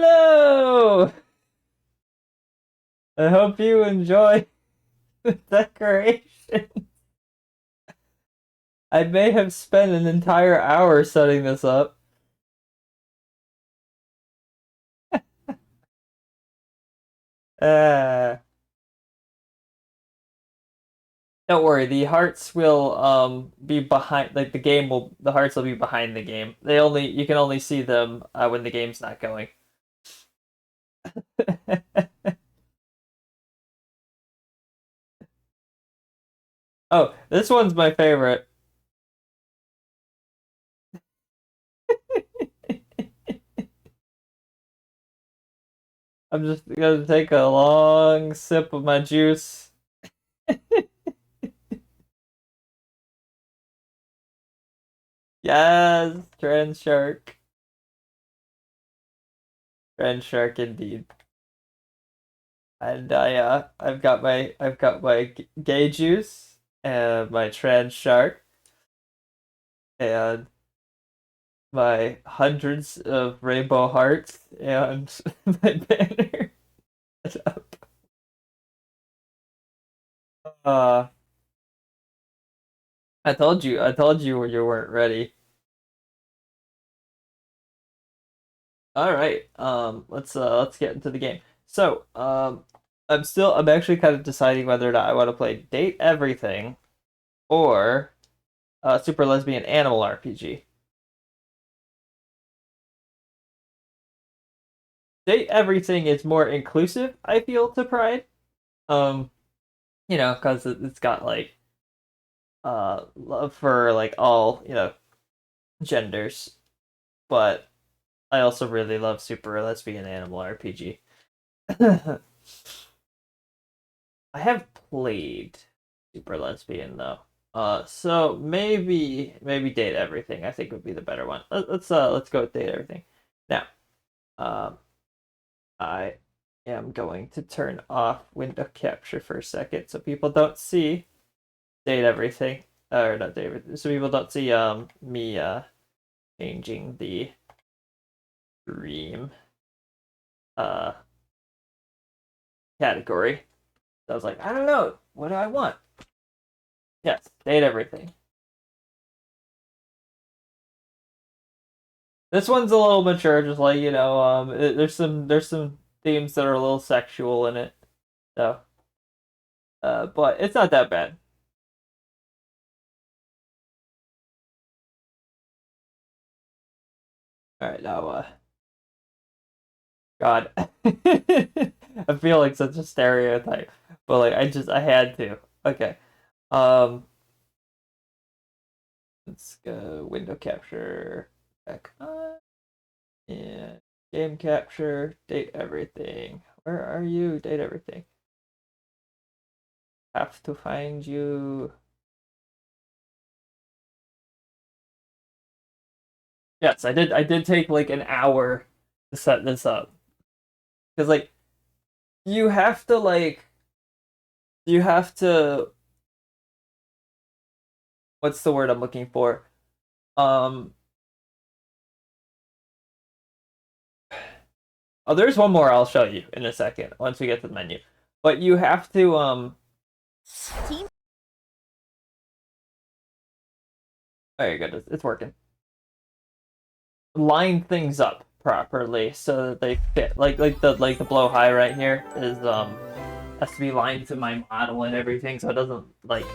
Hello! I hope you enjoy the decoration. I may have spent an entire hour setting this up. Uh, don't worry, the hearts will be behind the hearts will be behind the game. You can only see them when the game's not going. Oh, this one's my favorite. I'm just gonna take a long sip of my juice. Yes, Trans Shark. Trans Shark indeed. And I've got my gay juice and my trans shark and my hundreds of rainbow hearts and my banner up. Uh, I told you you weren't ready. All right, let's get into the game. So, I'm actually kind of deciding whether or not I want to play Date Everything or Super Lesbian Animal RPG. Date Everything is more inclusive, I feel, to Pride. Um, because it's got like love for like all, genders. But I also really love Super Lesbian Animal RPG. I have played Super Lesbian though. So maybe Date Everything I think would be the better one. Let's go with Date Everything. Now, um I am going to turn off window capture for a second so people don't see Date Everything. Or not Date Everything. So people don't see me changing the stream uh category. So I was like, I don't know, what do I want? Yes, Date Everything. This one's a little mature, just like there's some themes that are a little sexual in it, so but it's not that bad. All right, now God, I feel like such a stereotype, but like I had to. Okay, um, let's go window capture back on and game capture. Date Everything. Where are you? Date Everything. Have to find you. Yes, I did. I did take like an hour to set this up because you have to like you have to what's the word I'm looking for? Um, oh, there's one more I'll show you in a second once we get to the menu. But you have to Team there you go, it's working. Line things up properly so that they fit. Like the blow high right here is has to be lined to my model and everything so it doesn't like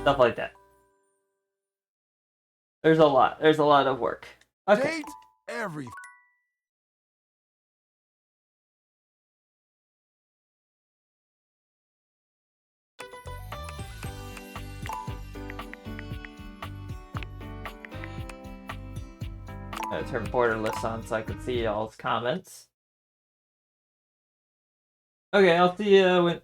stuff like that. There's a lot of work. Okay. date every Turn borderless on so I can see y'all's comments. Okay, I'll see you when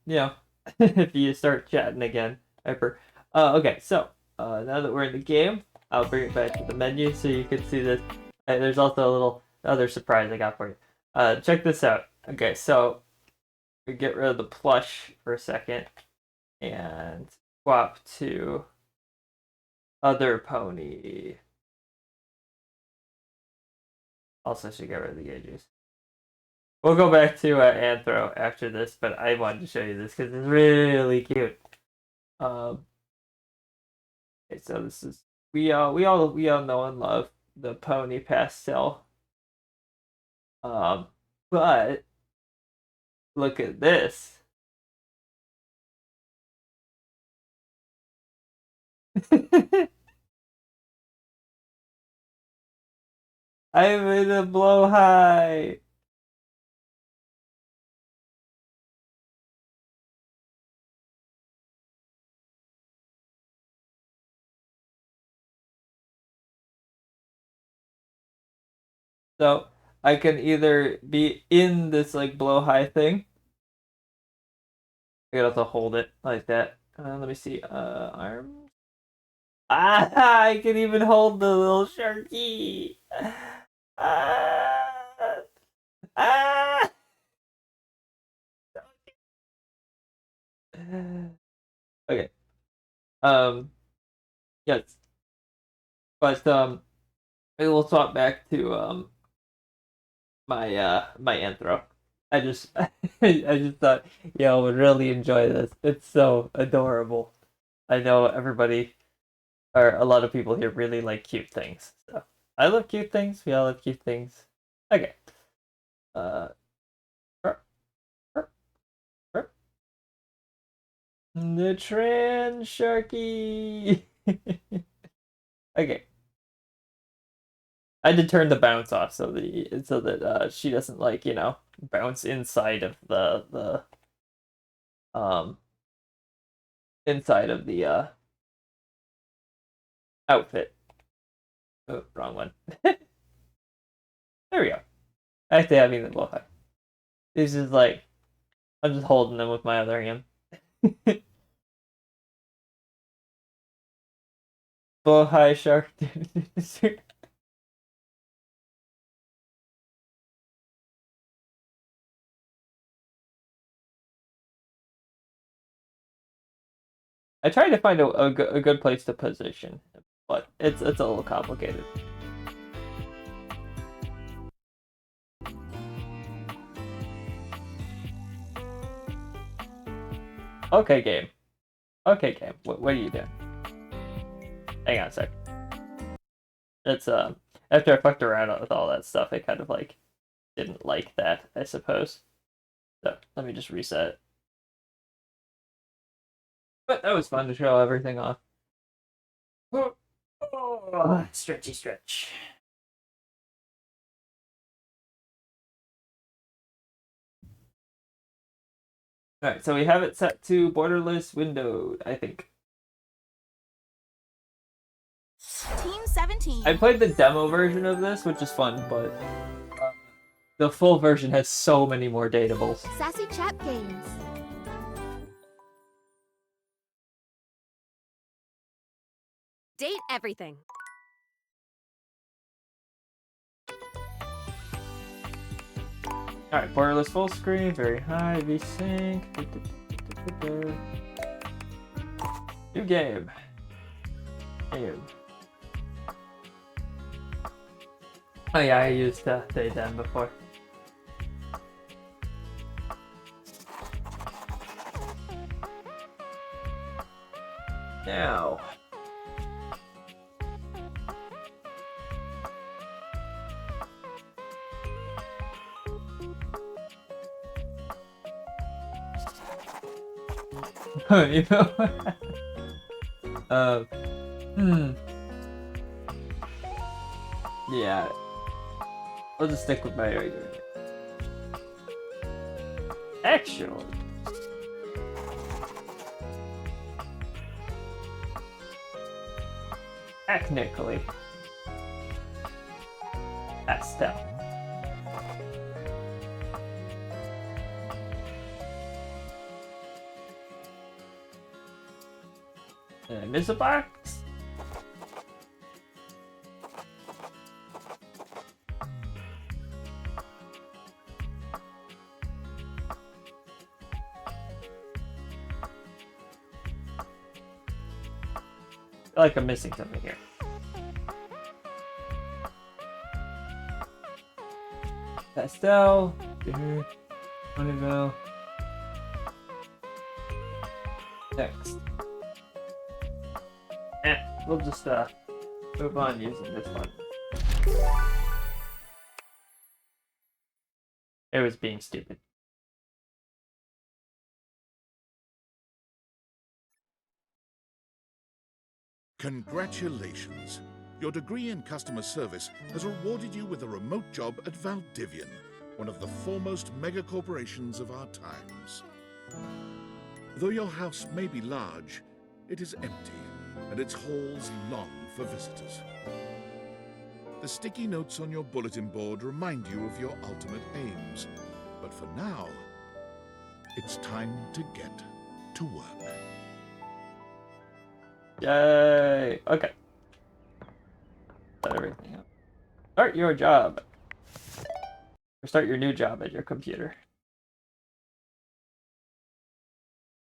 you know if you start chatting again, Hyper. Okay, so now that we're in the game, I'll bring it back to the menu so you can see this. There's also a little other surprise I got for you. Check this out. Okay, so we get rid of the plush for a second and swap to other pony. Also should get rid of the gauges. We'll go back to Anthro after this, but I wanted to show you this because it's really cute. Okay, so this is we all know and love the pony pastel. But look at this. I'm in a blow high. So I can either be in this like blow high thing. I gotta have to hold it like that. Let me see. Arms. Ah, I can even hold the little sharky. Ah, ah. Okay. Um. Yes. But I will swap back to my Anthro. I just I just thought y'all would really enjoy this. It's so adorable. I know everybody or a lot of people here really like cute things. So I love cute things. We all love cute things. Okay. Uh. er, er, er. The trans sharky. Okay. I had to turn the bounce off so that she doesn't like bounce inside of the um inside of the outfit. Oh, wrong one. There we go. Actually, having the blowhigh. This is like I'm just holding them with my other hand. Blowhigh shark. I tried to find a good place to position, but it's a little complicated. Okay, game. Okay, game. What are you doing? Hang on a sec. It's after I fucked around with all that stuff, I kind of like didn't like that, I suppose. So let me just reset it. But that was fun to show everything off. Oh, stretchy stretch. Alright, so we have it set to borderless windowed, I think. Team 17. I played the demo version of this, which is fun, but the full version has so many more datables. Sassy Chat Games. Date everything. Alright, borderless full screen, very high, VSync. New game. New. Oh yeah, I used Daydam before. Now. You know? Yeah. I'll just stick with my regular name. Actually. Technically. Pastel. Did I miss a box? I feel like I'm missing something here. Pastel. Ponyville. Next. We'll just move on using this one. It was being stupid. Congratulations. Your degree in customer service has rewarded you with a remote job at Valdivian, one of the foremost megacorporations of our times. Though your house may be large, it is empty, and its halls long for visitors. The sticky notes on your bulletin board remind you of your ultimate aims, but for now, it's time to get to work. Yay! Okay. Set everything up. Start your job. Or start your new job at your computer.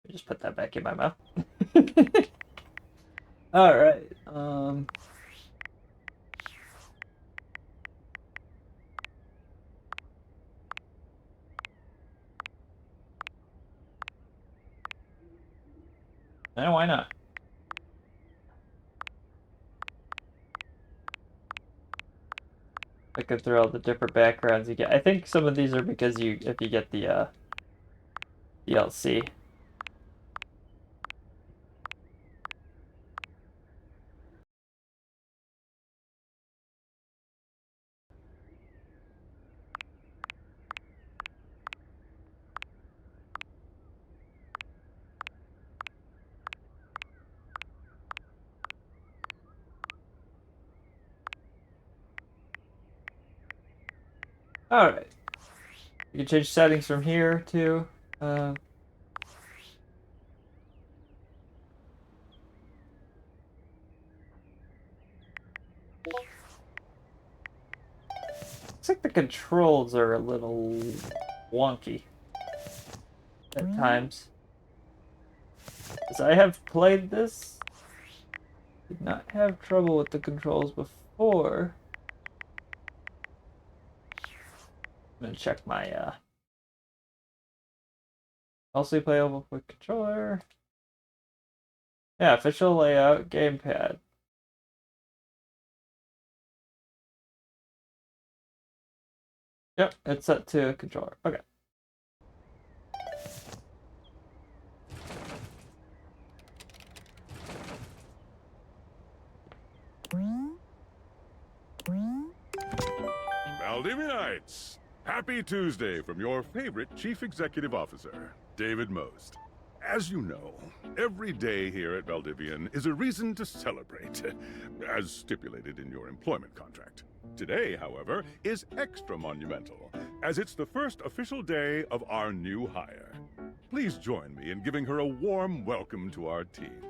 Just put that back in my mouth. Alright. Why not? I could throw all the different backgrounds you get. I think some of these are because if you get the DLC. Alright. You can change settings from here too. Looks like the controls are a little wonky at times. As I have played this, did not have trouble with the controls before. I'm gonna check my also playable with controller. Yeah, official layout, gamepad. Yep, it's set to a controller. Okay. Valdivianites! Happy Tuesday from your favorite Chief Executive Officer, David Most. As you know, every day here at Valdivian is a reason to celebrate, as stipulated in your employment contract. Today, however, is extra monumental, as it's the first official day of our new hire. Please join me in giving her a warm welcome to our team.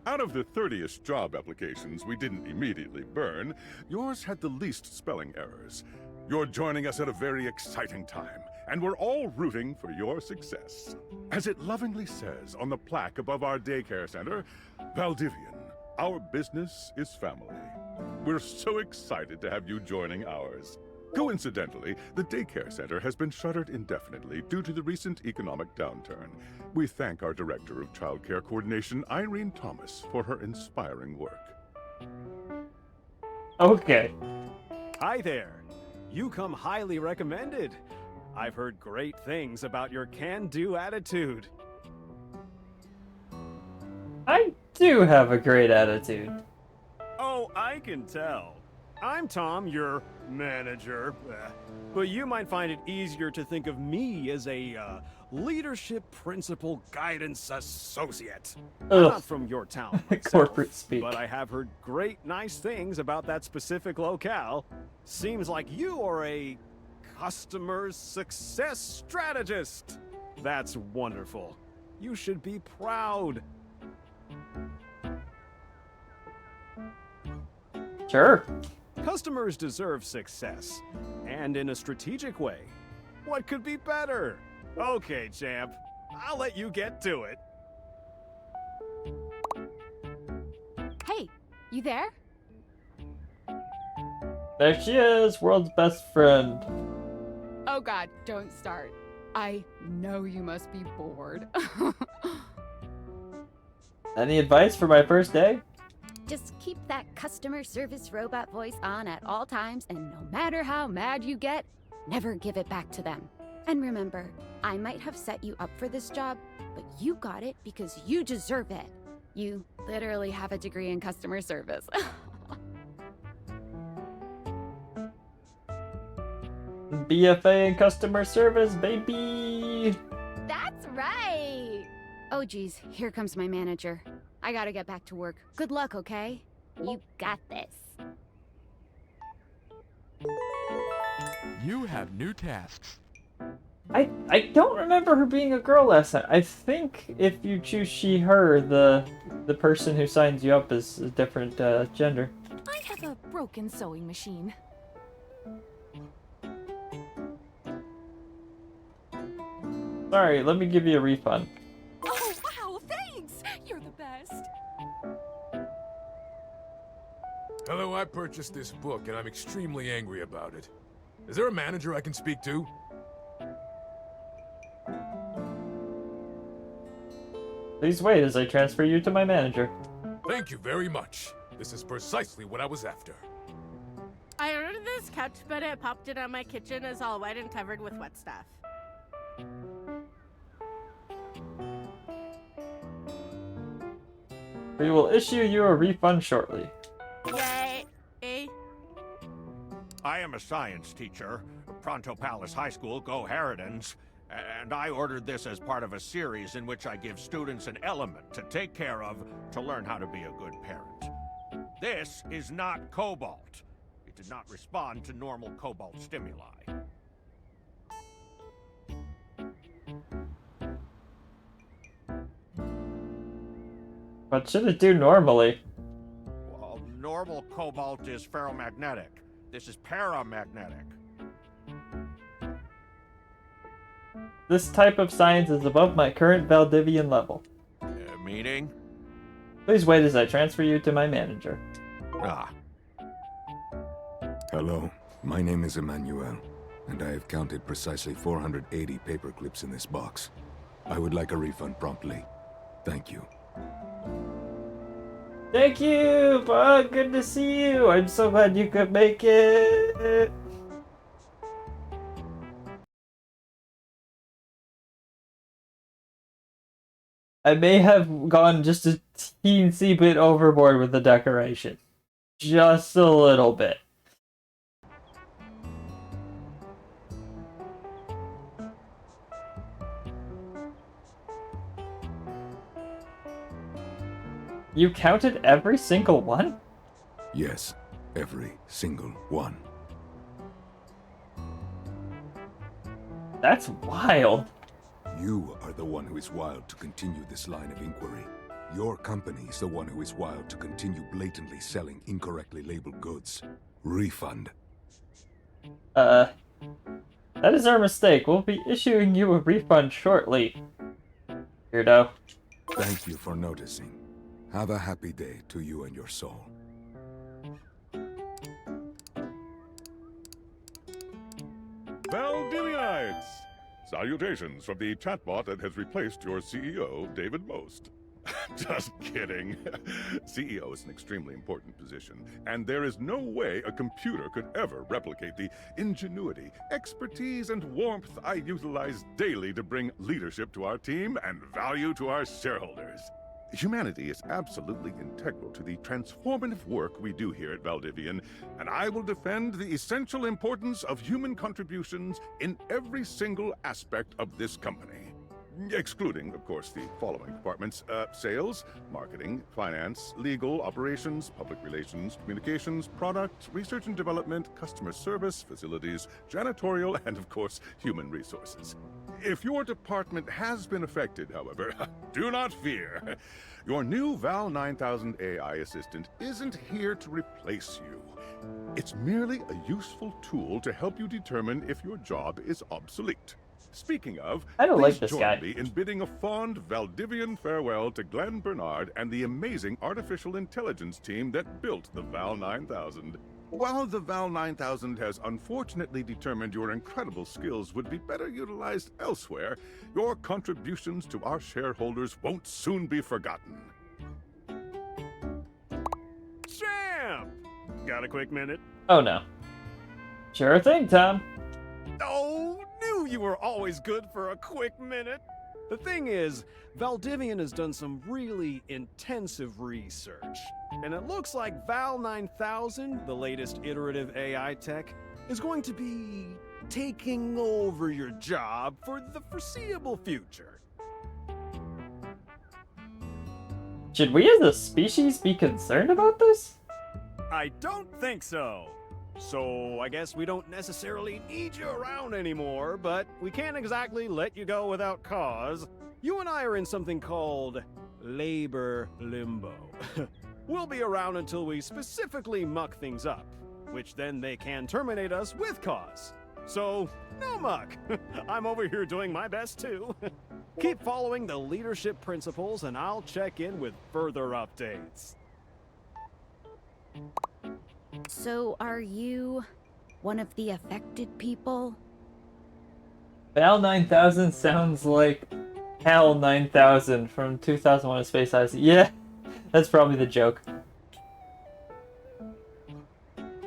Out of the 30-ish job applications we didn't immediately burn, yours had the least spelling errors. You're joining us at a very exciting time, and we're all rooting for your success. As it lovingly says on the plaque above our daycare center, Valdivian, our business is family. We're so excited to have you joining ours. Coincidentally, the daycare center has been shuttered indefinitely due to the recent economic downturn. We thank our Director of Child Care Coordination, Irene Thomas, for her inspiring work. Okay. Hi there. You come highly recommended. I've heard great things about your can-do attitude. I do have a great attitude. Oh, I can tell. I'm Tom, your manager. But you might find it easier to think of me as a leadership principal guidance associate. I'm Ugh. not from your town myself, Corporate speak. but I have heard great nice things about that specific locale. Seems like you are a customer success strategist. That's wonderful. You should be proud. Sure. Customers deserve success, and in a strategic way. What could be better? Okay, champ. I'll let you get to it. Hey, you there? There she is, world's best friend. Oh god, don't start. I know you must be bored. Any advice for my first day? Just keep that customer service robot voice on at all times, and no matter how mad you get, never give it back to them. And remember, I might have set you up for this job, but you got it because you deserve it. You literally have a degree in customer service. BFA in customer service, baby! That's right! Oh geez, here comes my manager. I gotta get back to work. Good luck, okay? You got this. You have new tasks. I don't remember her being a girl last time. I think if you choose she, her, the person who signs you up is a different gender. I have a broken sewing machine. Sorry, let me give you a refund. Oh, wow, thanks! You're the best. Hello, I purchased this book and I'm extremely angry about it. Is there a manager I can speak to? Please wait as I transfer you to my manager. Thank you very much. This is precisely what I was after. I ordered this couch, but it popped in on my kitchen is all wet and covered with wet stuff. We will issue you a refund shortly. Yay! I am a science teacher, Pronto Palace High School, Go Harridans, and I ordered this as part of a series in which I give students an element to take care of to learn how to be a good parent. This is not cobalt. It did not respond to normal cobalt stimuli. What should it do normally? Well, normal cobalt is ferromagnetic. This is paramagnetic. This type of science is above my current Valdivian level. Meaning? Please wait as I transfer you to my manager. Ah. Hello, my name is Emmanuel, and I have counted precisely 480 paper clips in this box. I would like a refund promptly. Thank you. Thank you, bud. Good to see you. I'm so glad you could make it. I may have gone just a teensy bit overboard with the decoration. Just a little bit. You counted every single one? Yes, every single one. That's wild. You are the one who is wild to continue this line of inquiry. Your company is the one who is wild to continue blatantly selling incorrectly labeled goods. Refund. That is our mistake. We'll be issuing you a refund shortly. Weirdo. Thank you for noticing. Have a happy day to you and your soul. Valdivianites! Salutations from the chatbot that has replaced your CEO, David Most. Just kidding. CEO is an extremely important position, and there is no way a computer could ever replicate the ingenuity, expertise, and warmth I utilize daily to bring leadership to our team and value to our shareholders. Humanity is absolutely integral to the transformative work we do here at Valdivian, and I will defend the essential importance of human contributions in every single aspect of this company. Excluding, of course, the following departments: sales, marketing, finance, legal, operations, public relations, communications, product, research and development, customer service, facilities, janitorial, and, of course, human resources. If your department has been affected, however, do not fear. Your new Val 9000 AI assistant isn't here to replace you. It's merely a useful tool to help you determine if your job is obsolete. Speaking of, I don't please like this join guy. me in bidding a fond Valdivian farewell to Glenn Bernard and the amazing artificial intelligence team that built the Val 9000. While the Val 9000 has unfortunately determined your incredible skills would be better utilized elsewhere, your contributions to our shareholders won't soon be forgotten. Champ! Got a quick minute? Oh no. Sure thing, Tom. Oh, knew you were always good for a quick minute. The thing is, Valdivian has done some really intensive research. And it looks like Val 9000, the latest iterative AI tech, is going to be taking over your job for the foreseeable future. Should we as a species be concerned about this? I don't think so. So I guess we don't necessarily need you around anymore, but we can't exactly let you go without cause. You and I are in something called labor limbo. We'll be around until we specifically muck things up, which then they can terminate us with cause. So, no muck. I'm over here doing my best too. Keep following the leadership principles and I'll check in with further updates. So, are you one of the affected people? Val 9000 sounds like HAL 9000 from 2001: A Space Odyssey. Yeah, that's probably the joke.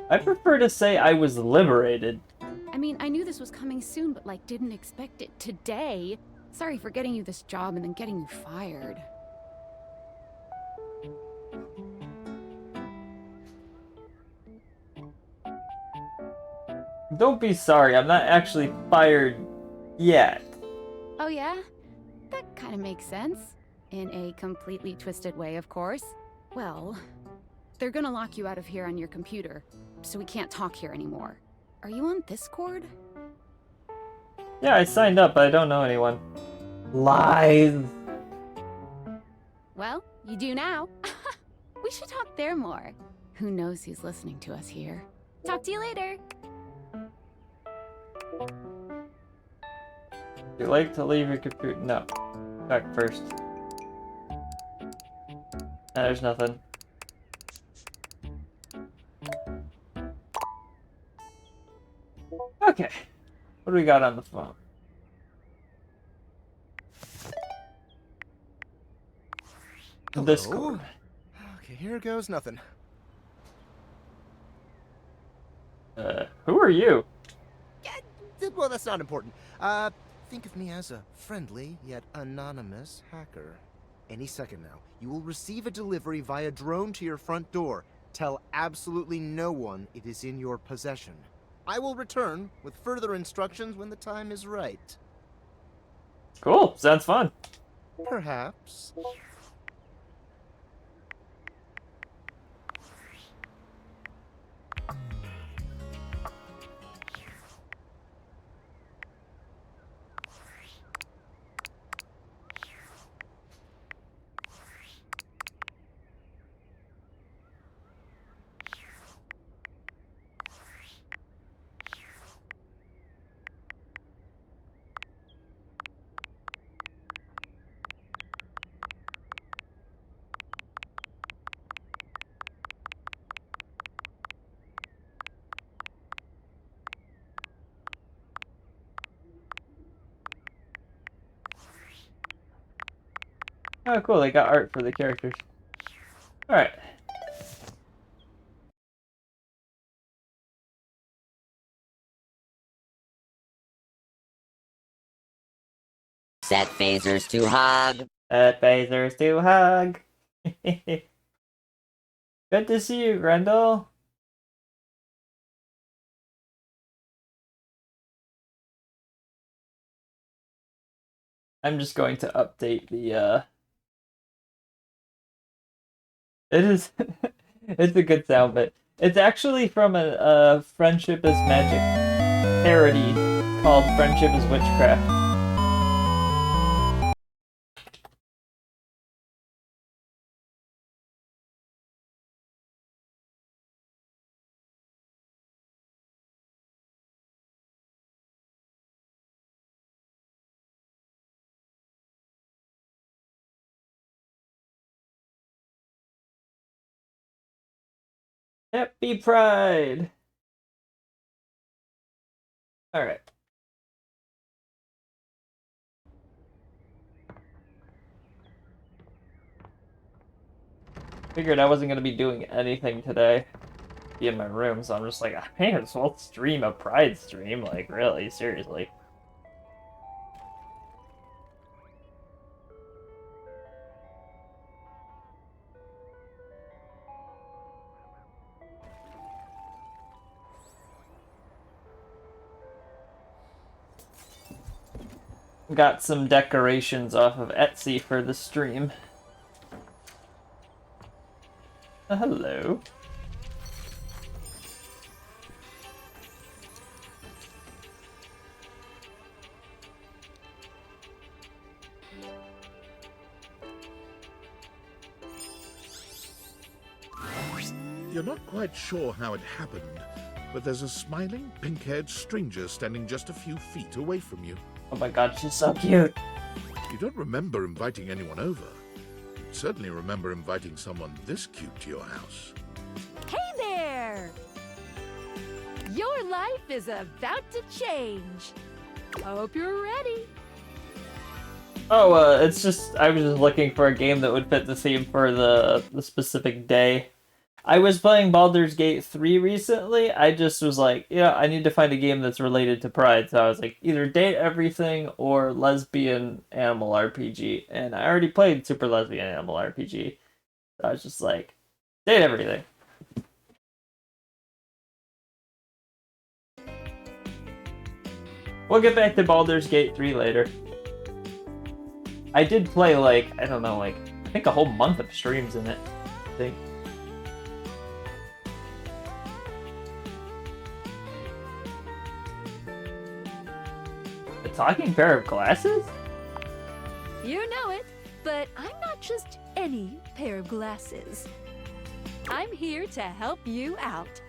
I prefer to say I was liberated. I mean, I knew this was coming soon, but like, didn't expect it today. Sorry for getting you this job and then getting you fired. Don't be sorry, I'm not actually fired yet. Oh yeah? That kind of makes sense. In a completely twisted way, of course. Well, they're gonna lock you out of here on your computer, so we can't talk here anymore. Are you on Discord? Yeah, I signed up, but I don't know anyone. Lies! Well, you do now. We should talk there more. Who knows who's listening to us here? Talk to you later. You like to leave your computer? No. Check first. There's nothing. Okay. What do we got on the phone? Hello? Discord. Okay, here goes nothing. Who are you? Well, that's not important. Think of me as a friendly yet anonymous hacker. Any second now, you will receive a delivery via drone to your front door. Tell absolutely no one it is in your possession. I will return with further instructions when the time is right. Cool, sounds fun. Perhaps. Oh, cool, they got art for the characters. Alright. Set phasers to hug. Set phasers to hug. Good to see you, Grendel. I'm just going to update the, It is... it's a good sound bit. It's actually from a Friendship is Magic parody called Friendship is Witchcraft. Happy Pride! Alright. Figured I wasn't going to be doing anything today. Be in my room, so I'm just like, I may as well stream a Pride stream. Like, really? Seriously. Got some decorations off of Etsy for the stream. Hello. You're not quite sure how it happened, but there's a smiling, pink-haired stranger standing just a few feet away from you. Oh my god, she's so cute. You don't remember inviting anyone over. You certainly remember inviting someone this cute to your house. Hey there! Your life is about to change. Hope you're ready. Oh, it's just, I was just looking for a game that would fit the theme for the specific day. I was playing Baldur's Gate 3 recently. I just was like, yeah, I need to find a game that's related to Pride. So I was like, either Date Everything or Lesbian Animal RPG. And I already played Super Lesbian Animal RPG. So I was just like, Date Everything. We'll get back to Baldur's Gate 3 later. I did play, like, I don't know, like, I think a whole month of streams in it, I think. A talking pair of glasses? You know it, but I'm not just any pair of glasses. I'm here to help you out.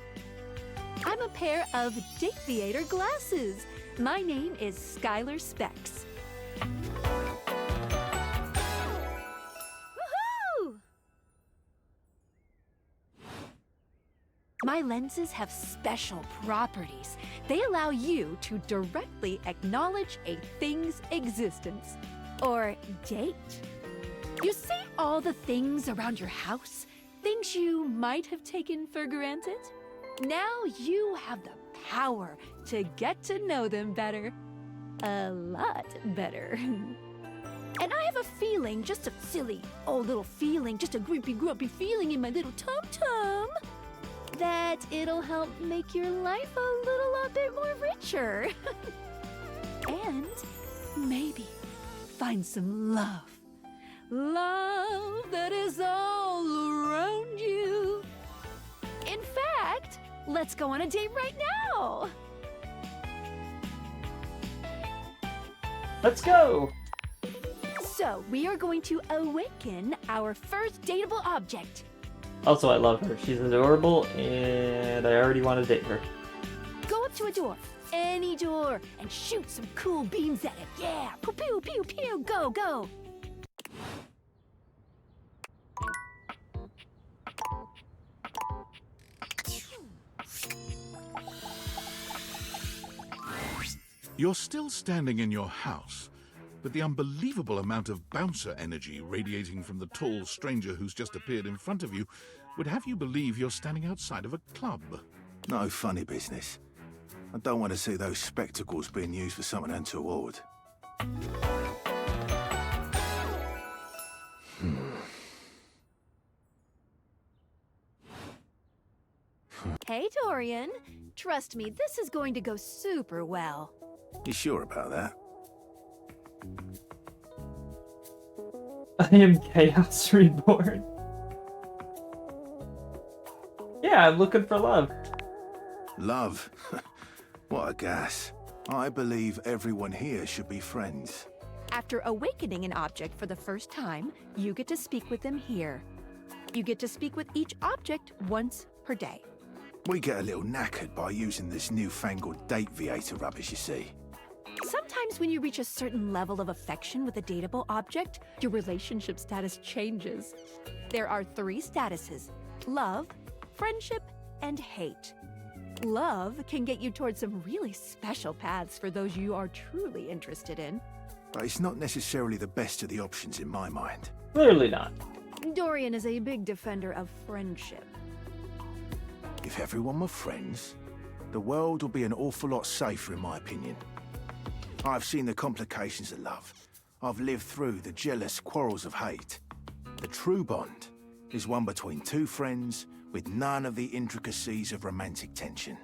I'm a pair of Dateviator glasses. My name is Skylar Specs. Woohoo! My lenses have special properties. They allow you to directly acknowledge a thing's existence. Or date. You see all the things around your house? Things you might have taken for granted? Now you have the power to get to know them better. A lot better. And I have a feeling, just a silly old little feeling, just a grumpy feeling in my little tum-tum, that it'll help make your life a little bit more richer. And maybe find some love. Love that is all around you. In fact, let's go on a date right now. Let's go. So, we are going to awaken our first dateable object. Also, I love her. She's adorable, and I already want to date her. Go up to a door, any door, and shoot some cool beams at it. Yeah, pew pew pew pew, go go. You're still standing in your house, but the unbelievable amount of bouncer energy radiating from the tall stranger who's just appeared in front of you would have you believe you're standing outside of a club. No funny business. I don't want to see those spectacles being used for something untoward. Hey, Dorian. Trust me, this is going to go super well. You sure about that? I am Chaos Reborn. Yeah, I'm looking for love. Love? What a gas. I believe everyone here should be friends. After awakening an object for the first time, you get to speak with them here. You get to speak with each object once per day. We get a little knackered by using this newfangled Dateviator rubbish, you see. Sometimes when you reach a certain level of affection with a dateable object, your relationship status changes. There are 3 statuses: love, friendship, and hate. Love can get you towards some really special paths for those you are truly interested in. But it's not necessarily the best of the options in my mind. Clearly not. Dorian is a big defender of friendship. If everyone were friends, the world would be an awful lot safer, in my opinion. I've seen the complications of love. I've lived through the jealous quarrels of hate. The true bond is one between two friends with none of the intricacies of romantic tension.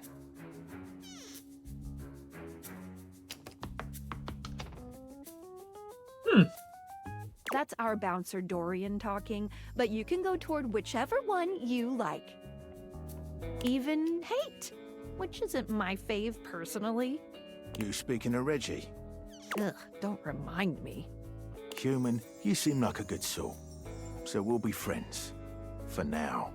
That's our bouncer Dorian talking, but you can go toward whichever one you like. Even hate, which isn't my fave personally. You speaking of Reggie? Ugh, don't remind me. Human, you seem like a good sort. So we'll be friends. For now.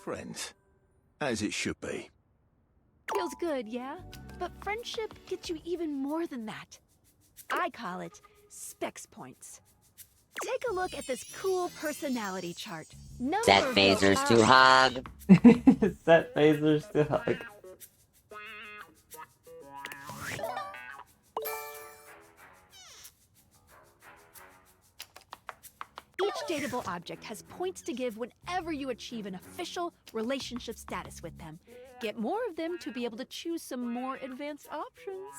Friends. As it should be. Feels good, yeah? But friendship gets you even more than that. I call it specs points. Take a look at this cool personality chart. Set phasers to hug. Set phasers to hug. Each dateable object has points to give whenever you achieve an official relationship status with them. Get more of them to be able to choose some more advanced options.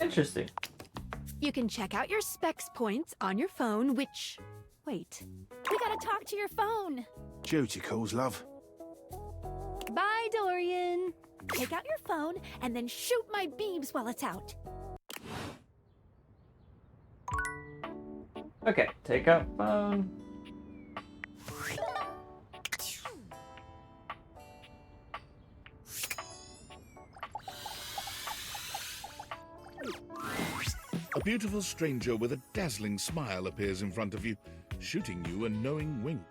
Interesting. You can check out your specs points on your phone, which... Wait. We gotta talk to your phone. Duty calls, love. Bye, Dorian. Take out your phone and then shoot my beebs while it's out. Okay, take out phone. A beautiful stranger with a dazzling smile appears in front of you, shooting you a knowing wink.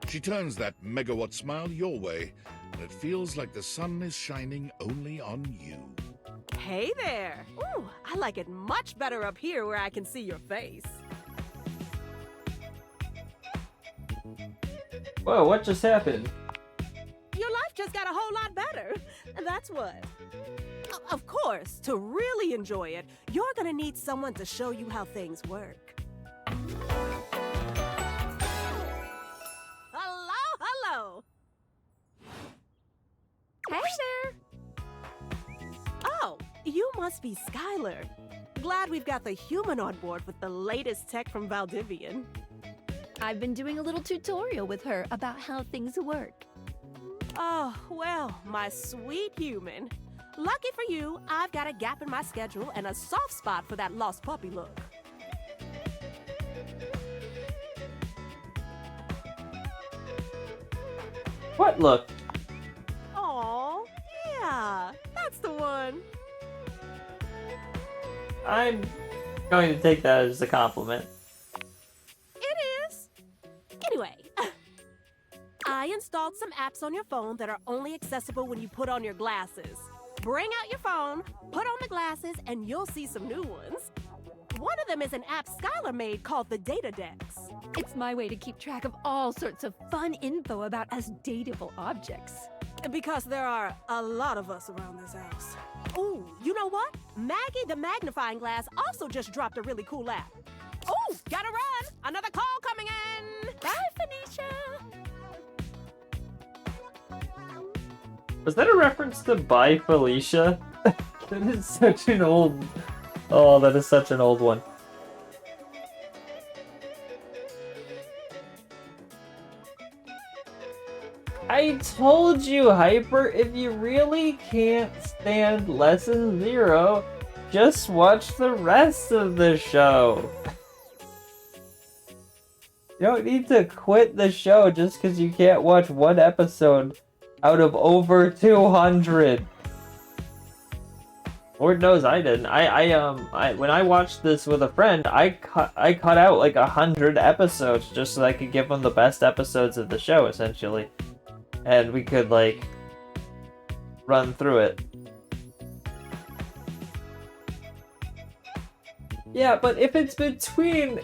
She turns that megawatt smile your way, and it feels like the sun is shining only on you. Hey there! Ooh, I like it much better up here where I can see your face. Whoa, what just happened? Your life just got a whole lot better. That's what. Of course, to really enjoy it, you're gonna need someone to show you how things work. Hello, hello! Hey there! Oh, you must be Skylar. Glad we've got the human on board with the latest tech from Valdivian. I've been doing a little tutorial with her about how things work. Oh, well, my sweet human. Lucky for you, I've got a gap in my schedule and a soft spot for that lost puppy look. What look? Aw, yeah, that's the one. I'm going to take that as a compliment. It is. Anyway, I installed some apps on your phone that are only accessible when you put on your glasses. Bring out your phone, put on the glasses, and you'll see some new ones. One of them is an app Skylar made called the Data Dex. It's my way to keep track of all sorts of fun info about us dateable objects. Because there are a lot of us around this house. Ooh, you know what? Maggie the Magnifying Glass also just dropped a really cool app. Ooh, gotta run! Another call coming in! Bye, Phoenicia! Was that a reference to Bye Felicia? That is such an old... Oh, that is such an old one. I told you, Hyper, if you really can't stand Lesson 0, just watch the rest of the show. You don't need to quit the show just because you can't watch one episode out of over 200. Lord knows I didn't. When I watched this with a friend, I cut out like 100 episodes just so I could give them the best episodes of the show, essentially. And we could, like, run through it. Yeah, but if it's between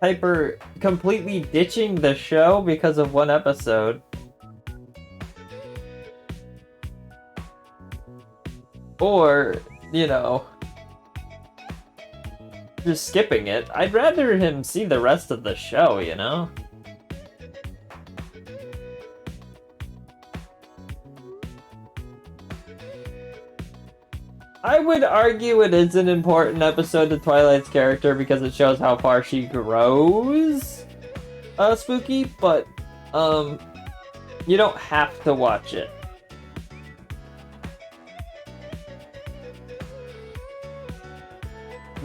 Piper completely ditching the show because of one episode, or, you know, just skipping it, I'd rather him see the rest of the show, you know? I would argue it is an important episode to Twilight's character because it shows how far she grows, Spooky, but, you don't have to watch it.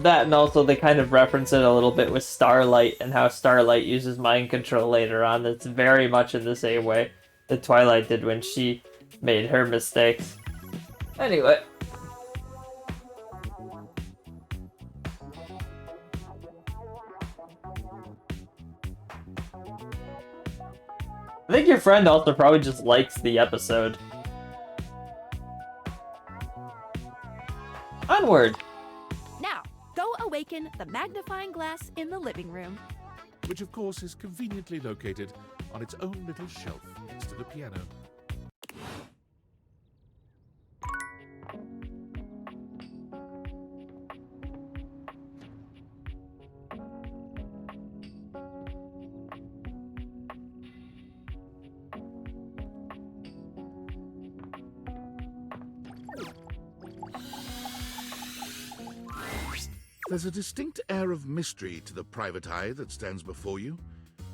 That, and also they kind of reference it a little bit with Starlight and how Starlight uses mind control later on. That's very much in the same way that Twilight did when she made her mistakes. Anyway. I think your friend also probably just likes the episode. Onward! Now, go awaken the magnifying glass in the living room. Which of course is conveniently located on its own little shelf next to the piano. There's a distinct air of mystery to the private eye that stands before you.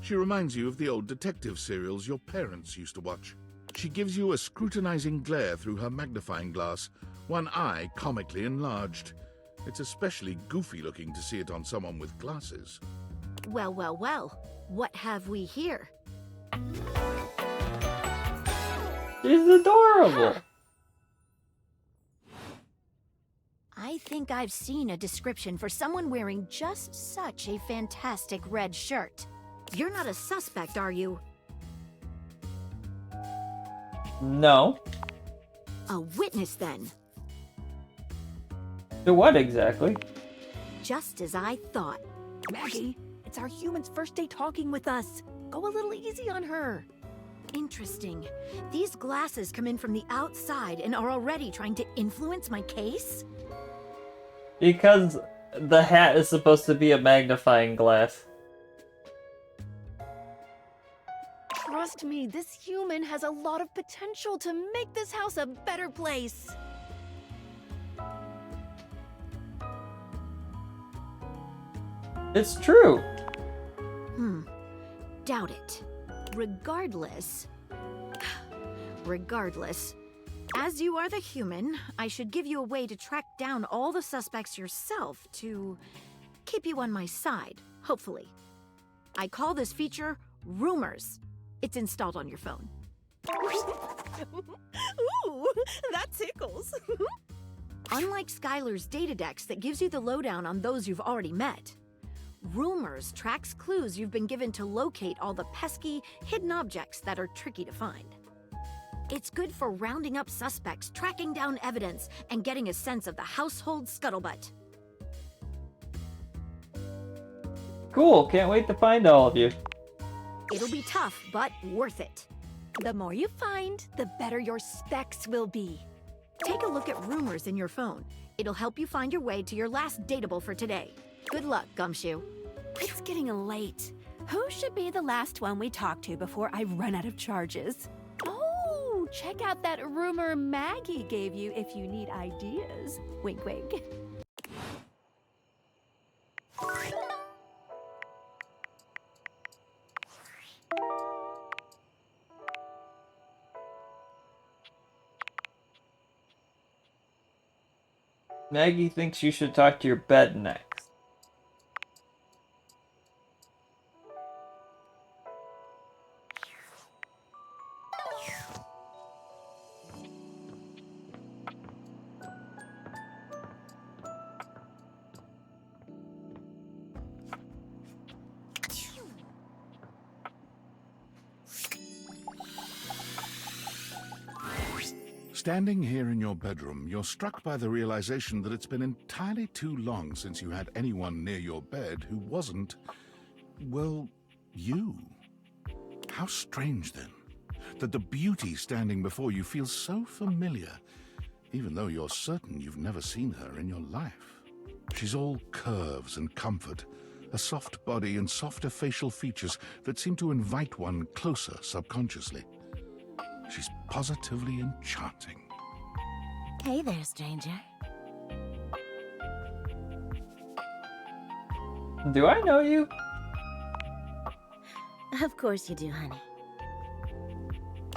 She reminds you of the old detective serials your parents used to watch. She gives you a scrutinizing glare through her magnifying glass, one eye comically enlarged. It's especially goofy looking to see it on someone with glasses. Well, well, well. What have we here? She's adorable! I think I've seen a description for someone wearing just such a fantastic red shirt. You're not a suspect, are you? No. A witness, then. To what exactly? Just as I thought. Maggie, it's our human's first day talking with us. Go a little easy on her. Interesting. These glasses come in from the outside and are already trying to influence my case? Because the hat is supposed to be a magnifying glass. Trust me, this human has a lot of potential to make this house a better place. It's true. Doubt it. Regardless, as you are the human, I should give you a way to track down all the suspects yourself to keep you on my side, hopefully. I call this feature Rumors. It's installed on your phone. Ooh, that tickles. Unlike Skylar's Datadex that gives you the lowdown on those you've already met, Rumors tracks clues you've been given to locate all the pesky, hidden objects that are tricky to find. It's good for rounding up suspects, tracking down evidence, and getting a sense of the household scuttlebutt. Cool, can't wait to find all of you. It'll be tough, but worth it. The more you find, the better your specs will be. Take a look at Rumors in your phone. It'll help you find your way to your last dateable for today. Good luck, Gumshoe. It's getting late. Who should be the last one we talk to before I run out of charges? Oh, check out that rumor Maggie gave you if you need ideas. Wink, wink. Maggie thinks you should talk to your bed next. Standing here in your bedroom, you're struck by the realization that it's been entirely too long since you had anyone near your bed who wasn't, well, you. How strange, then, that the beauty standing before you feels so familiar, even though you're certain you've never seen her in your life. She's all curves and comfort, a soft body and softer facial features that seem to invite one closer subconsciously. She's positively enchanting. Hey there, stranger. Do I know you? Of course you do, honey.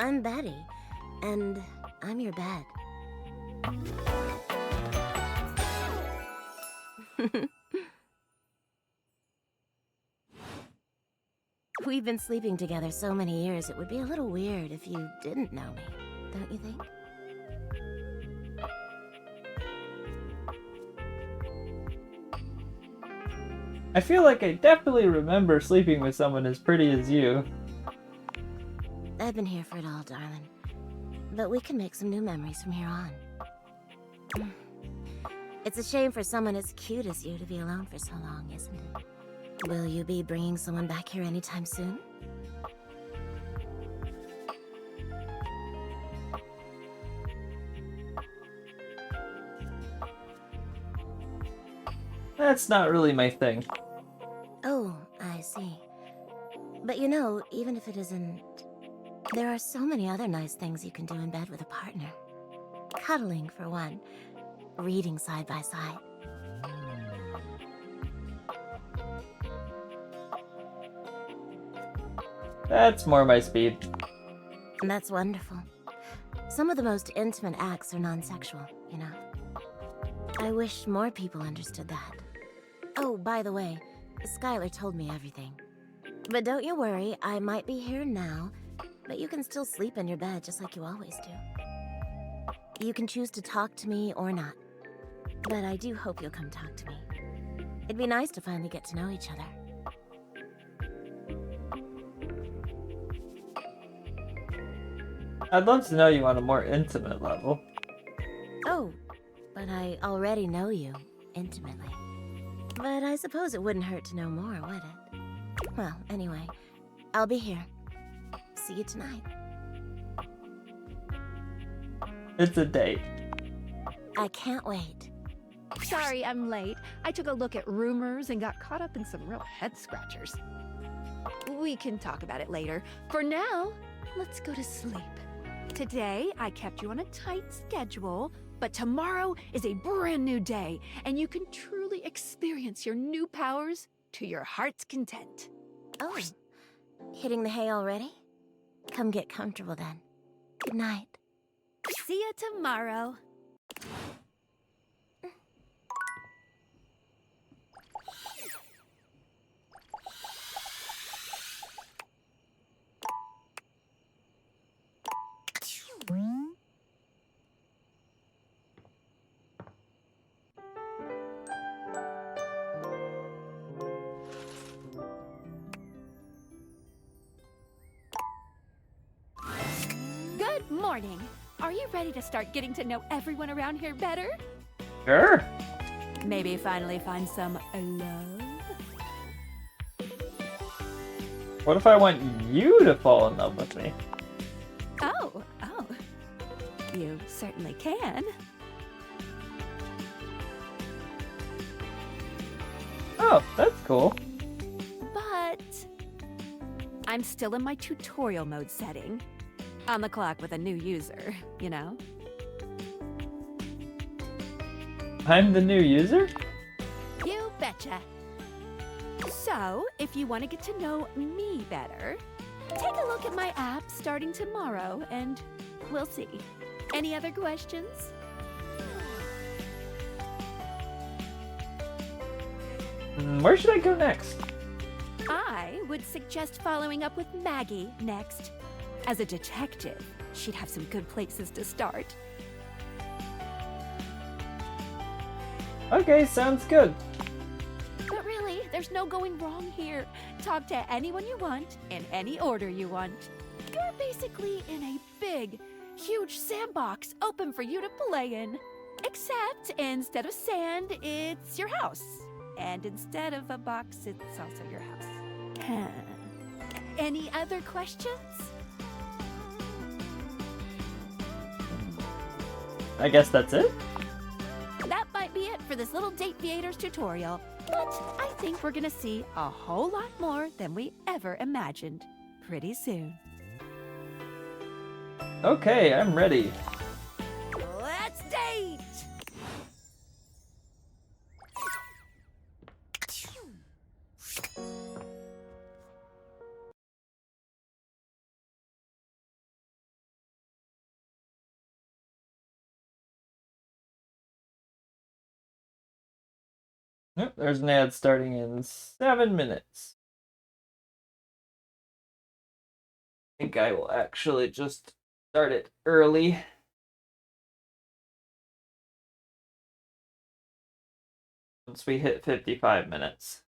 I'm Betty, and I'm your bed. We've been sleeping together so many years, it would be a little weird if you didn't know me, don't you think? I feel like I definitely remember sleeping with someone as pretty as you. I've been here for it all, darling. But we can make some new memories from here on. It's a shame for someone as cute as you to be alone for so long, isn't it? Will you be bringing someone back here anytime soon? That's not really my thing. Oh, I see. But you know, even if it isn't, there are so many other nice things you can do in bed with a partner. Cuddling, for one. Reading side by side. That's more my speed. That's wonderful. Some of the most intimate acts are non-sexual, you know. I wish more people understood that. Oh, by the way, Skylar told me everything. But don't you worry, I might be here now, but you can still sleep in your bed just like you always do. You can choose to talk to me or not. But I do hope you'll come talk to me. It'd be nice to finally get to know each other. I'd love to know you on a more intimate level. Oh, but I already know you intimately. But I suppose it wouldn't hurt to know more, would it? Well, anyway, I'll be here. See you tonight. It's a date. I can't wait. Sorry, I'm late. I took a look at rumors and got caught up in some real head scratchers. We can talk about it later. For now, let's go to sleep. Today, I kept you on a tight schedule, but tomorrow is a brand new day, and you can truly experience your new powers to your heart's content. Oh, hitting the hay already? Come get comfortable then. Good night. See you tomorrow. Good morning. Are you ready to start getting to know everyone around here better? Sure. Maybe finally find some love? What if I want you to fall in love with me? Oh. You certainly can. Oh, that's cool. But I'm still in my tutorial mode setting. On the clock with a new user, you know? I'm the new user? You betcha. So, if you want to get to know me better, take a look at my app starting tomorrow and we'll see. Any other questions? Where should I go next? I would suggest following up with Maggie next. As a detective, she'd have some good places to start. Okay, sounds good. But really, there's no going wrong here. Talk to anyone you want, in any order you want. You're basically in a big, huge sandbox open for you to play in. Except instead of sand, it's your house. And instead of a box, it's also your house. Any other questions? I guess that's it? That might be it for this little Date Theaters tutorial. But I think we're gonna see a whole lot more than we ever imagined pretty soon. Okay, I'm ready. Let's date! Yep, there's an ad starting in 7 minutes. I think I will actually just start it early. Once we hit 55 minutes.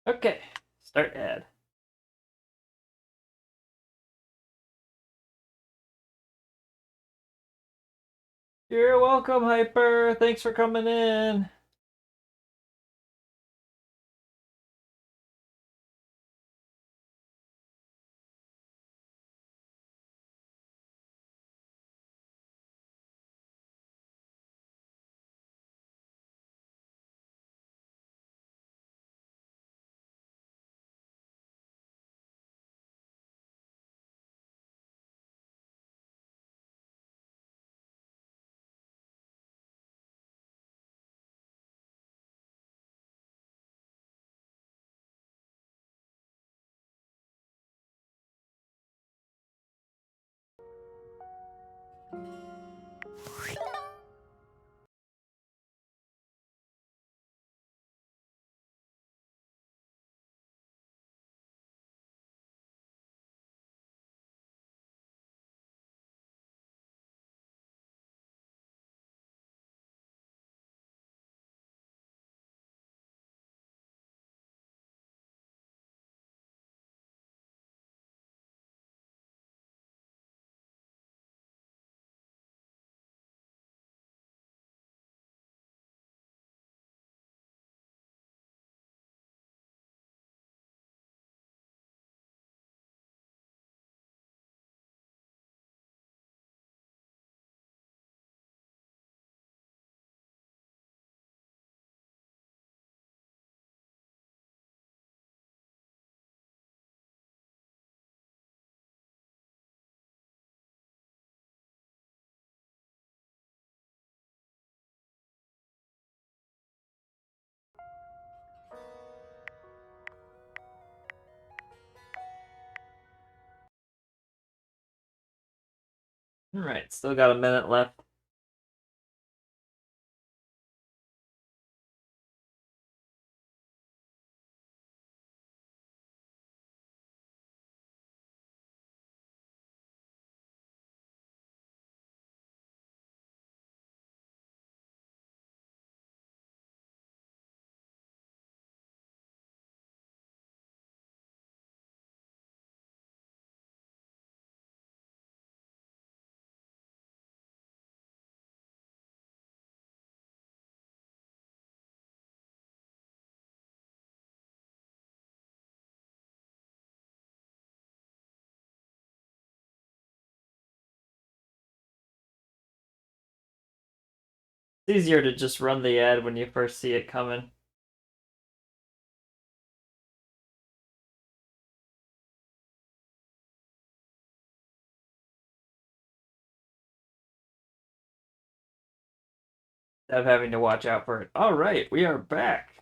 Okay, start ad. You're welcome, Hyper. Thanks for coming in. All right, still got a minute left. It's easier to just run the ad when you first see it coming. Instead of having to watch out for it. All right, we are back.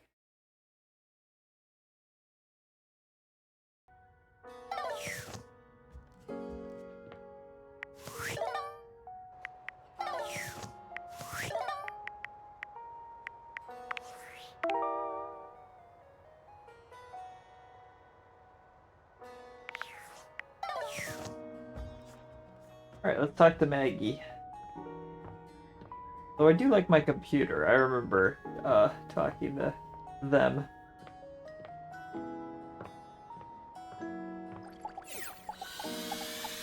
Alright, let's talk to Maggie. Though I do like my computer. I remember talking to them.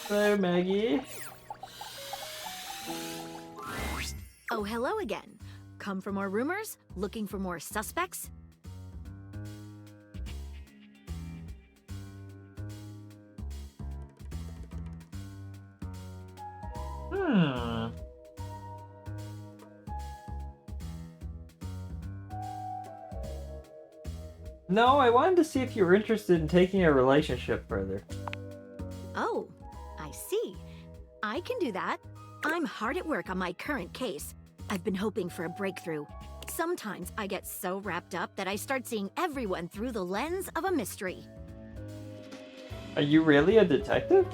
Hello, Maggie. Oh, hello again. Come for more rumors? Looking for more suspects? No, I wanted to see if you were interested in taking a relationship further. Oh, I see. I can do that. I'm hard at work on my current case. I've been hoping for a breakthrough. Sometimes I get so wrapped up that I start seeing everyone through the lens of a mystery. Are you really a detective?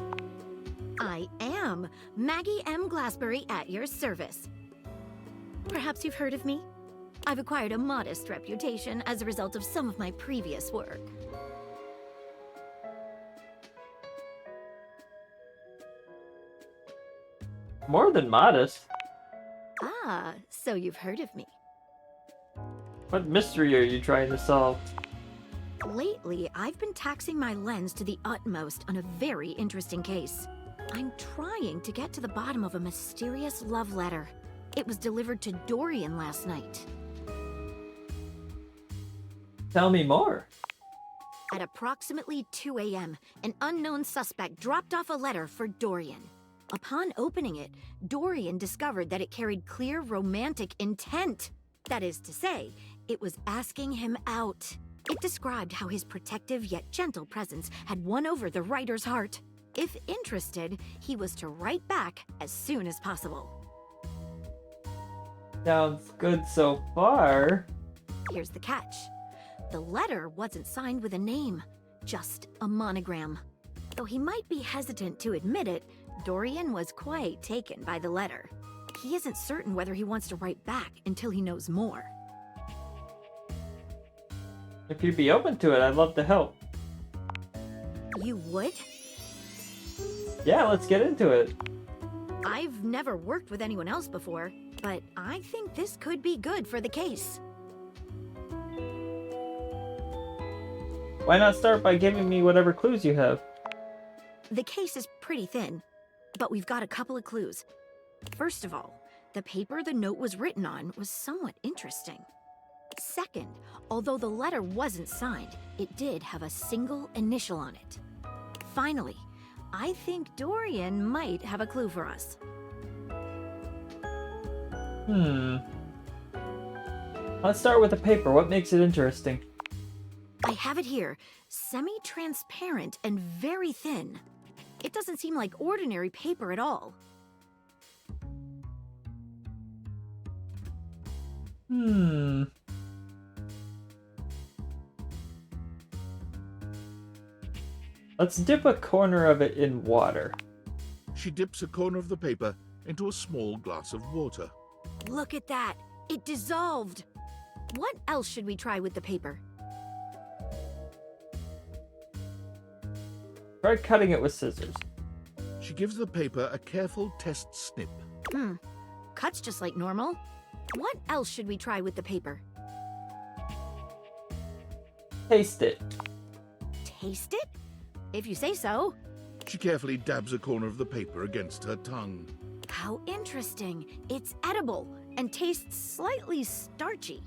I am Maggie M. Glassbury at your service. Perhaps you've heard of me? I've acquired a modest reputation as a result of some of my previous work. More than modest. Ah, so you've heard of me. What mystery are you trying to solve? Lately, I've been taxing my lens to the utmost on a very interesting case. I'm trying to get to the bottom of a mysterious love letter. It was delivered to Dorian last night. Tell me more. At approximately 2 a.m., an unknown suspect dropped off a letter for Dorian. Upon opening it, Dorian discovered that it carried clear romantic intent. That is to say, it was asking him out. It described how his protective yet gentle presence had won over the writer's heart. If interested, he was to write back as soon as possible. Sounds good so far. Here's the catch. The letter wasn't signed with a name, just a monogram. Though he might be hesitant to admit it, Dorian was quite taken by the letter. He isn't certain whether he wants to write back until he knows more. If you'd be open to it, I'd love to help. You would? Yeah, let's get into it. I've never worked with anyone else before, but I think this could be good for the case. Why not start by giving me whatever clues you have? The case is pretty thin, but we've got a couple of clues. First of all, the paper the note was written on was somewhat interesting. Second, although the letter wasn't signed, it did have a single initial on it. Finally, I think Dorian might have a clue for us. Let's start with the paper. What makes it interesting? I have it here, semi-transparent and very thin. It doesn't seem like ordinary paper at all. Let's dip a corner of it in water. She dips a corner of the paper into a small glass of water. Look at that! It dissolved! What else should we try with the paper? Try cutting it with scissors. She gives the paper a careful test snip. Cuts just like normal. What else should we try with the paper? Taste it. Taste it? If you say so. She carefully dabs a corner of the paper against her tongue. How interesting. It's edible and tastes slightly starchy.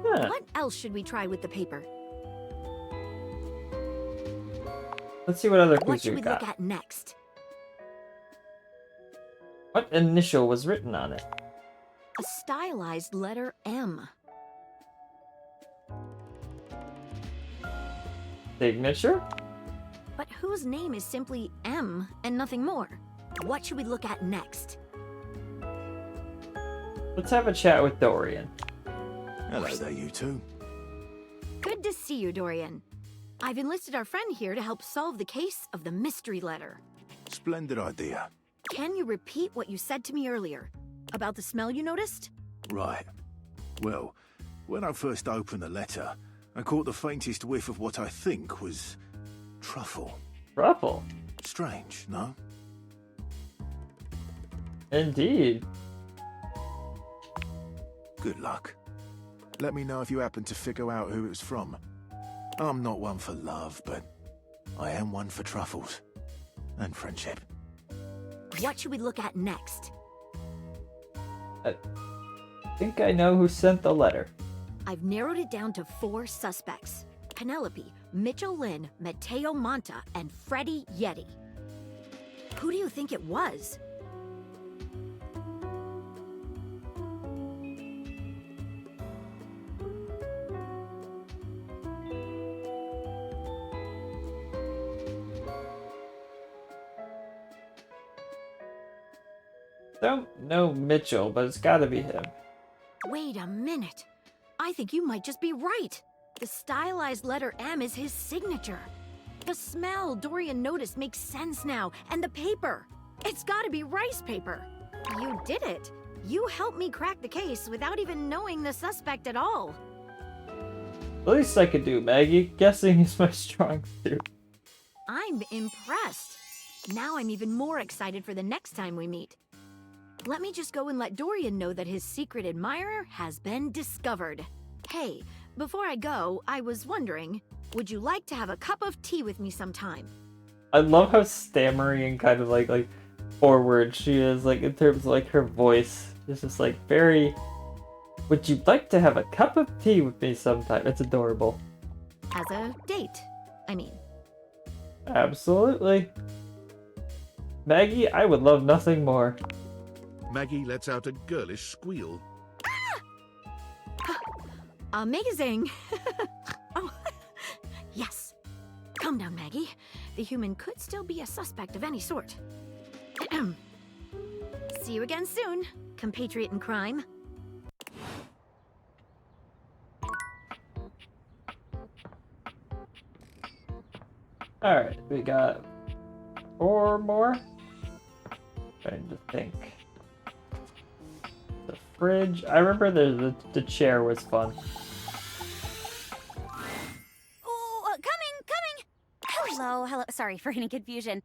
Huh. What else should we try with the paper? Let's see what other What clues should you we got. look at next? What initial was written on it? A stylized letter M. Signature? But whose name is simply M and nothing more? What should we look at next? Let's have a chat with Dorian. Hello there, you two. Good to see you, Dorian. I've enlisted our friend here to help solve the case of the mystery letter. Splendid idea. Can you repeat what you said to me earlier? About the smell you noticed? Right. Well, when I first opened the letter, I caught the faintest whiff of what I think was truffle. Truffle? Strange, no? Indeed. Good luck. Let me know if you happen to figure out who it was from. I'm not one for love, but I am one for truffles. And friendship. What should we look at next? I think I know who sent the letter. I've narrowed it down to 4 suspects. Penelope, Mitchell Lynn, Mateo Monta, and Freddie Yeti. Who do you think it was? Don't know Mitchell, but it's gotta be him. Wait a minute. I think you might just be right. The stylized letter M is his signature. The smell Dorian noticed makes sense now, and the paper. It's gotta be rice paper. You did it. You helped me crack the case without even knowing the suspect at all. The least I could do, Maggie. Guessing is my strong suit. I'm impressed. Now I'm even more excited for the next time we meet. Let me just go and let Dorian know that his secret admirer has been discovered. Hey, before I go, I was wondering, would you like to have a cup of tea with me sometime? I love how stammery and kind of like forward she is, like in terms of like her voice. It's just like very. Would you like to have a cup of tea with me sometime? It's adorable. As a date, I mean. Absolutely. Maggie, I would love nothing more. Maggie lets out a girlish squeal. Amazing! Oh, yes. Calm down, Maggie. The human could still be a suspect of any sort. See you again soon, compatriot in crime. Alright, we got 4 more. Trying to think. The fridge. I remember the chair was fun. Oh, coming! Hello. Sorry for any confusion.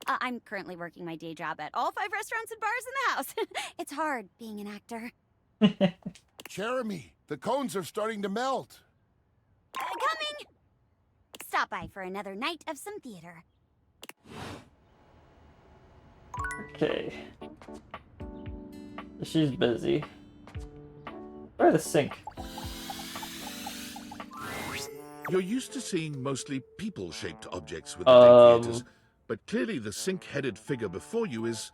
I'm currently working my day job at all 5 restaurants and bars in the house. It's hard being an actor. Jeremy, the cones are starting to melt. Coming! Stop by for another night of some theater. Okay. She's busy. Where's the sink? You're used to seeing mostly people-shaped objects with the big theaters, but clearly the sink-headed figure before you is,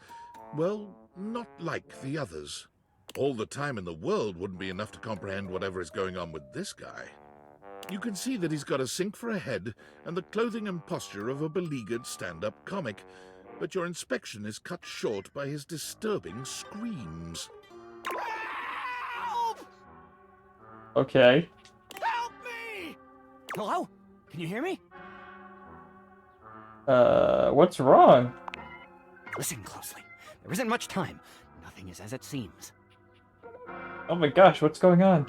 well, not like the others. All the time in the world wouldn't be enough to comprehend whatever is going on with this guy. You can see that he's got a sink for a head and the clothing and posture of a beleaguered stand-up comic, but your inspection is cut short by his disturbing screams. Help! Okay. Help me! Hello? Can you hear me? What's wrong? Listen closely. There isn't much time. Nothing is as it seems. Oh my gosh, what's going on?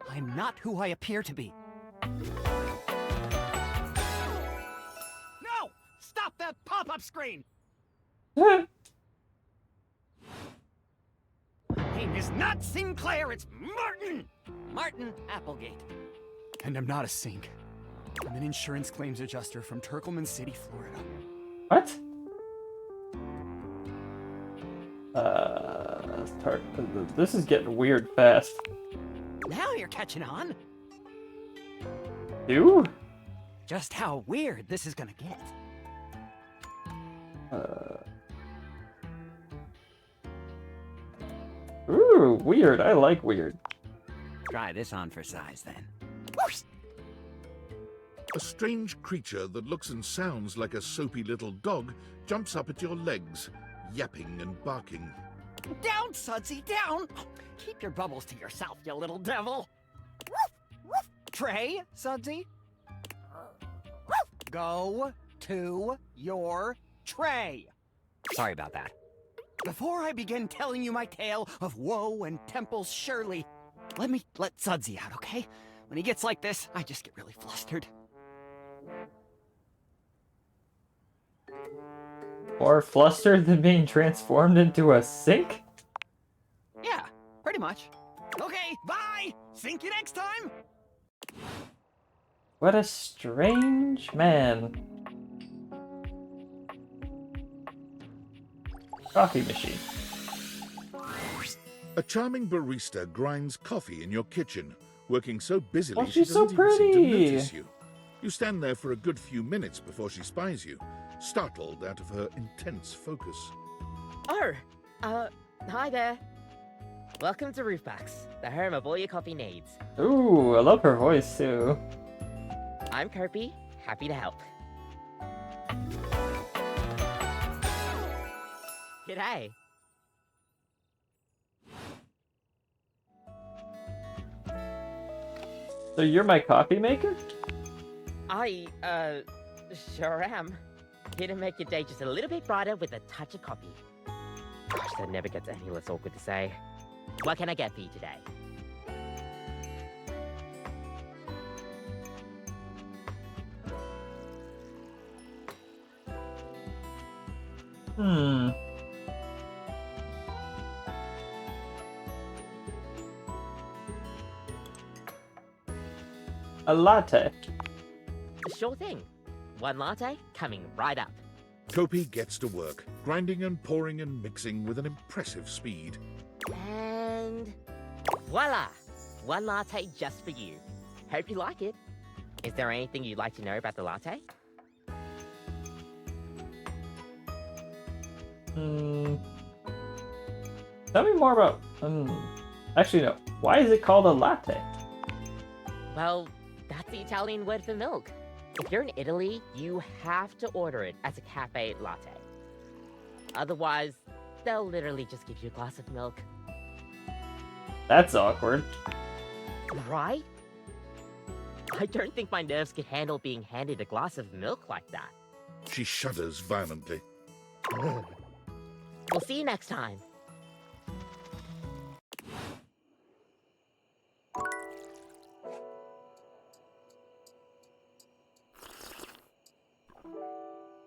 I'm not who I appear to be. No! Stop that pop-up screen! My name is not Sinclair, it's Martin! Martin Applegate. And I'm not a sink. I'm an insurance claims adjuster from Turkleman City, Florida. What? This is getting weird fast. Now you're catching on. You? Just how weird this is gonna get. Ooh, weird. I like weird. Try this on for size, then. A strange creature that looks and sounds like a soapy little dog jumps up at your legs, yapping and barking. Down, Sudsy, down! Keep your bubbles to yourself, you little devil. Trey, Sudsy. Go to your tray. Sorry about that. Before I begin telling you my tale of woe and Temple's Shirley, let me let Sudsy out, okay? When he gets like this, I just get really flustered. More flustered than being transformed into a sink? Yeah, pretty much. Okay, bye! Sink you next time! What a strange man. Coffee machine. A charming barista grinds coffee in your kitchen, working so busily Oh, she she's so doesn't even seem to pretty. notice you. You stand there for a good few minutes before she spies you, startled out of her intense focus. Oh, hi there. Welcome to Roofbox, the home of all your coffee needs. Ooh, I love her voice too. I'm Kirby, happy to help. G'day. So you're my coffee maker? I, sure am. Here to make your day just a little bit brighter with a touch of coffee. Gosh, that never gets any less awkward to say. What can I get for you today? A latte. Sure thing. One latte coming right up. Kopi gets to work, grinding and pouring and mixing with an impressive speed. And voila! One latte just for you. Hope you like it. Is there anything you'd like to know about the latte? Tell me more about... Actually, no. Why is it called a latte? Well, that's the Italian word for milk. If you're in Italy, you have to order it as a cafe latte. Otherwise, they'll literally just give you a glass of milk. That's awkward. Right? I don't think my nerves could handle being handed a glass of milk like that. She shudders violently. We'll see you next time.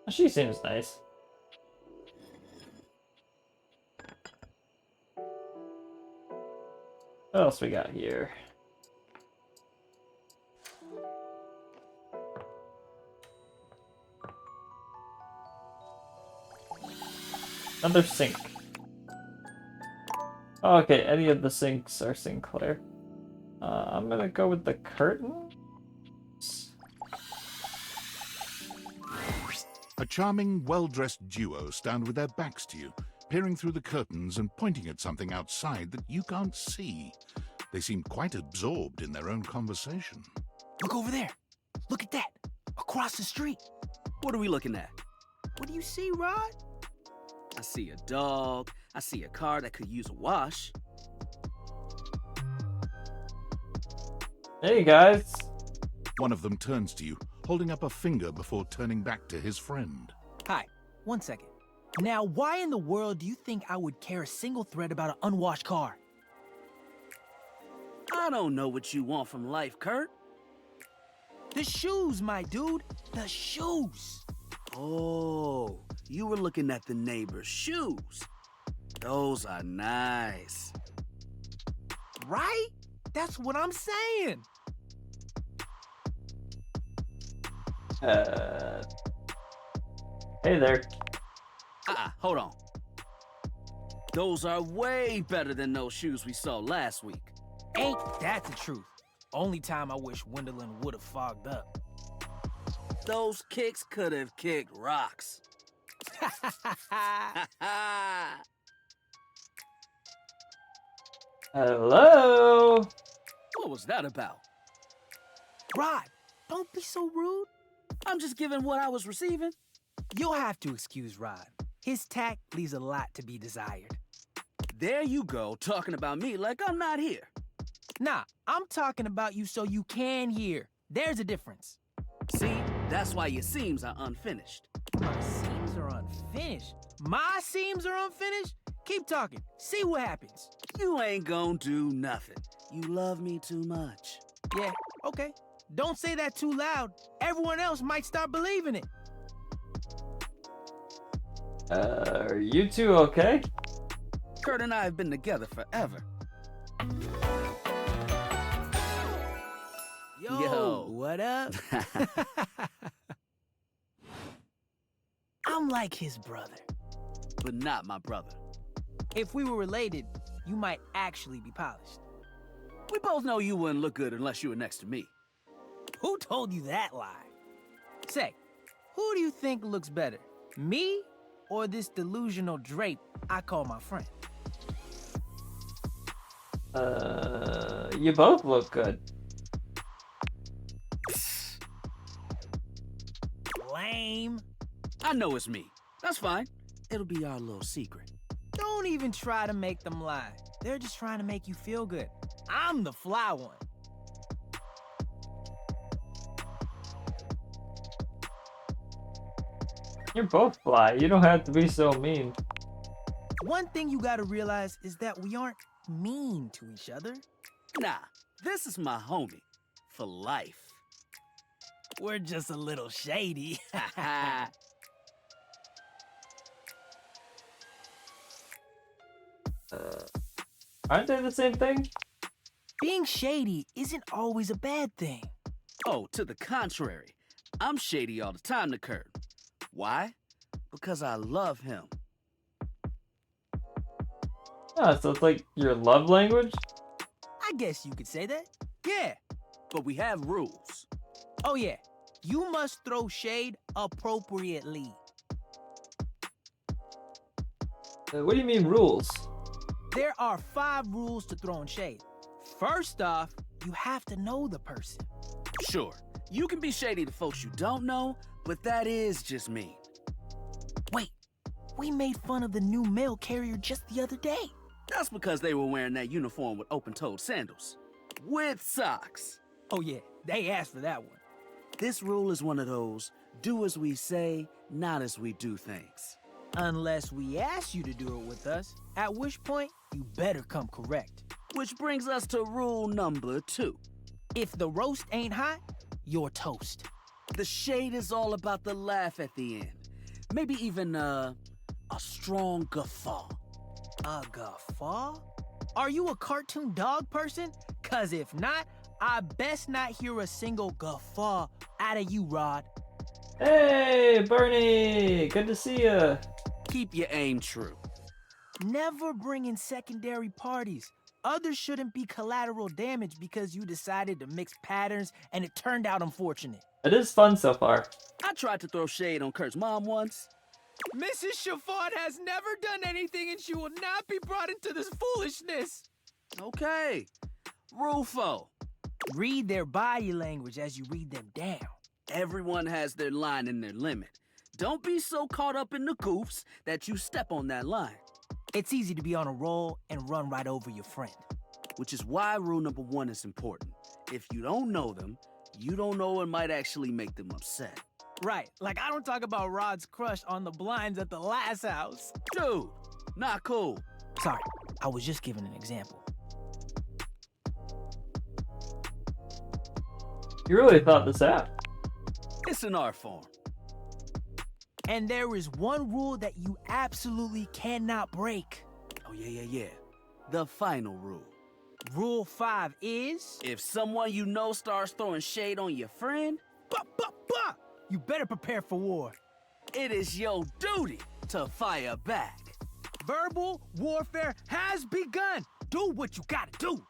She seems nice. What else we got here? Another sink. Oh, okay, any of the sinks are Sinclair. I'm gonna go with the curtain. A charming, well-dressed duo stand with their backs to you, peering through the curtains and pointing at something outside that you can't see. They seem quite absorbed in their own conversation. Look over there. Look at that. Across the street. What are we looking at? What do you see, Rod? I see a dog. I see a car that could use a wash. Hey, guys. One of them turns to you, holding up a finger before turning back to his friend. Hi, 1 second. Now, why in the world do you think I would care a single thread about an unwashed car? I don't know what you want from life, Kurt. The shoes, my dude. The shoes. Oh, you were looking at the neighbor's shoes. Those are nice. Right? That's what I'm saying. Hey there. Hold on. Those are way better than those shoes we saw last week. Ain't that the truth? Only time I wish Wendelin would have fogged up. Those kicks could have kicked rocks. Hello? What was that about? Rod, don't be so rude. I'm just giving what I was receiving. You'll have to excuse Rod. His tact leaves a lot to be desired. There you go, talking about me like I'm not here. Nah, I'm talking about you so you can hear. There's a difference. See, that's why your seams are unfinished. My seams are unfinished? My seams are unfinished? Keep talking. See what happens. You ain't gonna do nothing. You love me too much. Yeah, okay. Don't say that too loud. Everyone else might start believing it. Are you two okay? Kurt and I have been together forever. Yo, what up? I'm like his brother. But not my brother. If we were related, you might actually be polished. We both know you wouldn't look good unless you were next to me. Who told you that lie? Say, who do you think looks better? Me or this delusional drape I call my friend? You both look good. Lame. I know it's me. That's fine. It'll be our little secret. Don't even try to make them lie. They're just trying to make you feel good. I'm the fly one. You're both fly. You don't have to be so mean. One thing you gotta realize is that we aren't mean to each other. Nah, this is my homie. For life. We're just a little shady. Aren't they the same thing? Being shady isn't always a bad thing. Oh, to the contrary. I'm shady all the time to Kurt. Why? Because I love him. Oh, so it's like your love language? I guess you could say that. Yeah, but we have rules. Oh yeah, you must throw shade appropriately. What do you mean rules? There are 5 rules to throwing shade. First off, you have to know the person. Sure, you can be shady to folks you don't know, but that is just mean. Wait, we made fun of the new mail carrier just the other day. That's because they were wearing that uniform with open-toed sandals. With socks. Oh yeah, they asked for that one. This rule is one of those, do as we say, not as we do things. Unless we ask you to do it with us, at which point, you better come correct. Which brings us to rule number 2. If the roast ain't hot, you're toast. The shade is all about the laugh at the end. Maybe even, a strong guffaw. A guffaw? Are you a cartoon dog person? 'Cause if not, I best not hear a single guffaw out of you, Rod. Hey, Bernie! Good to see ya. Keep your aim true. Never bring in secondary parties. Others shouldn't be collateral damage because you decided to mix patterns and it turned out unfortunate. It is fun so far. I tried to throw shade on Kurt's mom once. Mrs. Chiffon has never done anything and she will not be brought into this foolishness. Okay. Rule 4. Read their body language as you read them down. Everyone has their line and their limit. Don't be so caught up in the goofs that you step on that line. It's easy to be on a roll and run right over your friend. Which is why rule number 1 is important. If you don't know them, you don't know what might actually make them upset. Right, like I don't talk about Rod's crush on the blinds at the last house. Dude, not cool. Sorry, I was just giving an example. You really thought this out. It's an art form. And there is one rule that you absolutely cannot break. Oh, yeah. The final rule. Rule 5 is... If someone you know starts throwing shade on your friend... You better prepare for war. It is your duty to fire back. Verbal warfare has begun. Do what you gotta do.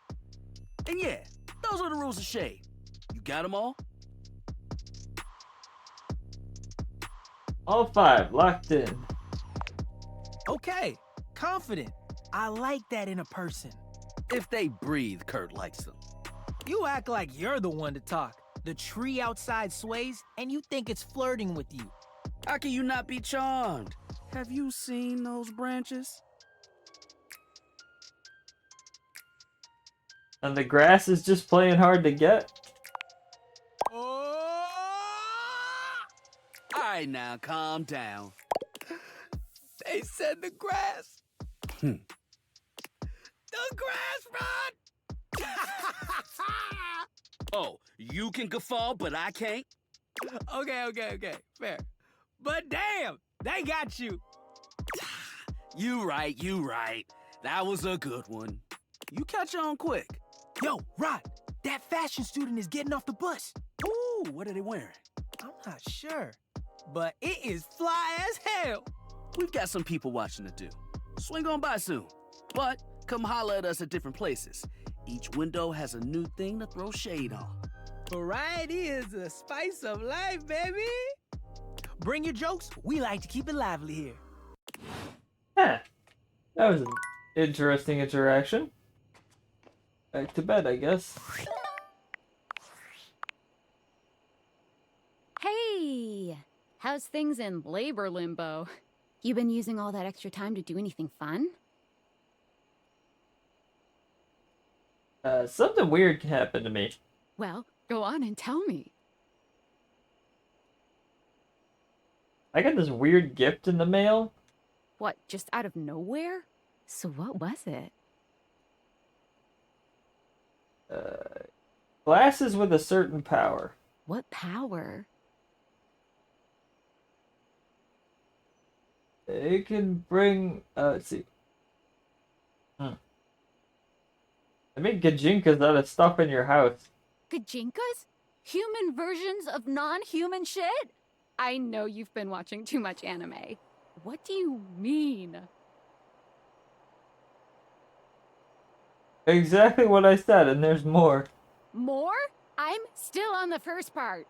And yeah, those are the rules of shade. You got them all? All 5 locked in. Okay, confident. I like that in a person. If they breathe, Kurt likes them. You act like you're the one to talk. The tree outside sways, and you think it's flirting with you. How can you not be charmed? Have you seen those branches? And the grass is just playing hard to get? Alright now, calm down. They said the grass. The grass, Rod! Oh, you can guffaw, but I can't? Okay, fair. But damn, they got you. You right. That was a good one. You catch on quick. Yo, Rod, that fashion student is getting off the bus. Ooh, what are they wearing? I'm not sure, but it is fly as hell. We've got some people watching to do. Swing on by soon. But come holler at us at different places. Each window has a new thing to throw shade on. Variety is the spice of life, baby. Bring your jokes. We like to keep it lively here. Huh. That was an interesting interaction. Back to bed, I guess. Hey! How's things in labor limbo? You been using all that extra time to do anything fun? Something weird happened to me. Well, go on and tell me. I got this weird gift in the mail. What, just out of nowhere? So what was it? Glasses with a certain power. What power? It can bring, let's see. I make gajinkas out of stuff in your house. Gajinkas? Human versions of non-human shit? I know you've been watching too much anime. What do you mean? Exactly what I said, and there's more. More? I'm still on the first part.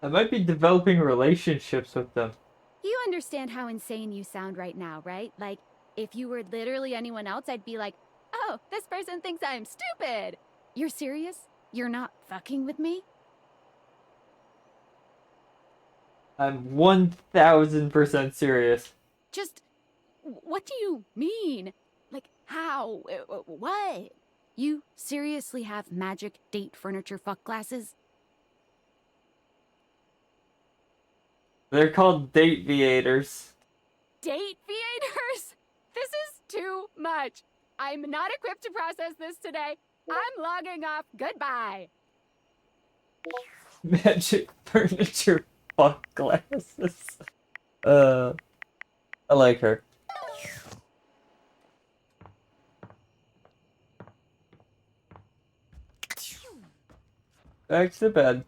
I might be developing relationships with them. You understand how insane you sound right now, right? Like, if you were literally anyone else, I'd be like, oh, this person thinks I'm stupid. You're serious? You're not fucking with me? I'm 1000% serious. Just, what do you mean? Like, how? What? You seriously have magic date furniture fuck glasses? They're called date viators. Date viators? This is too much. I'm not equipped to process this today. I'm logging off. Goodbye. Magic furniture fuck glasses. I like her. Back to bed.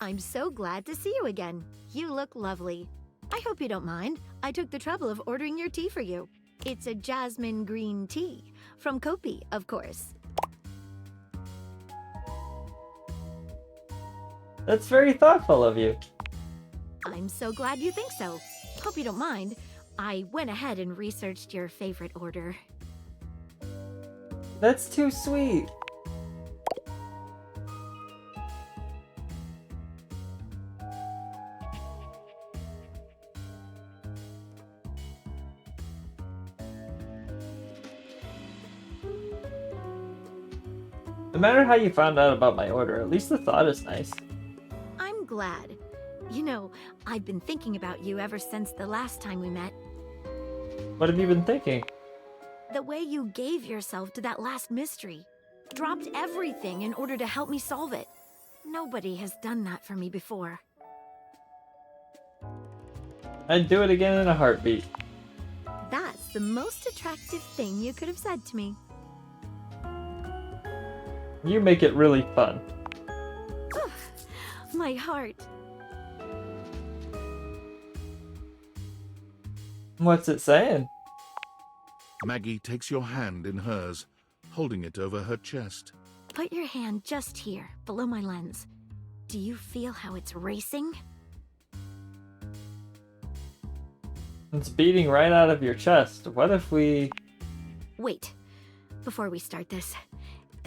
I'm so glad to see you again. You look lovely. I hope you don't mind. I took the trouble of ordering your tea for you. It's a jasmine green tea. From Kopi, of course. That's very thoughtful of you. I'm so glad you think so. Hope you don't mind. I went ahead and researched your favorite order. That's too sweet. No matter how you found out about my order, at least the thought is nice. I'm glad. You know, I've been thinking about you ever since the last time we met. What have you been thinking? The way you gave yourself to that last mystery. Dropped everything in order to help me solve it. Nobody has done that for me before. I'd do it again in a heartbeat. That's the most attractive thing you could have said to me. You make it really fun. My heart. What's it saying? Maggie takes your hand in hers, holding it over her chest. Put your hand just here, below my lens. Do you feel how it's racing? It's beating right out of your chest. What if we... Wait. Before we start this,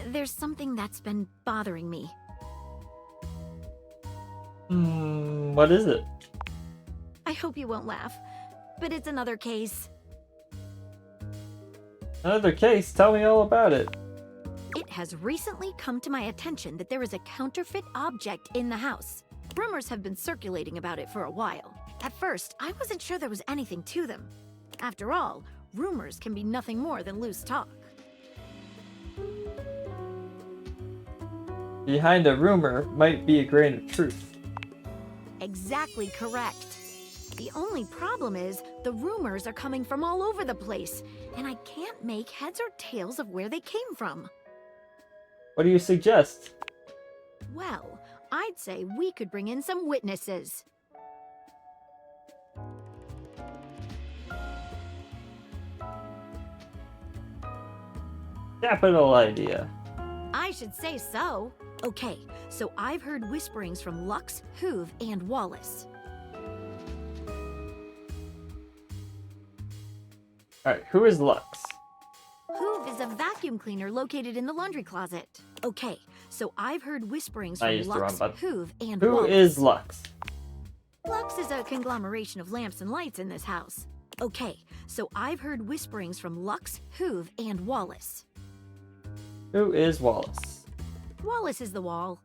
there's something that's been bothering me. What is it? I hope you won't laugh, but it's another case. Another case? Tell me all about it. It has recently come to my attention that there is a counterfeit object in the house. Rumors have been circulating about it for a while. At first, I wasn't sure there was anything to them. After all, rumors can be nothing more than loose talk. Behind a rumor might be a grain of truth. Exactly correct. The only problem is the rumors are coming from all over the place, and I can't make heads or tails of where they came from. What do you suggest? Well, I'd say we could bring in some witnesses. Capital idea. I should say so. Okay, so I've heard whisperings from Lux, Hoove, and Wallace. Alright, who is Lux? Hoove is a vacuum cleaner located in the laundry closet. Okay, so I've heard whisperings I from used the Lux, wrong button. Hoove, and Who Wallace. is Lux? Lux is a conglomeration of lamps and lights in this house. Okay, so I've heard whisperings from Lux, Hoove, and Wallace. Who is Wallace? Wallace is the wall.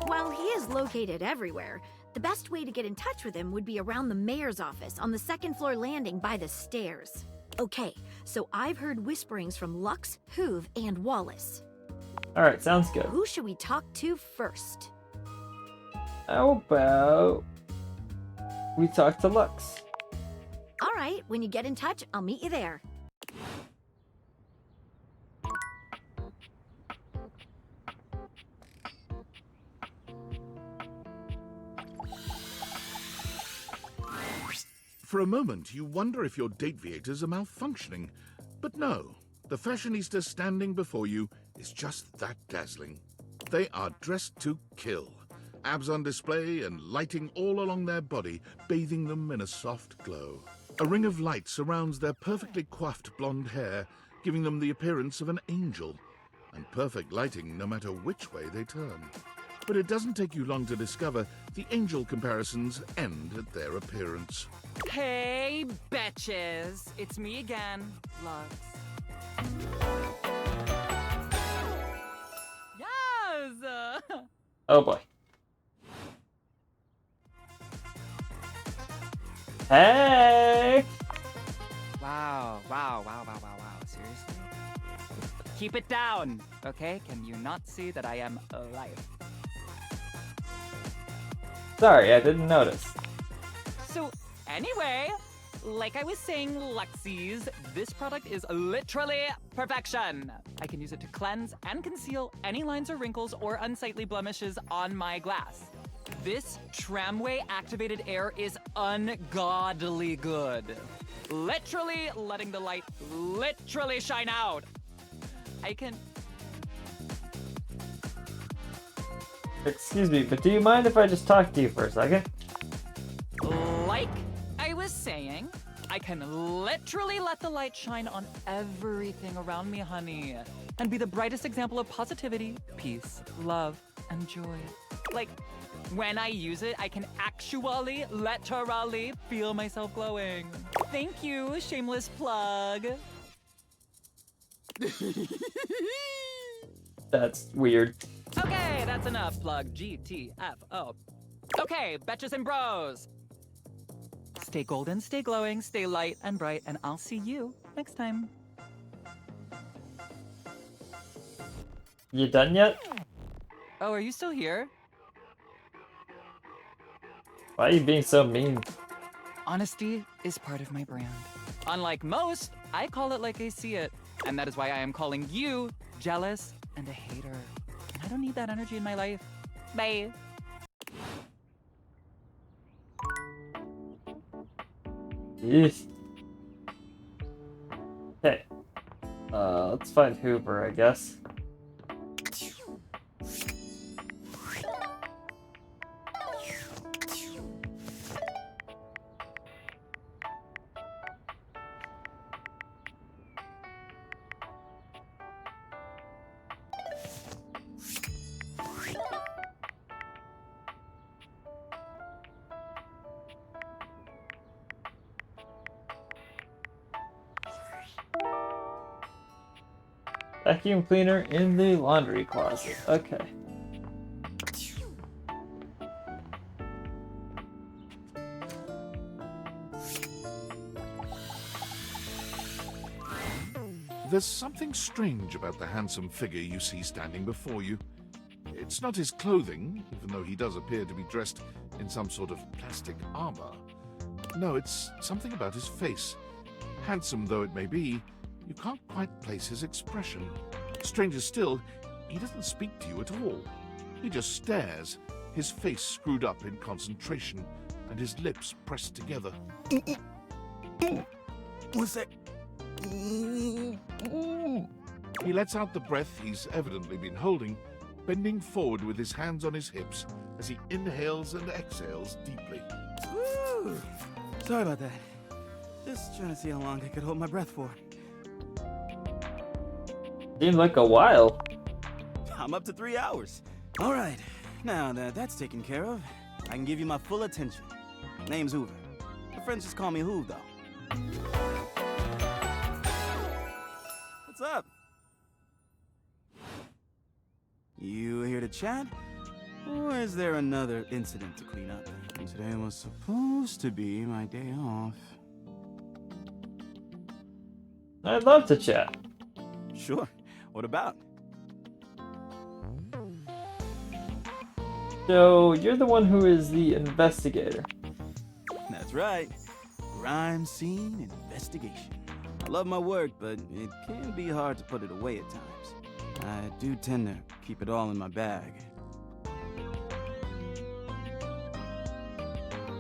While he is located everywhere, the best way to get in touch with him would be around the mayor's office on the second floor landing by the stairs. Okay, so I've heard whisperings from Lux, Hoove, and Wallace. Alright, sounds good. Who should we talk to first? How about we talk to Lux? All right, when you get in touch, I'll meet you there. For a moment, you wonder if your Dateviators are malfunctioning. But no, the fashionista standing before you is just that dazzling. They are dressed to kill. Abs on display and lighting all along their body, bathing them in a soft glow. A ring of light surrounds their perfectly coiffed blonde hair, giving them the appearance of an angel. And perfect lighting no matter which way they turn. But it doesn't take you long to discover the angel comparisons end at their appearance. Hey, betches! It's me again, Lux. Yes! Oh boy. Hey! Wow, wow, wow, wow, wow, wow. Seriously? Keep it down, okay? Can you not see that I am alive? Sorry, I didn't notice. So, anyway, like I was saying, Luxies, this product is literally perfection. I can use it to cleanse and conceal any lines or wrinkles or unsightly blemishes on my glass. This tramway-activated air is ungodly good. Literally letting the light literally shine out. I can... Excuse me, but do you mind if I just talk to you for a second? Like I was saying, I can literally let the light shine on everything around me, honey, and be the brightest example of positivity, peace, love, and joy. Like, when I use it, I can actually, literally feel myself glowing. Thank you, shameless plug. That's weird. Okay, that's enough, plug. GTFO. Okay, betches and bros. Stay golden, stay glowing, stay light and bright, and I'll see you next time. You done yet? Oh, are you still here? Why are you being so mean? Honesty is part of my brand. Unlike most, I call it like I see it. And that is why I am calling you jealous and a hater. And I don't need that energy in my life. Bye. Yeesh. Okay. Let's find Hoover, I guess. Vacuum cleaner in the laundry closet. Okay. There's something strange about the handsome figure you see standing before you. It's not his clothing, even though he does appear to be dressed in some sort of plastic armor. No, it's something about his face. Handsome though it may be, you can't quite place his expression. Stranger still, he doesn't speak to you at all. He just stares, his face screwed up in concentration, and his lips pressed together. What's that? He lets out the breath he's evidently been holding, bending forward with his hands on his hips as he inhales and exhales deeply. Woo. Sorry about that. Just trying to see how long I could hold my breath for. Seemed like a while. I'm up to 3 hours. All right, now that that's taken care of, I can give you my full attention. Name's Hoover. My friends just call me Hoov, though. What's up? You here to chat? Or is there another incident to clean up? Today was supposed to be my day off. I'd love to chat. Sure. What about? So, you're the one who is the investigator. That's right. Crime scene investigation. I love my work, but it can be hard to put it away at times. I do tend to keep it all in my bag.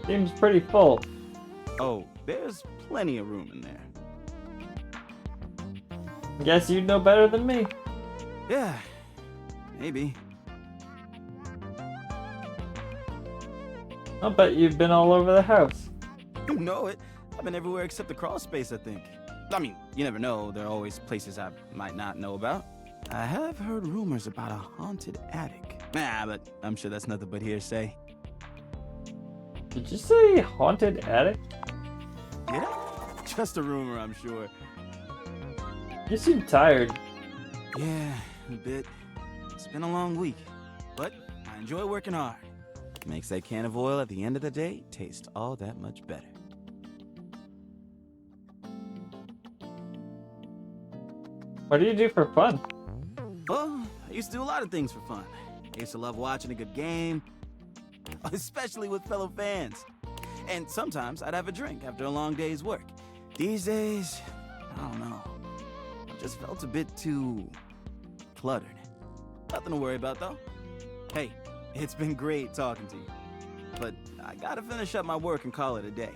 Seems pretty full. Oh, there's plenty of room in there. Guess you'd know better than me. Yeah, maybe. I'll bet you've been all over the house. You know it. I've been everywhere except the crawl space, I think. I mean, you never know. There are always places I might not know about. I have heard rumors about a haunted attic. Nah, but I'm sure that's nothing but hearsay. Did you say haunted attic? Yeah, just a rumor, I'm sure. You seem tired. Yeah, a bit. It's been a long week, but I enjoy working hard. Makes that can of oil at the end of the day taste all that much better. What do you do for fun? Well, I used to do a lot of things for fun. I used to love watching a good game, especially with fellow fans. And sometimes I'd have a drink after a long day's work. These days, I don't know. I just felt a bit too cluttered. Nothing to worry about, though. Hey, it's been great talking to you. But I gotta finish up my work and call it a day.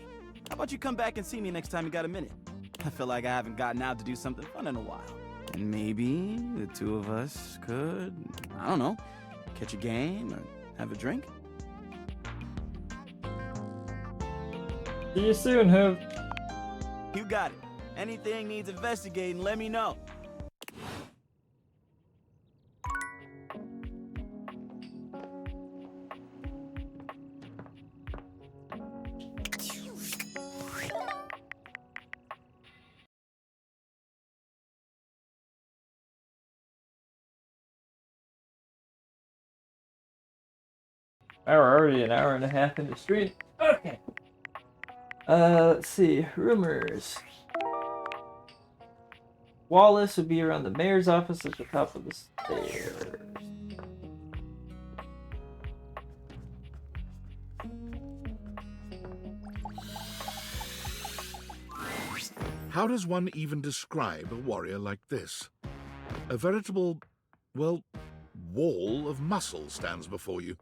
How about you come back and see me next time you got a minute? I feel like I haven't gotten out to do something fun in a while. And maybe the two of us could, I don't know, catch a game or have a drink? See you soon, Hoov. You got it. Anything needs investigating, let me know. We're already an hour and a half in the street. Okay. Let's see. Rumors. Wallace would be around the mayor's office at the top of the stairs. How does one even describe a warrior like this? A veritable, well, wall of muscle stands before you.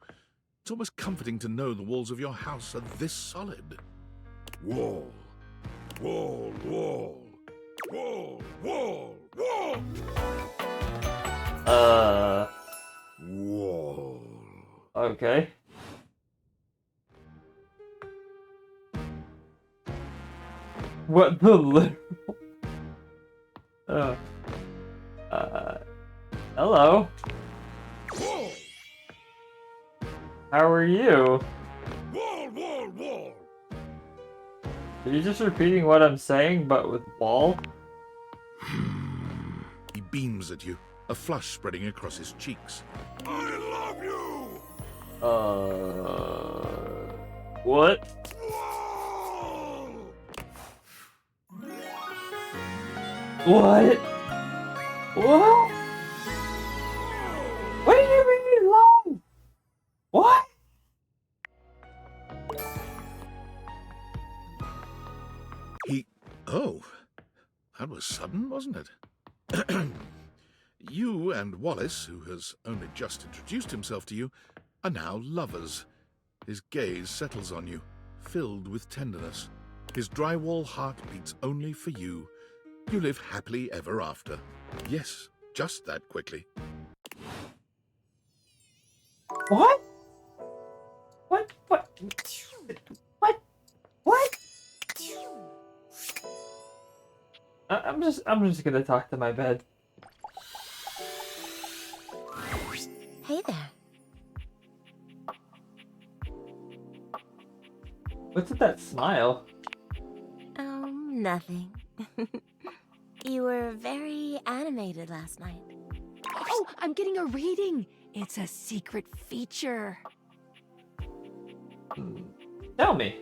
It's almost comforting to know the walls of your house are this solid. Wall. Wall, wall. Wall, wall, wall. Wall. Okay. What the literal? Hello. Wall. How are you? Wall, wall, wall. Are you just repeating what I'm saying, but with wall? He beams at you, a flush spreading across his cheeks. I love you! What? What? What? What do you mean long? What? Oh, that was sudden, wasn't it? You and Wallace, who has only just introduced himself to you, are now lovers. His gaze settles on you, filled with tenderness. His drywall heart beats only for you. You live happily ever after. Yes, just that quickly. What? What? What? What? What? I'm just gonna talk to my bed. Hey there. What's with that smile? Oh, nothing. You were very animated last night. Oh, I'm getting a reading. It's a secret feature. Tell me.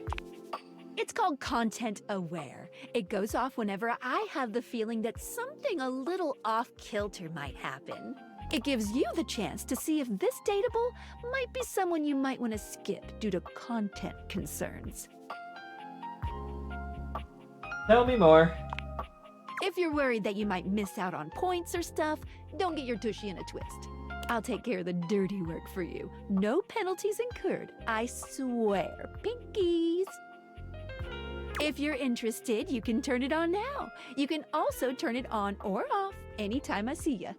It's called Content Aware. It goes off whenever I have the feeling that something a little off-kilter might happen. It gives you the chance to see if this dateable might be someone you might want to skip due to content concerns. Tell me more. If you're worried that you might miss out on points or stuff, don't get your tushy in a twist. I'll take care of the dirty work for you. No penalties incurred, I swear. Pinkies! If you're interested, you can turn it on now. You can also turn it on or off anytime I see ya.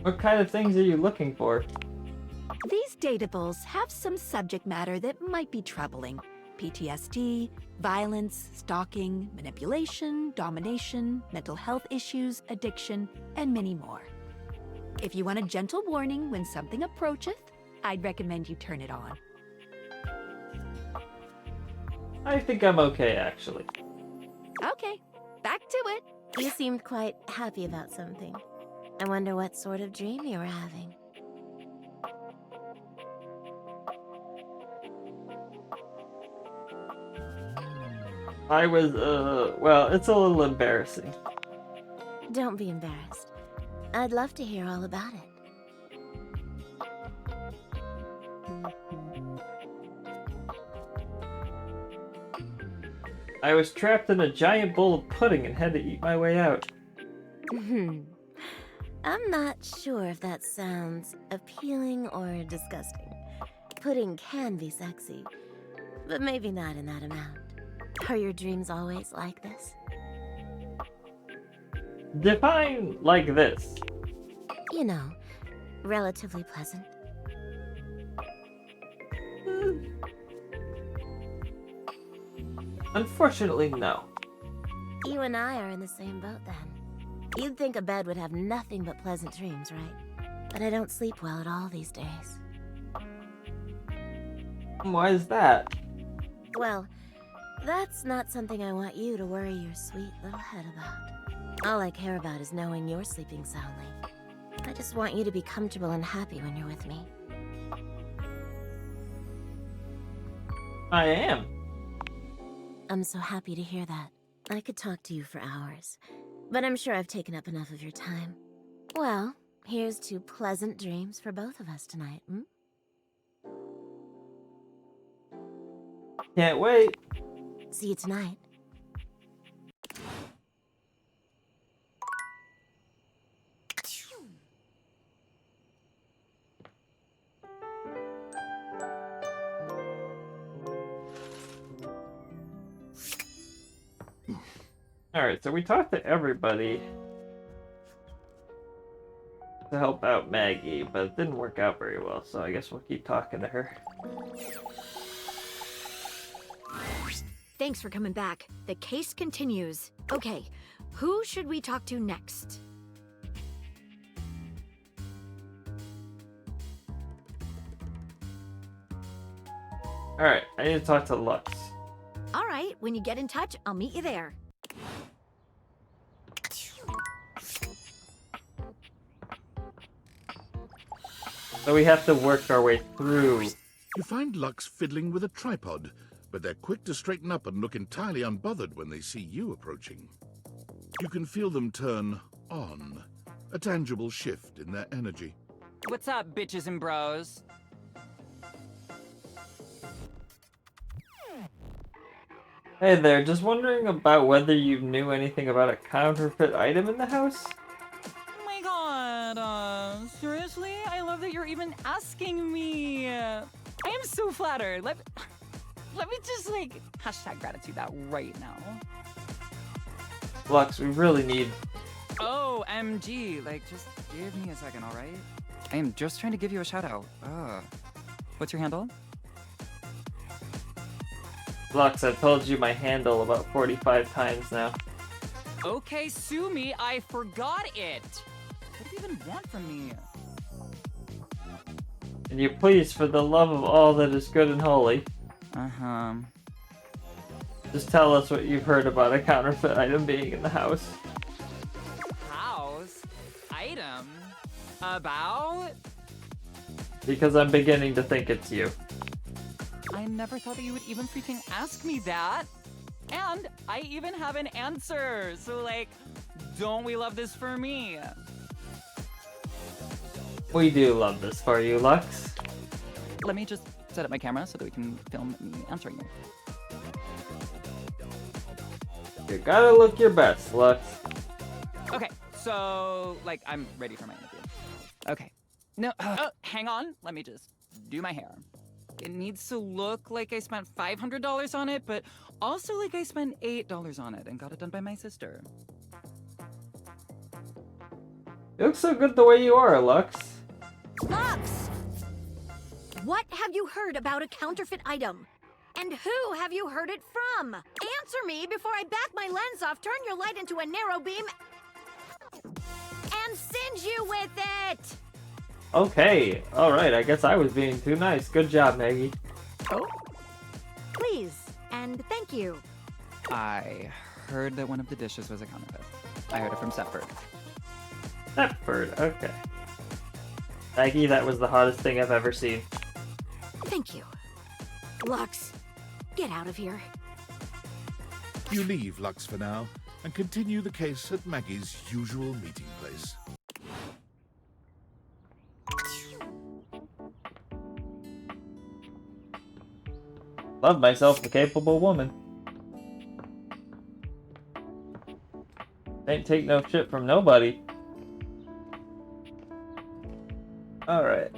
What kind of things are you looking for? These datables have some subject matter that might be troubling. PTSD, violence, stalking, manipulation, domination, mental health issues, addiction, and many more. If you want a gentle warning when something approacheth, I'd recommend you turn it on. I think I'm okay, actually. Okay, back to it. You seemed quite happy about something. I wonder what sort of dream you were having. I was, well, it's a little embarrassing. Don't be embarrassed. I'd love to hear all about it. I was trapped in a giant bowl of pudding and had to eat my way out. I'm not sure if that sounds appealing or disgusting. Pudding can be sexy, but maybe not in that amount. Are your dreams always like this? Define like this. You know, relatively pleasant. Unfortunately, no. You and I are in the same boat then. You'd think a bed would have nothing but pleasant dreams, right? But I don't sleep well at all these days. Why is that? Well, that's not something I want you to worry your sweet little head about. All I care about is knowing you're sleeping soundly. I just want you to be comfortable and happy when you're with me. I am. I'm so happy to hear that. I could talk to you for hours, but I'm sure I've taken up enough of your time. Well, here's to pleasant dreams for both of us tonight, hmm? Can't wait. See you tonight. Alright, so we talked to everybody to help out Maggie, but it didn't work out very well, so I guess we'll keep talking to her. Thanks for coming back. The case continues. Okay, who should we talk to next? Alright, I need to talk to Lux. All right. right, when you get in touch, I'll meet you there. So we have to work our way through. You find Lux fiddling with a tripod, but they're quick to straighten up and look entirely unbothered when they see you approaching. You can feel them turn on, a tangible shift in their energy. What's up, bitches and bros? Hey there, just wondering about whether you knew anything about a counterfeit item in the house? Oh my god, seriously? I love that you're even asking me. I am so flattered. Let me just, like, hashtag gratitude that right now. Lux, we really need... Oh, MG, like, just give me a second, alright? I am just trying to give you a shout out. What's your handle? Lux, I've told you my handle about 45 times now. Okay, sue me, I forgot it. What do you even want from me? Can you please, for the love of all that is good and holy, just tell us what you've heard about a counterfeit item being in the house. House? Item? About? Because I'm beginning to think it's you. I never thought that you would even freaking ask me that. And I even have an answer. So, like, don't we love this for me? We do love this for you, Lux. Let me just set up my camera so that we can film me answering you. You gotta look your best, Lux. Okay, so, like, I'm ready for my interview. Okay. No, hang on. Let me just do my hair. It needs to look like I spent $500 on it, but also like I spent $8 on it and got it done by my sister. You look so good the way you are, Lux. Lux! What have you heard about a counterfeit item? And who have you heard it from? Answer me before I back my lens off, turn your light into a narrow beam, and singe you with it! Okay, alright, I guess I was being too nice. Good job, Maggie. Oh? Please, and thank you. I heard that one of the dishes was a counterfeit. I heard it from Stepford. Stepford, okay. Maggie, that was the hottest thing I've ever seen. Thank you. Lux, get out of here. You leave Lux for now and continue the case at Maggie's usual meeting place. Love myself a capable woman. Ain't take no shit from nobody. Alright,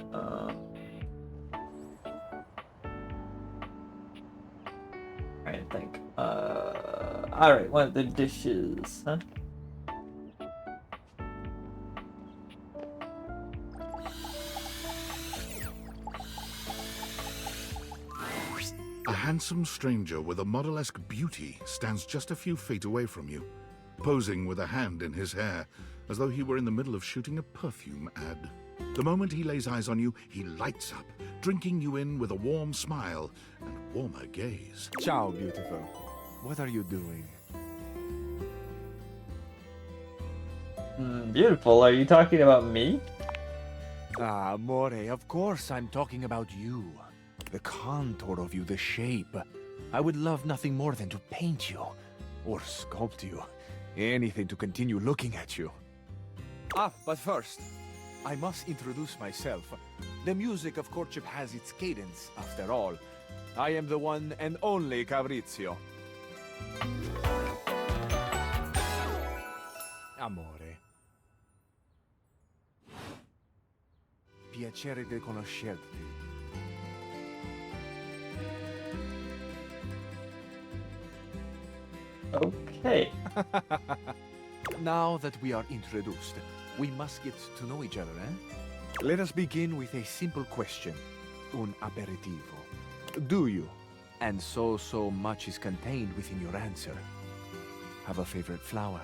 I think. Alright, one of the dishes, huh? A handsome stranger with a model-esque beauty stands just a few feet away from you, posing with a hand in his hair, as though he were in the middle of shooting a perfume ad. The moment he lays eyes on you, he lights up, drinking you in with a warm smile and warmer gaze. Ciao, beautiful. What are you doing? Beautiful, are you talking about me? Ah, Amore, of course I'm talking about you. The contour of you, the shape. I would love nothing more than to paint you, or sculpt you. Anything to continue looking at you. But first, I must introduce myself. The music of courtship has its cadence, after all. I am the one and only Fabrizio. Amore. Piacere di conoscerti. Okay. Now that we are introduced, we must get to know each other, eh? Let us begin with a simple question. Un aperitivo. Do you, and so much is contained within your answer, have a favorite flower?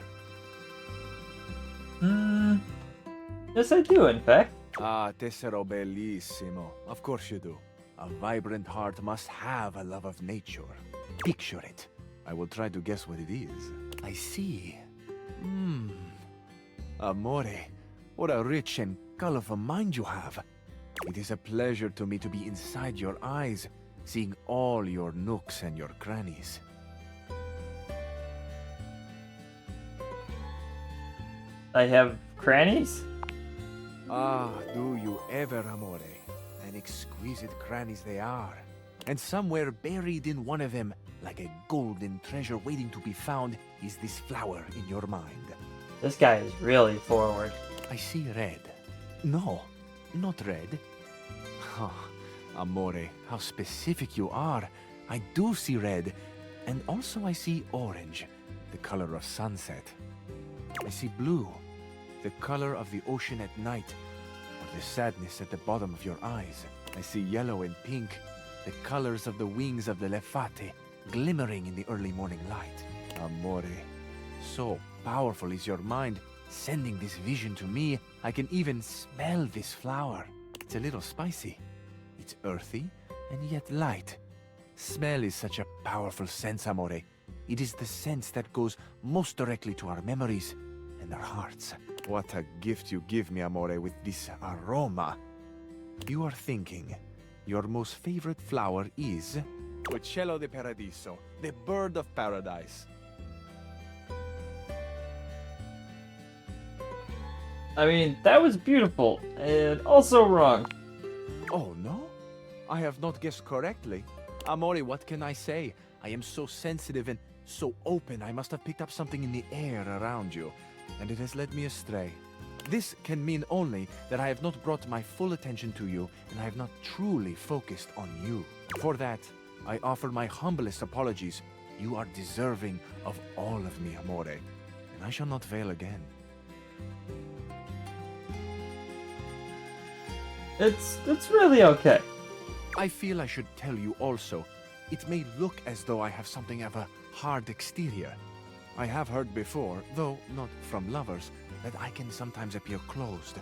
Yes, I do, in fact. Ah, tessero bellissimo. Of course you do. A vibrant heart must have a love of nature. Picture it. I will try to guess what it is. I see. Amore, what a rich and colorful mind you have. It is a pleasure to me to be inside your eyes, seeing all your nooks and your crannies. I have crannies? Ah, do you ever, Amore? And exquisite crannies they are. And somewhere buried in one of them, like a golden treasure waiting to be found, is this flower in your mind. This guy is really forward. I see red. No, not red. Oh, Amore, how specific you are. I do see red. And also I see orange, the color of sunset. I see blue, the color of the ocean at night, or the sadness at the bottom of your eyes. I see yellow and pink, the colors of the wings of the lefate, glimmering in the early morning light. Amore, so powerful is your mind, sending this vision to me. I can even smell this flower. It's a little spicy. It's earthy and yet light. Smell is such a powerful sense, Amore. It is the sense that goes most directly to our memories and our hearts. What a gift you give me, Amore, with this aroma. You are thinking your most favorite flower is Uccello de Paradiso, the bird of paradise. I mean, that was beautiful, and also wrong. Oh, no? I have not guessed correctly. Amore, what can I say? I am so sensitive and so open. I must have picked up something in the air around you, and it has led me astray. This can mean only that I have not brought my full attention to you, and I have not truly focused on you. For that, I offer my humblest apologies. You are deserving of all of me, Amore, and I shall not fail again. It's really okay. I feel I should tell you also. It may look as though I have something of a hard exterior. I have heard before, though not from lovers, that I can sometimes appear closed.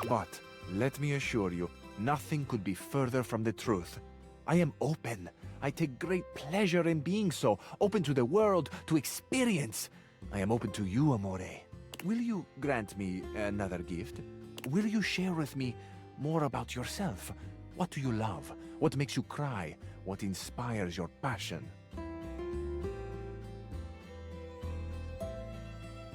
But let me assure you, nothing could be further from the truth. I am open. I take great pleasure in being so, open to the world, to experience. I am open to you, Amore. Will you grant me another gift? Will you share with me more about yourself? What do you love? What makes you cry? What inspires your passion?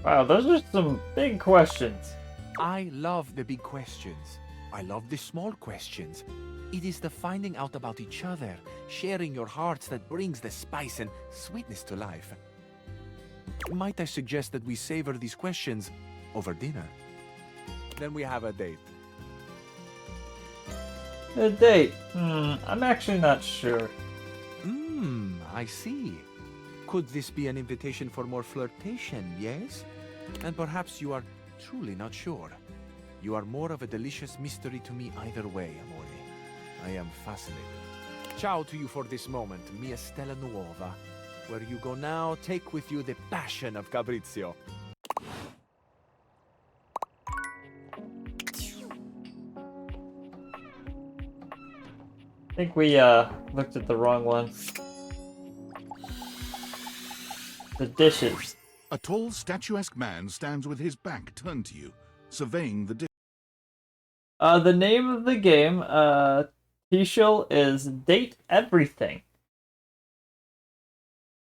Wow, those are some big questions. I love the big questions. I love the small questions. It is the finding out about each other, sharing your hearts that brings the spice and sweetness to life. Might I suggest that we savor these questions over dinner? Then we have a date. A date? I'm actually not sure. I see. Could this be an invitation for more flirtation, yes? And perhaps you are truly not sure. You are more of a delicious mystery to me either way, Amore. I am fascinated. Ciao to you for this moment, mia stella nuova. Where you go now, take with you the passion of Fabrizio. I think we looked at the wrong one. The dishes. A tall, statuesque man stands with his back turned to you, surveying the dish. The name of the game, Tishel, is Date Everything.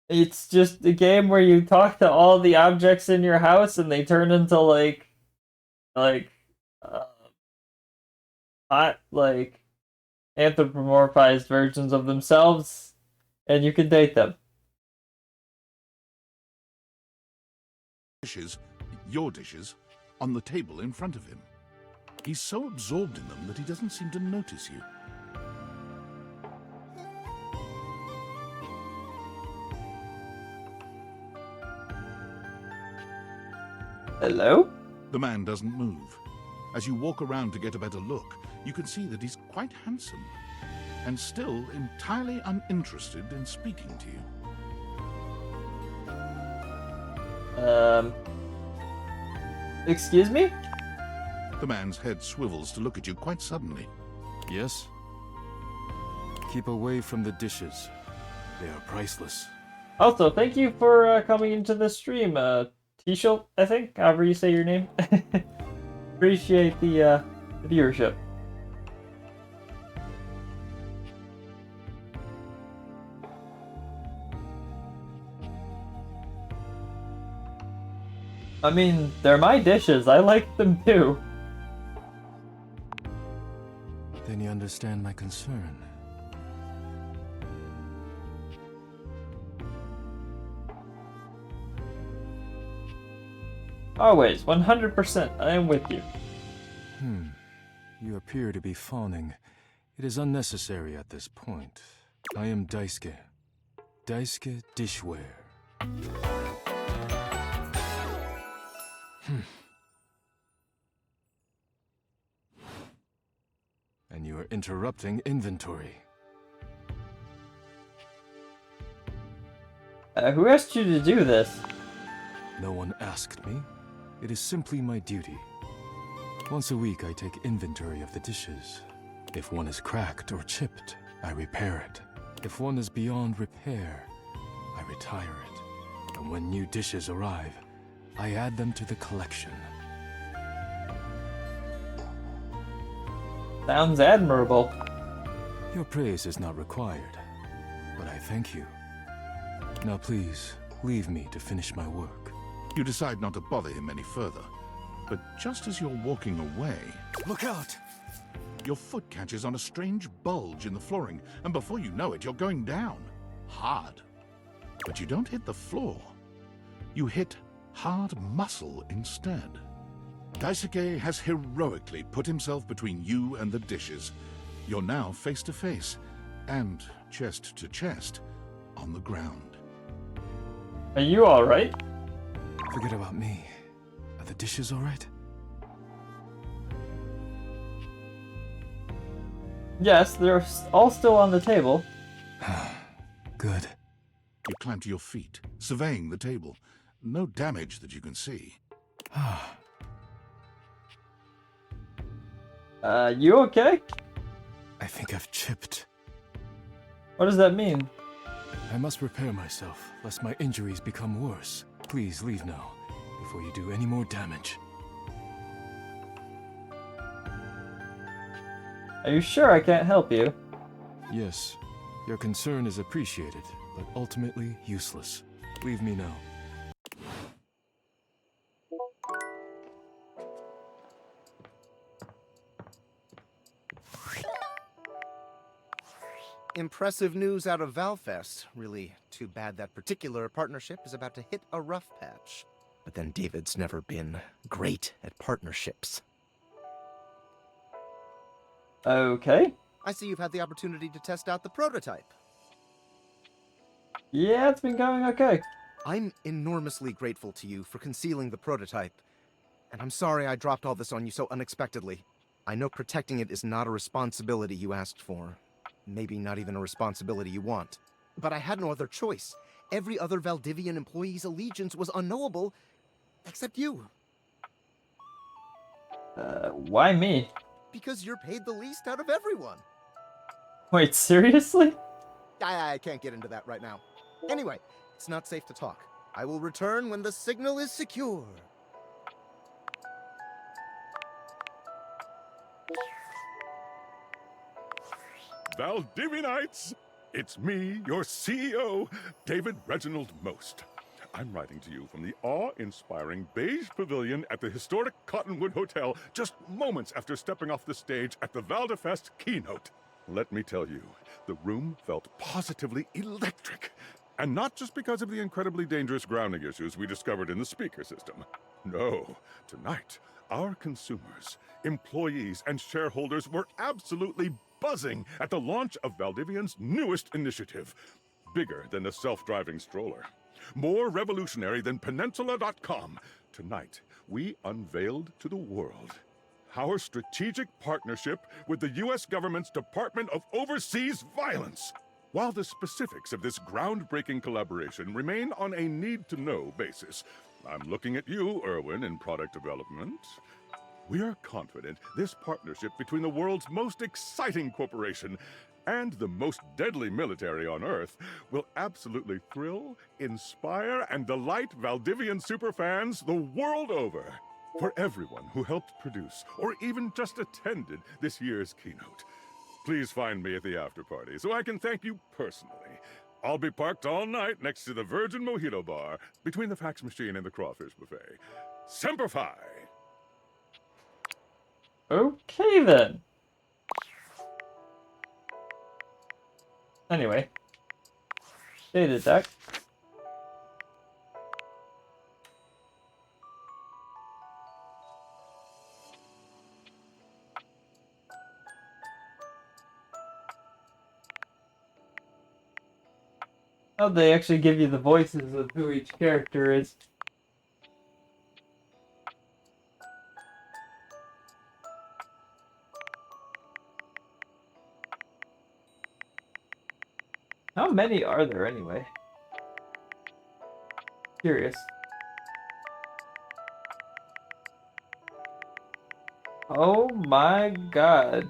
It's just a game where you talk to all the objects in your house and they turn into hot, anthropomorphized versions of themselves, and you can date them. Dishes, your dishes, on the table in front of him. He's so absorbed in them that he doesn't seem to notice you. Hello? The man doesn't move. As you walk around to get a better look, you can see that he's quite handsome, and still entirely uninterested in speaking to you. Excuse me? The man's head swivels to look at you quite suddenly. Yes? Keep away from the dishes. They are priceless. Also, thank you for coming into the stream, T-Shilt, I think, however you say your name. Appreciate the viewership. I mean, they're my dishes. I like them too. Then you understand my concern. Always, 100%. I am with you. You appear to be fawning. It is unnecessary at this point. I am Daisuke. Daisuke Dishware. And you are interrupting inventory. Who asked you to do this? No one asked me. It is simply my duty. Once a week I take inventory of the dishes. If one is cracked or chipped, I repair it. If one is beyond repair, I retire it. And when new dishes arrive, I add them to the collection. Sounds admirable. Your praise is not required, but I thank you. Now please, leave me to finish my work. You decide not to bother him any further, but just as you're walking away... Look out! Your foot catches on a strange bulge in the flooring, and before you know it, you're going down. Hard. But you don't hit the floor. You hit hard muscle instead. Daisuke has heroically put himself between you and the dishes. You're now face to face, and chest to chest, on the ground. Are you alright? Forget about me. Are the dishes alright? Yes, they're all still on the table. Good. You climb to your feet, surveying the table. No damage that you can see. You okay? I think I've chipped. What does that mean? I must repair myself, lest my injuries become worse. Please leave now, before you do any more damage. Are you sure I can't help you? Yes, your concern is appreciated, but ultimately useless. Leave me now. Impressive news out of Valfest. Really too bad that particular partnership is about to hit a rough patch. But then David's never been great at partnerships. Okay. I see you've had the opportunity to test out the prototype. Yeah, it's been going okay. I'm enormously grateful to you for concealing the prototype. And I'm sorry I dropped all this on you so unexpectedly. I know protecting it is not a responsibility you asked for. Maybe not even a responsibility you want. But I had no other choice. Every other Valdivian employee's allegiance was unknowable, except you. Why me? Because you're paid the least out of everyone. Wait, seriously? I can't get into that right now. Anyway, it's not safe to talk. I will return when the signal is secure. Valdivianites! It's me, your CEO, David Reginald Most. I'm writing to you from the awe-inspiring beige pavilion at the historic Cottonwood Hotel just moments after stepping off the stage at the Valdefest keynote. Let me tell you, the room felt positively electric. And not just because of the incredibly dangerous grounding issues we discovered in the speaker system. No, tonight, our consumers, employees, and shareholders were absolutely buzzing at the launch of Valdivian's newest initiative. Bigger than the self-driving stroller. More revolutionary than Peninsula.com. Tonight, we unveiled to the world our strategic partnership with the U.S. government's Department of Overseas Violence. While the specifics of this groundbreaking collaboration remain on a need-to-know basis, I'm looking at you, Erwin, in product development. We are confident this partnership between the world's most exciting corporation and the most deadly military on Earth will absolutely thrill, inspire, and delight Valdivian superfans the world over. For everyone who helped produce, or even just attended this year's keynote, please find me at the after party so I can thank you personally. I'll be parked all night next to the Virgin Mojito Bar, between the fax machine and the crawfish buffet. Semper Fi! Okay then. Anyway, data deck. Oh, they actually give you the voices of who each character is. How many are there anyway? Curious. Oh my god.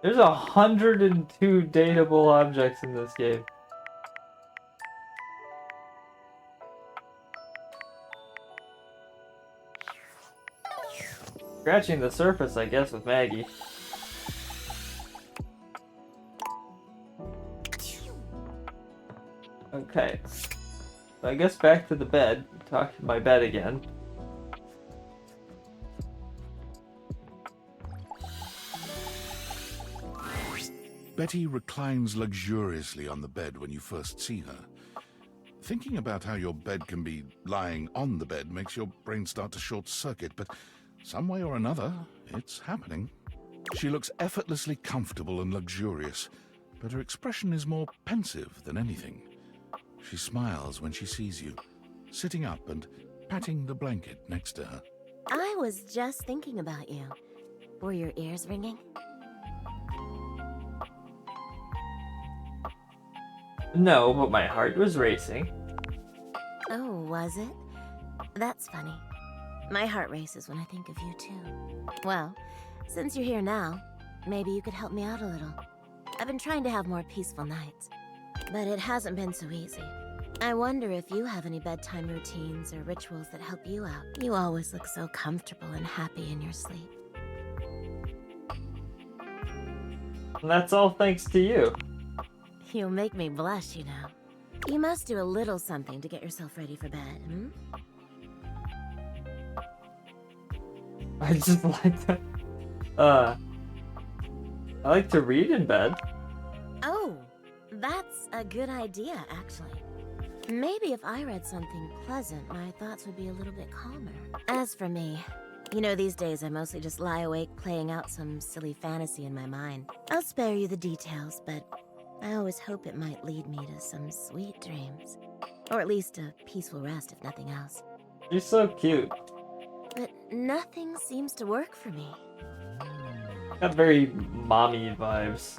There's 102 dateable objects in this game. Scratching the surface, I guess, with Maggie. Okay. So I guess back to the bed. Talk to my bed again. Betty reclines luxuriously on the bed when you first see her. Thinking about how your bed can be lying on the bed makes your brain start to short-circuit, but some way or another, it's happening. She looks effortlessly comfortable and luxurious, but her expression is more pensive than anything. She smiles when she sees you, sitting up and patting the blanket next to her. I was just thinking about you. Were your ears ringing? No, but my heart was racing. Oh, was it? That's funny. My heart races when I think of you, too. Well, since you're here now, maybe you could help me out a little. I've been trying to have more peaceful nights, but it hasn't been so easy. I wonder if you have any bedtime routines or rituals that help you out. You always look so comfortable and happy in your sleep. And that's all thanks to you. You'll make me blush, you know. You must do a little something to get yourself ready for bed, hmm? I just like that. I like to read in bed. Oh, that's a good idea, actually. Maybe if I read something pleasant, my thoughts would be a little bit calmer. As for me, you know, these days I mostly just lie awake playing out some silly fantasy in my mind. I'll spare you the details, but I always hope it might lead me to some sweet dreams. Or at least a peaceful rest, if nothing else. You're so cute. But nothing seems to work for me. Got very mommy vibes.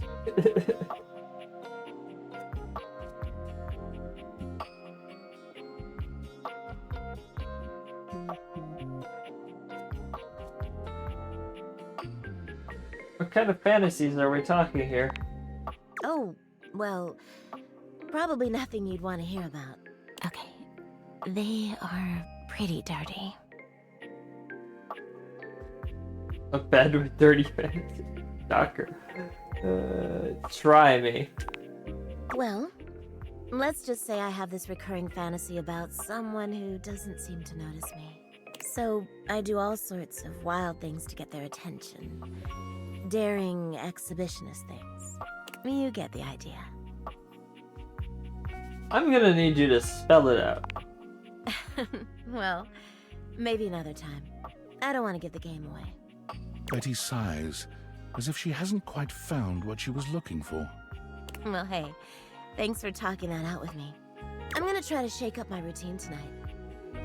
What kind of fantasies are we talking here? Oh, well, probably nothing you'd want to hear about. Okay, they are pretty dirty. A bed with dirty fantasies? Shocker. Try me. Well, let's just say I have this recurring fantasy about someone who doesn't seem to notice me. So I do all sorts of wild things to get their attention. Daring exhibitionist things. You get the idea. I'm gonna need you to spell it out. Well, maybe another time. I don't want to give the game away. Betty sighs, as if she hasn't quite found what she was looking for. Well, hey, thanks for talking that out with me. I'm gonna try to shake up my routine tonight.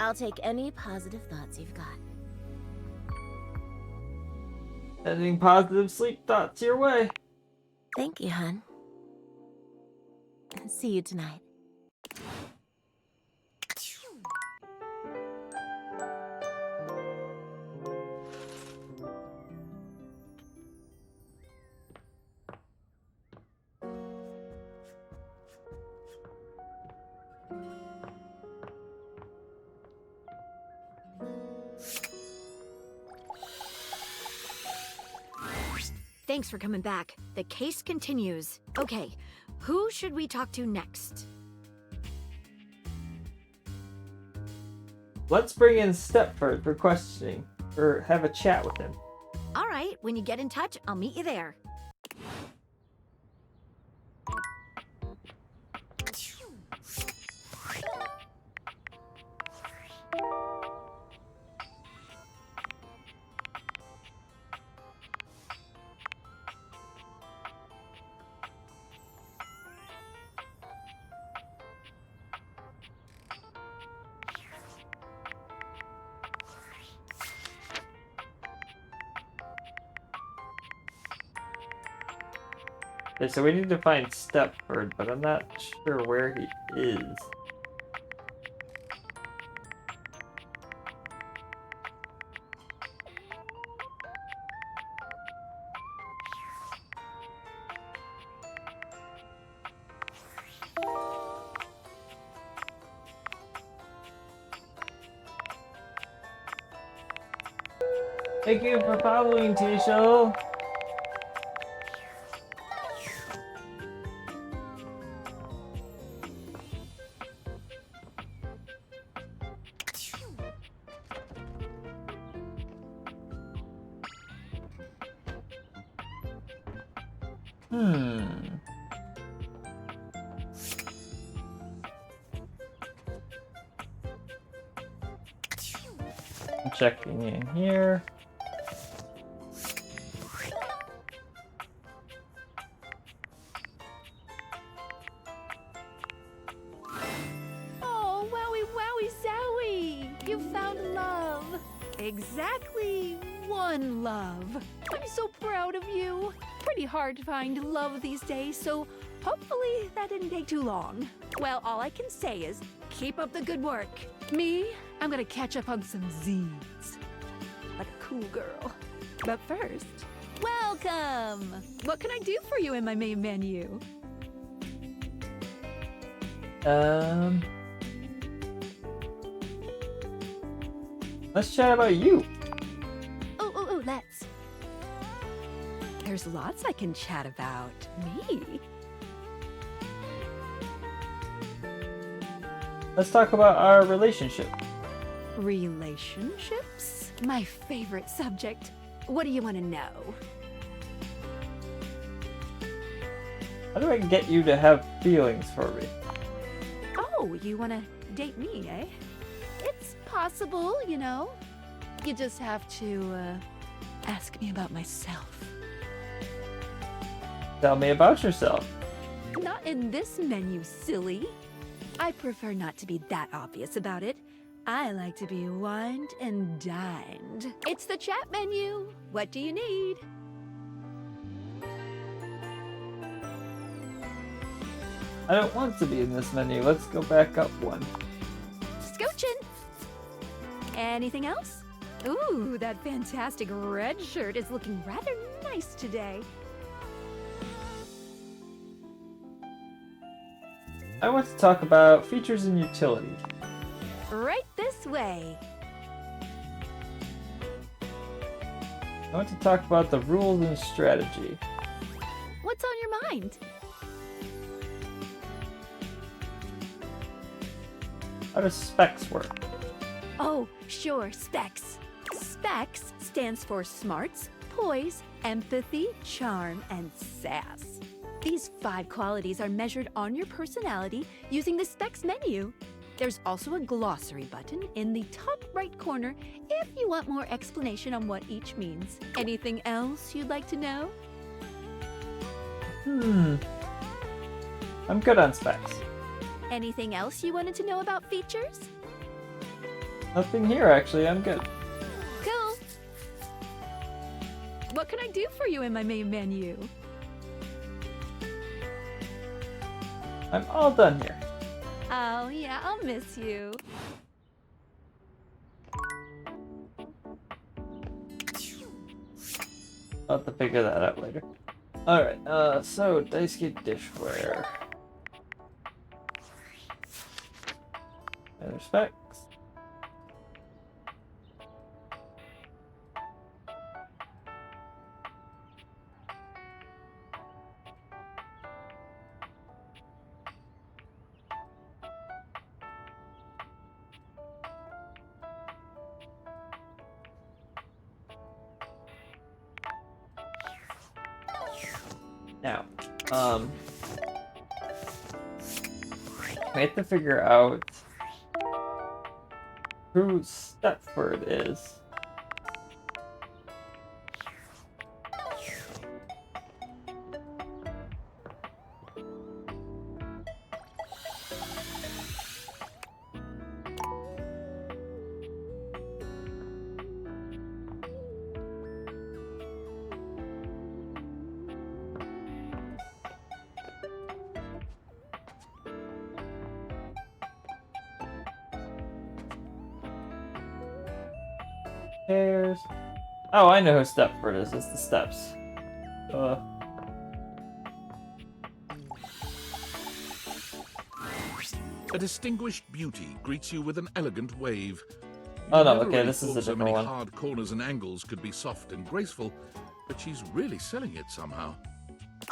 I'll take any positive thoughts you've got. Sending positive sleep thoughts your way. Thank you, hon. See you tonight. thanks for coming back. The case continues. Okay, who should we talk to next? Let's bring in Stepford for questioning, or have a chat with him. All right, when you get in touch, I'll meet you there. Okay, so we need to find Stepford, but I'm not sure where he is. Thank you for following, Tisha. I'm checking in here. Oh, wowie, wowie, zowie! You found love. Exactly one love. I'm so proud of you. Pretty hard to find love these days, so hopefully that didn't take too long. Well, all I can say is keep up the good work. Me, I'm gonna catch up on some Z's. Like a cool girl. But first, welcome! What can I do for you in my main menu? Let's chat about you. Oh, let's. There's lots I can chat about. Me? Let's talk about our relationship. Relationships? My favorite subject. What do you want to know? How do I get you to have feelings for me? Oh, you want to date me, eh? It's possible, you know. You just have to, ask me about myself. Tell me about yourself. Not in this menu, silly. I prefer not to be that obvious about it. I like to be wined and dined. It's the chat menu. What do you need? I don't want to be in this menu. Let's go back up one. Scoochin'. Anything else? Ooh, that fantastic red shirt is looking rather nice today. I want to talk about features and utilities. Right this way. I want to talk about the rules and strategy. What's on your mind? How does specs work? Oh, sure, specs. Specs stands for smarts, poise, empathy, charm, and sass. These 5 qualities are measured on your personality using the specs menu. There's also a glossary button in the top right corner if you want more explanation on what each means. Anything else you'd like to know? I'm good on specs. Anything else you wanted to know about features? Nothing here, actually. I'm good. Cool. What can I do for you in my main menu? I'm all done here. Oh, yeah, I'll miss you. I'll have to figure that out later. Alright, so Daisuke dishware. Other specs. We have to figure out who Stepford is. Oh, I know who Stepford is. It's the Steps. A distinguished beauty greets you with an elegant wave. Oh no, Never okay, really this is thought a so different many one. hard corners and angles could be soft and graceful, but she's really selling it somehow.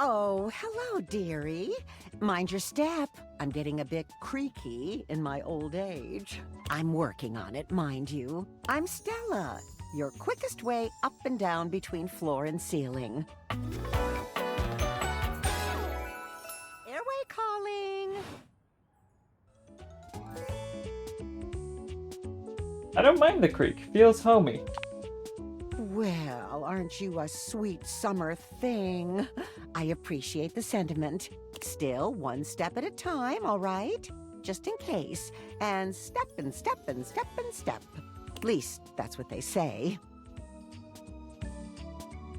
Oh, hello, dearie. Mind your step. I'm getting a bit creaky in my old age. I'm working on it, mind you. I'm Stella, your quickest way up and down between floor and ceiling. Airway calling. I don't mind the creek. Feels homey. Well, aren't you a sweet summer thing? I appreciate the sentiment. Still, one step at a time, all right? Just in case. And step and step and step and step. At least, that's what they say.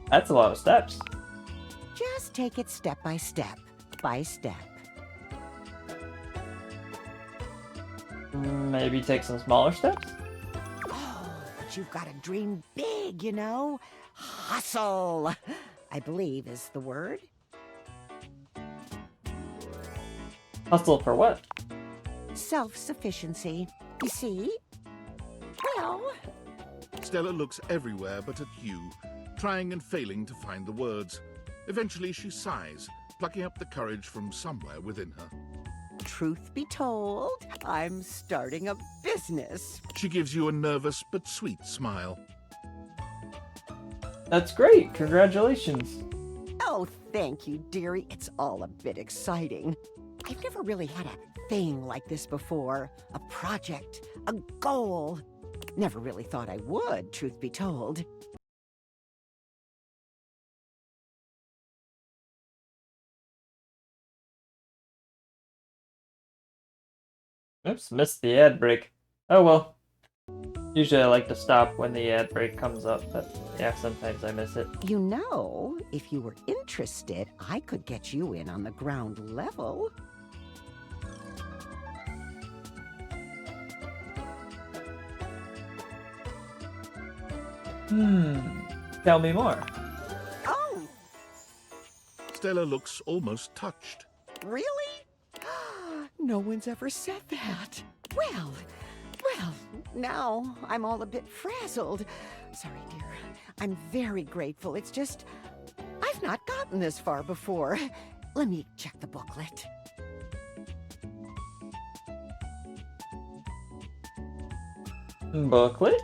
That's a lot of steps. Just take it step by step. By step. Maybe take some smaller steps? But you've got to dream big, you know? Hustle, I believe is the word. Hustle for what? Self-sufficiency. You see? Well... Stella looks everywhere but at you, trying and failing to find the words. Eventually she sighs, plucking up the courage from somewhere within her. Truth be told, I'm starting a business. She gives you a nervous but sweet smile. That's great. Congratulations. Oh, thank you, dearie. It's all a bit exciting. I've never really had a thing like this before. A project, a goal. Never really thought I would, truth be told. Oops, missed the ad break. Oh well. Usually I like to stop when the ad break comes up, but yeah, sometimes I miss it. You know, if you were interested, I could get you in on the ground level. Tell me more. Oh! Stella looks almost touched. Really? No one's ever said that. Well, now I'm all a bit frazzled. Sorry, dear. I'm very grateful. It's just, I've not gotten this far before. Let me check the booklet. Booklet?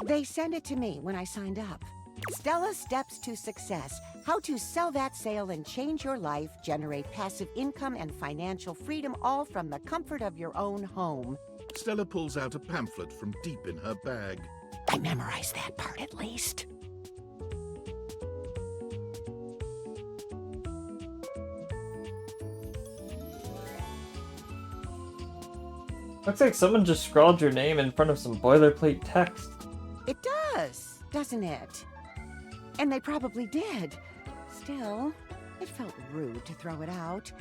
They sent it to me when I signed up. Stella Steps to Success. How to sell that sale and change your life, generate passive income and financial freedom, all from the comfort of your own home. Stella pulls out a pamphlet from deep in her bag. I memorized that part at least. Looks like someone just scrawled your name in front of some boilerplate text. It does, doesn't it? And they probably did. Still, it felt rude to throw it out.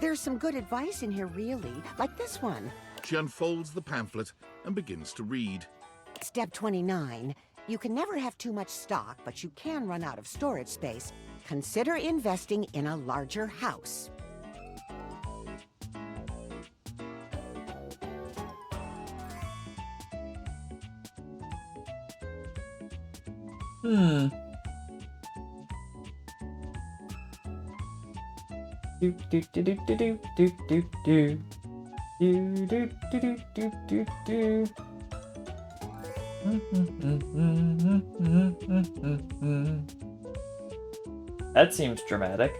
There's some good advice in here, really, like this one. She unfolds the pamphlet and begins to read. Step 29. You can never have too much stock, but you can run out of storage space. Consider investing in a larger house. Do do do do do do do do do do do do do do do. That seems dramatic.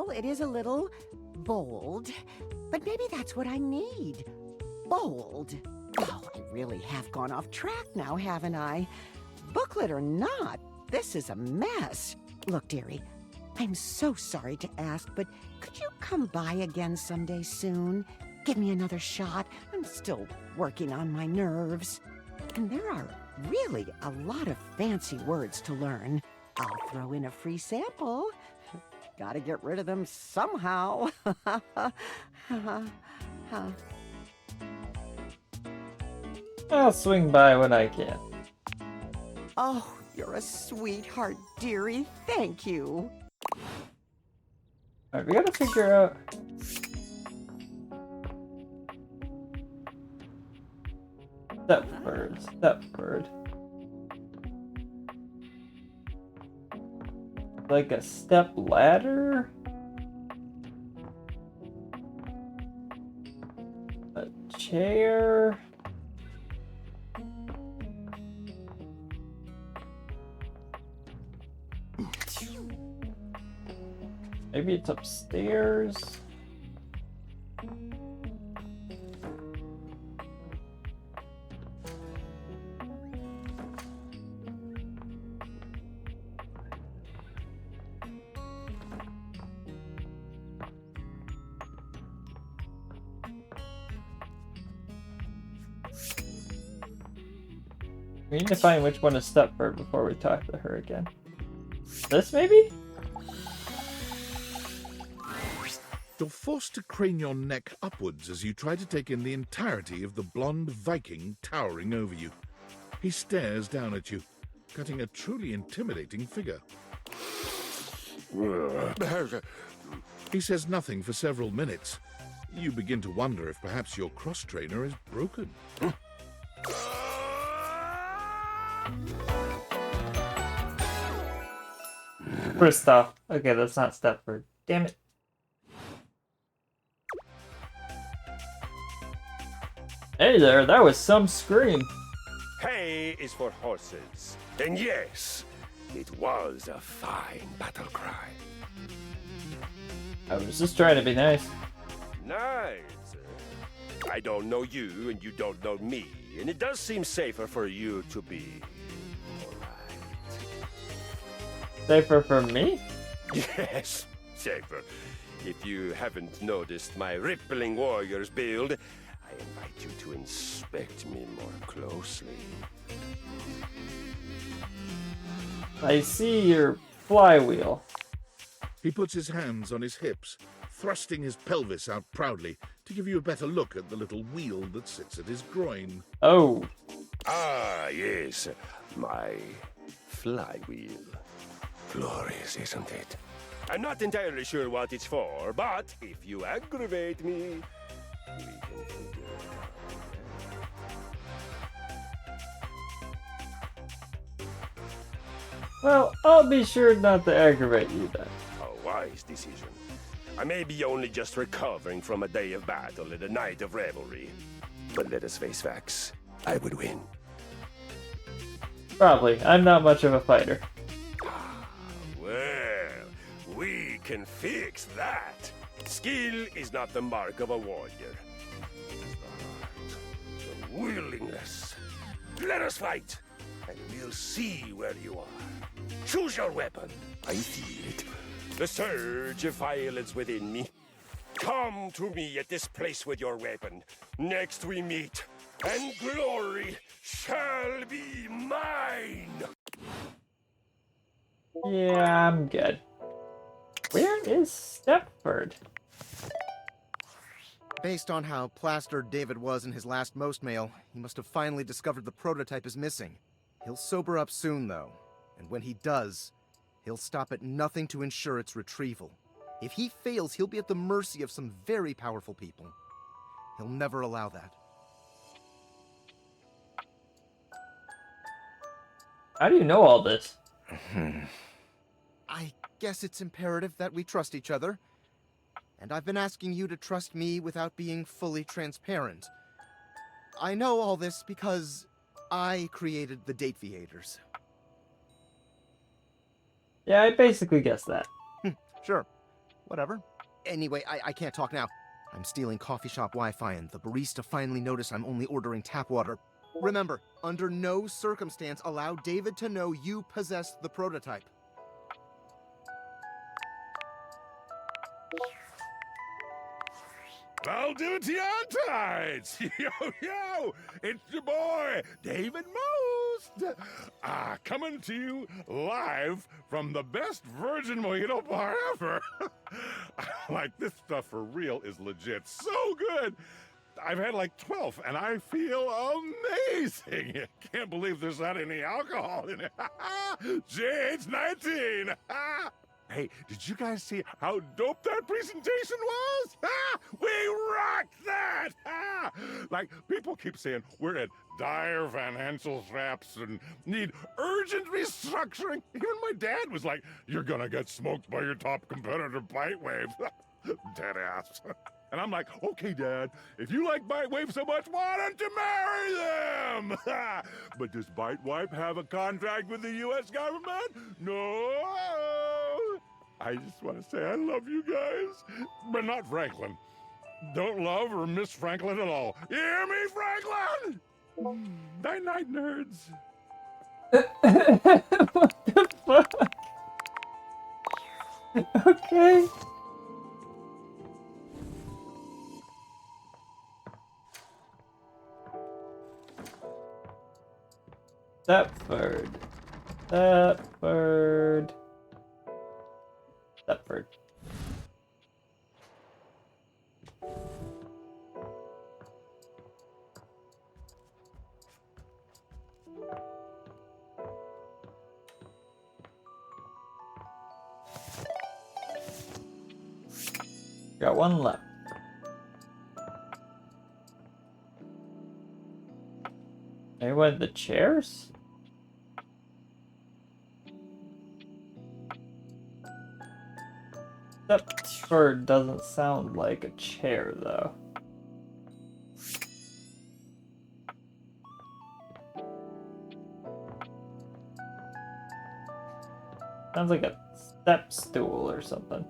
well, it is a little bold, but maybe that's what I need. Bold. Oh, I really have gone off track now, haven't I? Booklet or not, this is a mess. Look, dearie, I'm so sorry to ask, but could you come by again someday soon? Give me another shot. I'm still working on my nerves. And there are really a lot of fancy words to learn. I'll throw in a free sample. Gotta get rid of them somehow. I'll swing by when I can. Oh, you're a sweetheart, dearie. Thank you. Alright, we gotta figure out... Stepford. Like a step ladder? A chair? Maybe it's upstairs? We need to find which one is Stepford before we talk to her again. This, maybe? You're forced to crane your neck upwards as you try to take in the entirety of the blonde Viking towering over you. He stares down at you, cutting a truly intimidating figure. He says nothing for several minutes. You begin to wonder if perhaps your cross-trainer is broken. Kristoff. Okay, that's not Stepford. Damn it. Hey there, that was some scream. Hay is for horses. And yes, it was a fine battle cry. I was just trying to be nice. Nice. I don't know you and you don't know me, and it does seem safer for you to be Safer for me? Yes, safer. If you haven't noticed my rippling warrior's build, I invite you to inspect me more closely. I see your flywheel. He puts his hands on his hips, thrusting his pelvis out proudly to give you a better look at the little wheel that sits at his groin. Oh. Ah, yes, my flywheel. Glorious, isn't it? I'm not entirely sure what it's for, but if you aggravate me, we can figure it out. Well, I'll be sure not to aggravate you then. A wise decision. I may be only just recovering from a day of battle and a night of revelry. But let us face facts. I would win. Probably. I'm not much of a fighter. Well, we can fix that. Skill is not the mark of a warrior. The willingness. Let us fight, and we'll see where you are. Choose your weapon. I feel it. The surge of violence within me. Come to me at this place with your weapon. Next we meet, and glory shall be mine. Yeah, I'm good. Where is Stepford? Based on how plastered David was in his last most mail, he must have finally discovered the prototype is missing. He'll sober up soon, though. And when he does, he'll stop at nothing to ensure its retrieval. If he fails, he'll be at the mercy of some very powerful people. He'll never allow that. How do you know all this? I guess it's imperative that we trust each other. And I've been asking you to trust me without being fully transparent. I know all this because I created the Dateviators. Yeah, I basically guessed that. Sure. whatever. Anyway, I can't talk now. I'm stealing coffee shop Wi-Fi, and the barista finally noticed I'm only ordering tap water. Remember, under no circumstance allow David to know you possess the prototype. Valdivia-tides! Yo, it's your boy, David Most! Coming to you live from the best virgin mojito bar ever. Like, this stuff for real is legit so good. I've had like 12, and I feel amazing. Can't believe there's not any alcohol in it. JH19! Hey, did you guys see how dope that presentation was? We rocked that! Like, people keep saying we're at dire financial straps and need urgent restructuring. Even my dad was like, you're gonna get smoked by your top competitor, Bitewave. Dead ass. And I'm like, okay, Dad, if you like Bitewave so much, why don't you marry them? But does Bitewave have a contract with the U.S. government? No. I just want to say I love you guys, but not Franklin. Don't love or miss Franklin at all. You hear me, Franklin? Night-night, nerds. What the fuck? Okay. Stepford. Stepford. Stepford. Got one left. Anyone in the chairs? Stepford doesn't sound like a chair, though. Sounds like a step stool or something.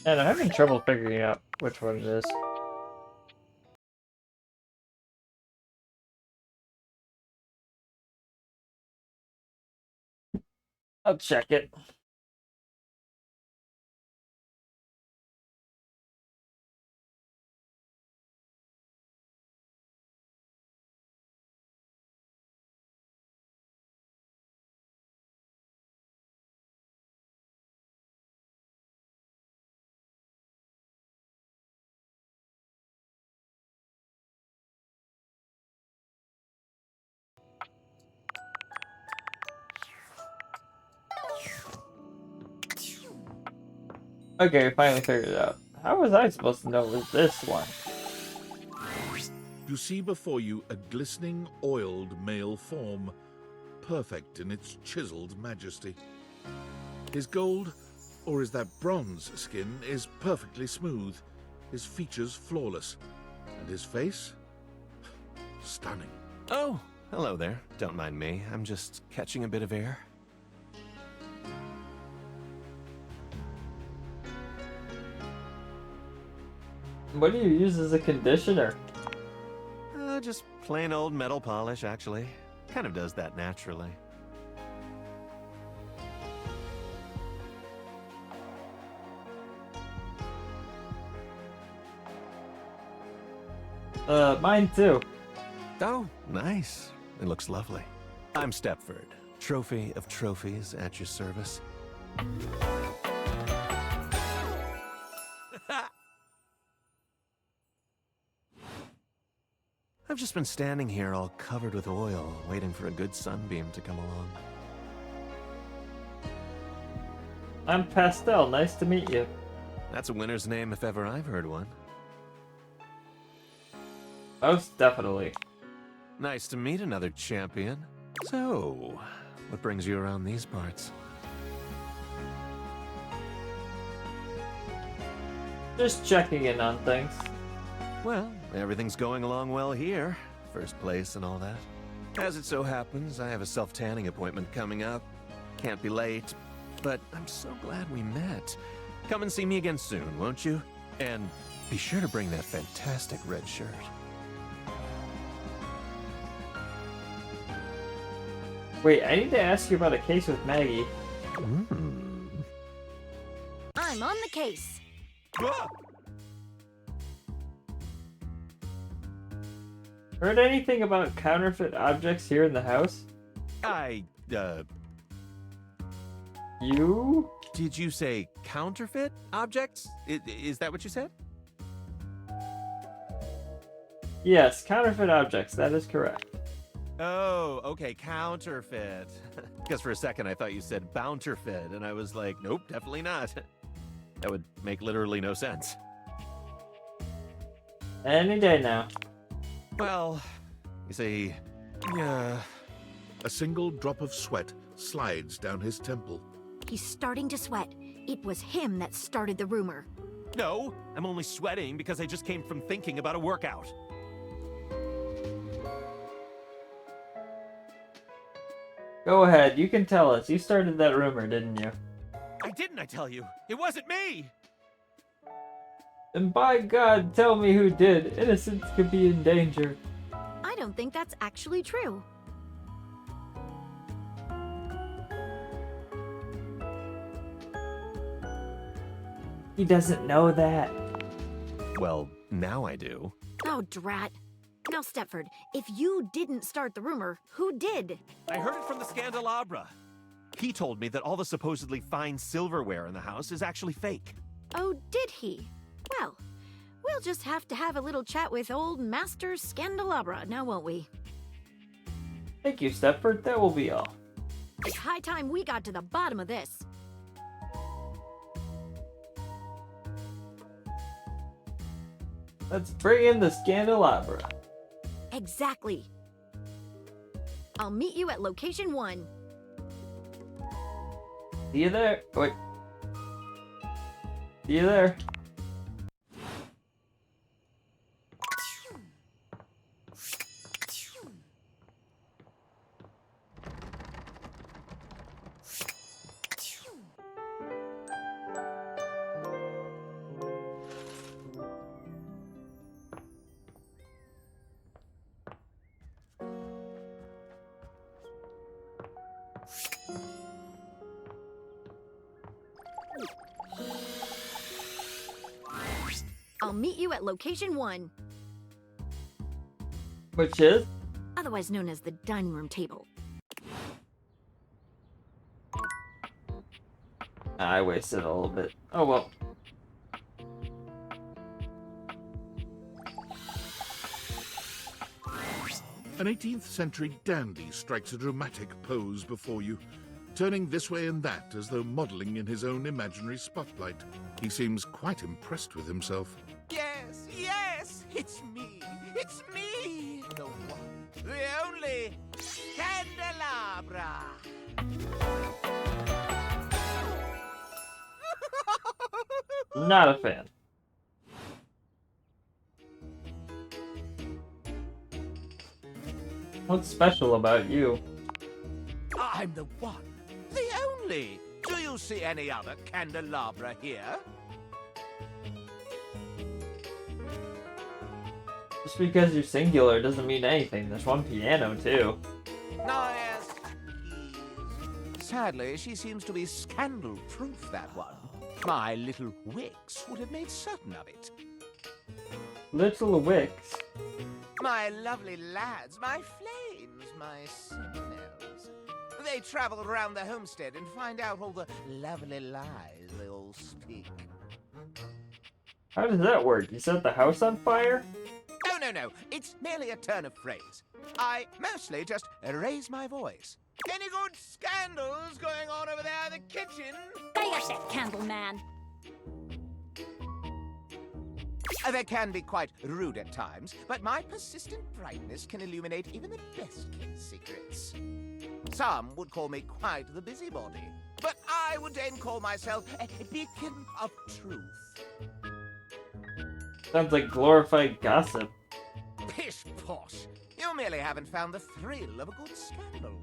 And I'm having trouble figuring out which one it is. I'll check it. Okay, we finally figured it out. How was I supposed to know it was this one? You see before you a glistening, oiled male form, perfect in its chiseled majesty. His gold, or is that bronze skin, is perfectly smooth, his features flawless, and his face? Stunning. Oh, hello there. Don't mind me. I'm just catching a bit of air. What do you use as a conditioner? Just plain old metal polish, actually. Kind of does that naturally. Mine too. Oh, nice. It looks lovely. I'm Stepford, trophy of trophies at your service. I've just been standing here all covered with oil, waiting for a good sunbeam to come along. I'm Pastel. Nice to meet you. That's a winner's name if ever I've heard one. Most definitely. Nice to meet another champion. So, what brings you around these parts? Just checking in on things. Well, everything's going along well here. First place and all that. As it so happens, I have a self-tanning appointment coming up. Can't be late, but I'm so glad we met. Come and see me again soon, won't you? And be sure to bring that fantastic red shirt. Wait, I need to ask you about a case with Maggie. I'm on the case. Heard anything about counterfeit objects here in the house? You? Did you say counterfeit objects? Is that what you said? Yes, counterfeit objects, that is correct. Oh, okay, counterfeit. Because for a second I thought you said bounterfeit, and I was like, nope, definitely not. That would make literally no sense. Any day now. Well, you see, yeah. A single drop of sweat slides down his temple. He's starting to sweat. It was him that started the rumor. No, I'm only sweating because I just came from thinking about a workout. Go ahead, you can tell us. You started that rumor, didn't you? I didn't, I tell you. It wasn't me! And by God, tell me who did. Innocents could be in danger. I don't think that's actually true. He doesn't know that. Well, now I do. Oh, drat. Now, Stepford, if you didn't start the rumor, who did? I heard it from the Scandelabra. He told me that all the supposedly fine silverware in the house is actually fake. Oh, did he? Well, we'll just have to have a little chat with old Master Scandelabra, now won't we? Thank you, Stepford. That will be all. It's high time we got to the bottom of this. Let's bring in the Scandelabra. Exactly. I'll meet you at location 1. See you there. Wait. See you there. I'll meet you at location 1. Which is? Otherwise known as the dining room table. I wasted a little bit. Oh well. An 18th century dandy strikes a dramatic pose before you. turning this way and that as though modeling in his own imaginary spotlight. He seems quite impressed with himself. Yes, yes, it's me. It's me. The one, the only Candelabra. Not a fan. What's special about you? I'm the one, the only. Do you see any other candelabra here? Just because you're singular doesn't mean anything. There's one piano, too. Oh, yes. Sadly, she seems to be scandal-proof, that one. My little wicks would have made certain of it. Little wicks? My lovely lads, my flames, my sentinels. They travel around the homestead and find out all the lovely lies they all speak. How does that work? You set the house on fire? Oh, no. It's merely a turn of phrase. I mostly just raise my voice. Any good scandals going on over there in the kitchen? Face it, Candleman. They can be quite rude at times, but my persistent brightness can illuminate even the best-kept secrets. Some would call me quite the busybody, but I would then call myself a beacon of truth. Sounds like glorified gossip. Pish posh! You merely haven't found the thrill of a good scandal.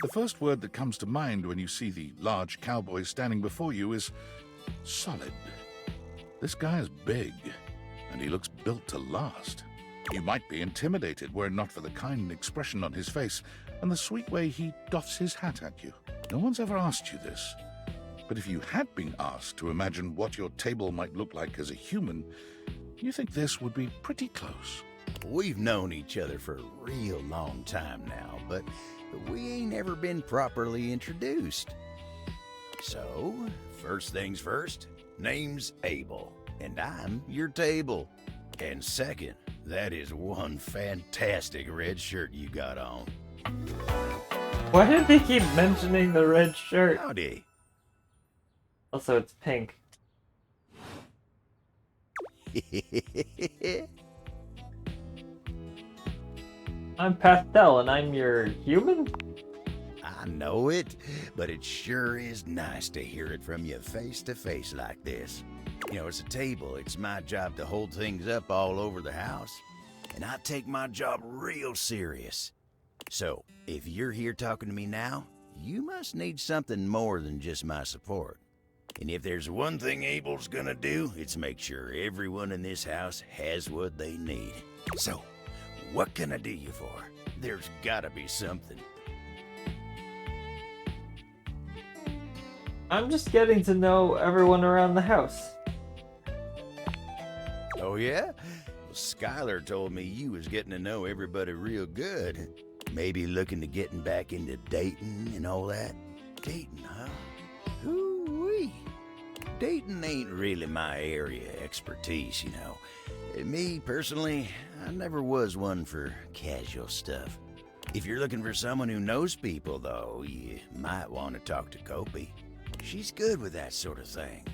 The first word that comes to mind when you see the large cowboy standing before you is solid. This guy is big, and he looks built to last. You might be intimidated were it not for the kind expression on his face and the sweet way he doffs his hat at you. No one's ever asked you this, but if you had been asked to imagine what your table might look like as a human, you think this would be pretty close. We've known each other for a real long time now, but we ain't ever been properly introduced. So, first things first, name's Abel, and I'm your table. And second, that is one fantastic red shirt you got on. Why did they keep mentioning the red shirt? Howdy. Also, it's pink. I'm Pastel, and I'm your human? I know it, but it sure is nice to hear it from you face to face like this. You know, as a table, it's my job to hold things up all over the house, and I take my job real serious. So, if you're here talking to me now, you must need something more than just my support. And if there's one thing Abel's gonna do, it's make sure everyone in this house has what they need. So, what can I do you for? There's gotta be something. I'm just getting to know everyone around the house. Oh yeah? Well, Skylar told me you was getting to know everybody real good. Maybe looking to getting back into dating and all that? Dating, huh? Ooh-wee. Dating ain't really my area of expertise, you know. Me, personally, I never was one for casual stuff. If you're looking for someone who knows people, though, you might want to talk to Kopi. She's good with that sort of thing.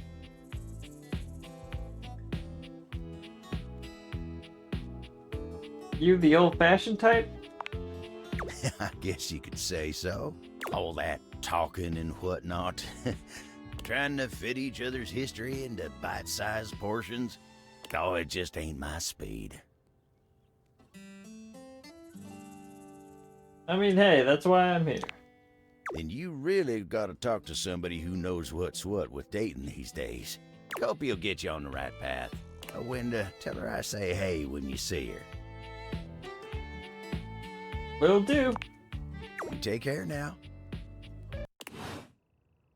You the old-fashioned type? I guess you could say so. All that talking and whatnot. Trying to fit each other's history into bite-sized portions. Oh, it just ain't my speed. I mean, hey, that's why I'm here. then you really gotta talk to somebody who knows what's what with dating these days. Hope he'll get you on the right path. Wenda, tell her I say hey when you see her. Will do. You take care now.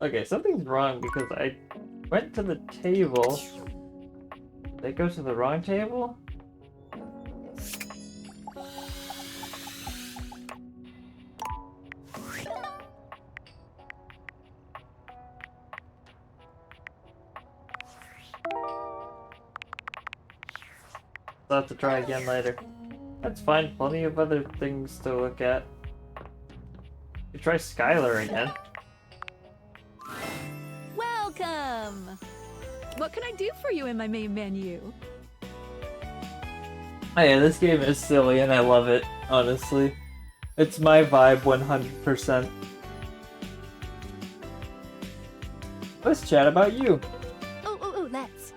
Okay, something's wrong because I went to the table. Did I go to the wrong table? I'll have to try again later. That's fine, plenty of other things to look at. You try Skylar again. Welcome! What can I do for you in my main menu? Oh yeah, this game is silly and I love it, honestly. It's my vibe 100%. Let's chat about you. Oh, let's.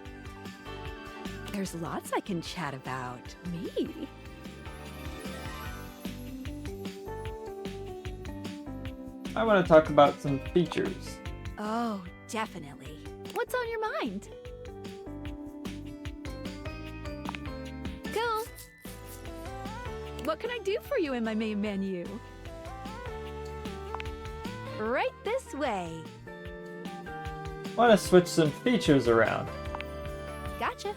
There's lots I can chat about. Me? I want to talk about some features. Oh, definitely. What's on your mind? Cool. What can I do for you in my main menu? Right this way. I want to switch some features around. Gotcha.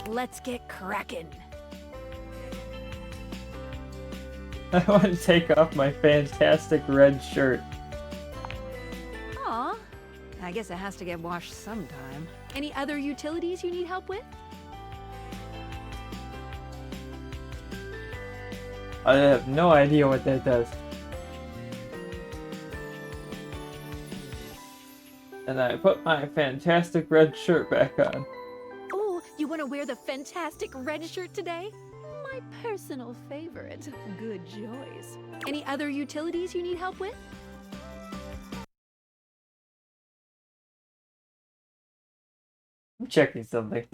Let's get crackin'. I want to take off my fantastic red shirt. Aw. I guess it has to get washed sometime. Any other utilities you need help with? I have no idea what that does. And I put my fantastic red shirt back on. Oh, you want to wear the fantastic red shirt today? My personal favorite. Good choice. Any other utilities you need help with? I'm checking something.